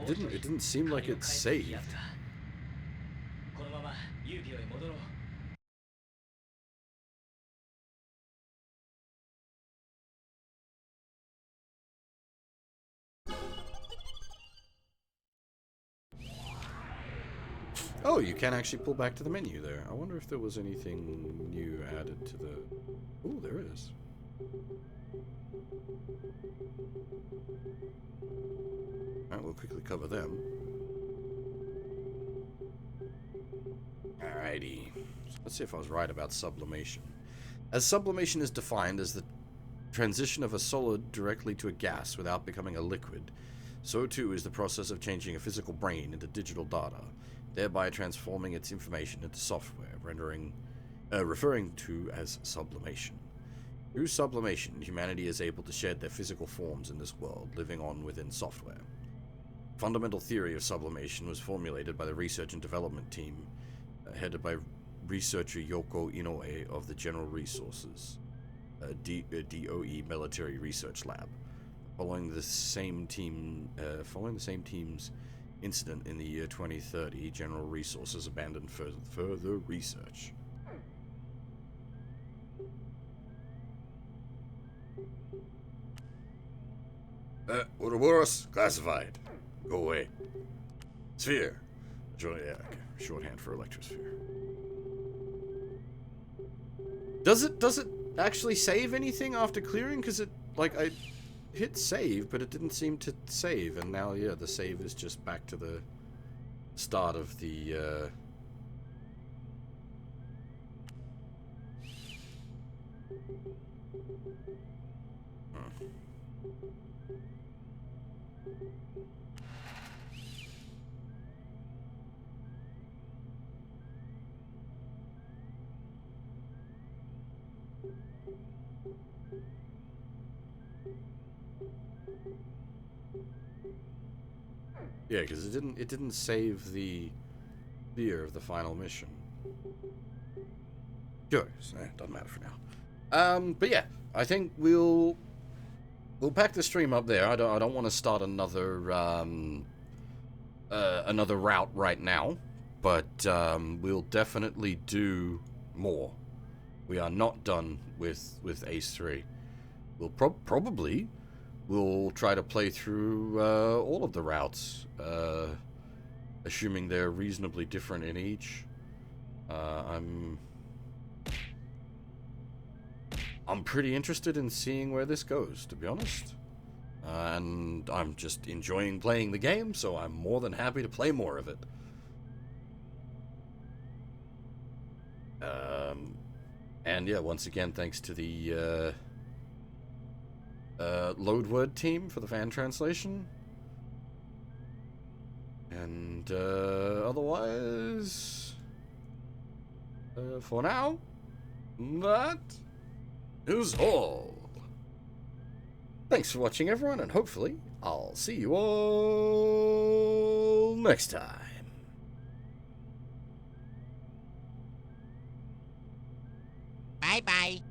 It didn't seem like it saved. Oh, you can actually pull back to the menu there. I wonder if there was anything new added to the... Oh, there is. Alright, we'll quickly cover them. Alrighty. So let's see if I was right about sublimation. As sublimation is defined as the transition of a solid directly to a gas without becoming a liquid, so too is the process of changing a physical brain into digital data, thereby transforming its information into software, referring to as sublimation. Through sublimation, humanity is able to shed their physical forms in this world, living on within software. Fundamental theory of sublimation was formulated by the research and development team, headed by researcher Yoko Inoue of the General Resources, DOE Military Research Lab. Following the same team's incident in the year 2030, General Resources abandoned further research. Ouroboros, classified. Go away. Sphere. Yeah, okay. Shorthand for Electrosphere. Does it actually save anything after clearing? Because it, like, I hit save, but it didn't seem to save, and now, yeah, the save is just back to the start of the, Yeah, because it didn't save the fear of the final mission. Sure, so, doesn't matter for now. But yeah, I think we'll pack the stream up there. I don't want to start another another route right now, but we'll definitely do more. We are not done with Ace 3. We'll probably we'll try to play through all of the routes, assuming they're reasonably different in each. I'm pretty interested in seeing where this goes, to be honest. And I'm just enjoying playing the game, so I'm more than happy to play more of it. And yeah, once again, thanks to the loadwordteam for the fan translation. And otherwise, for now, that is all. Thanks for watching, everyone, and hopefully I'll see you all next time. Bye-bye.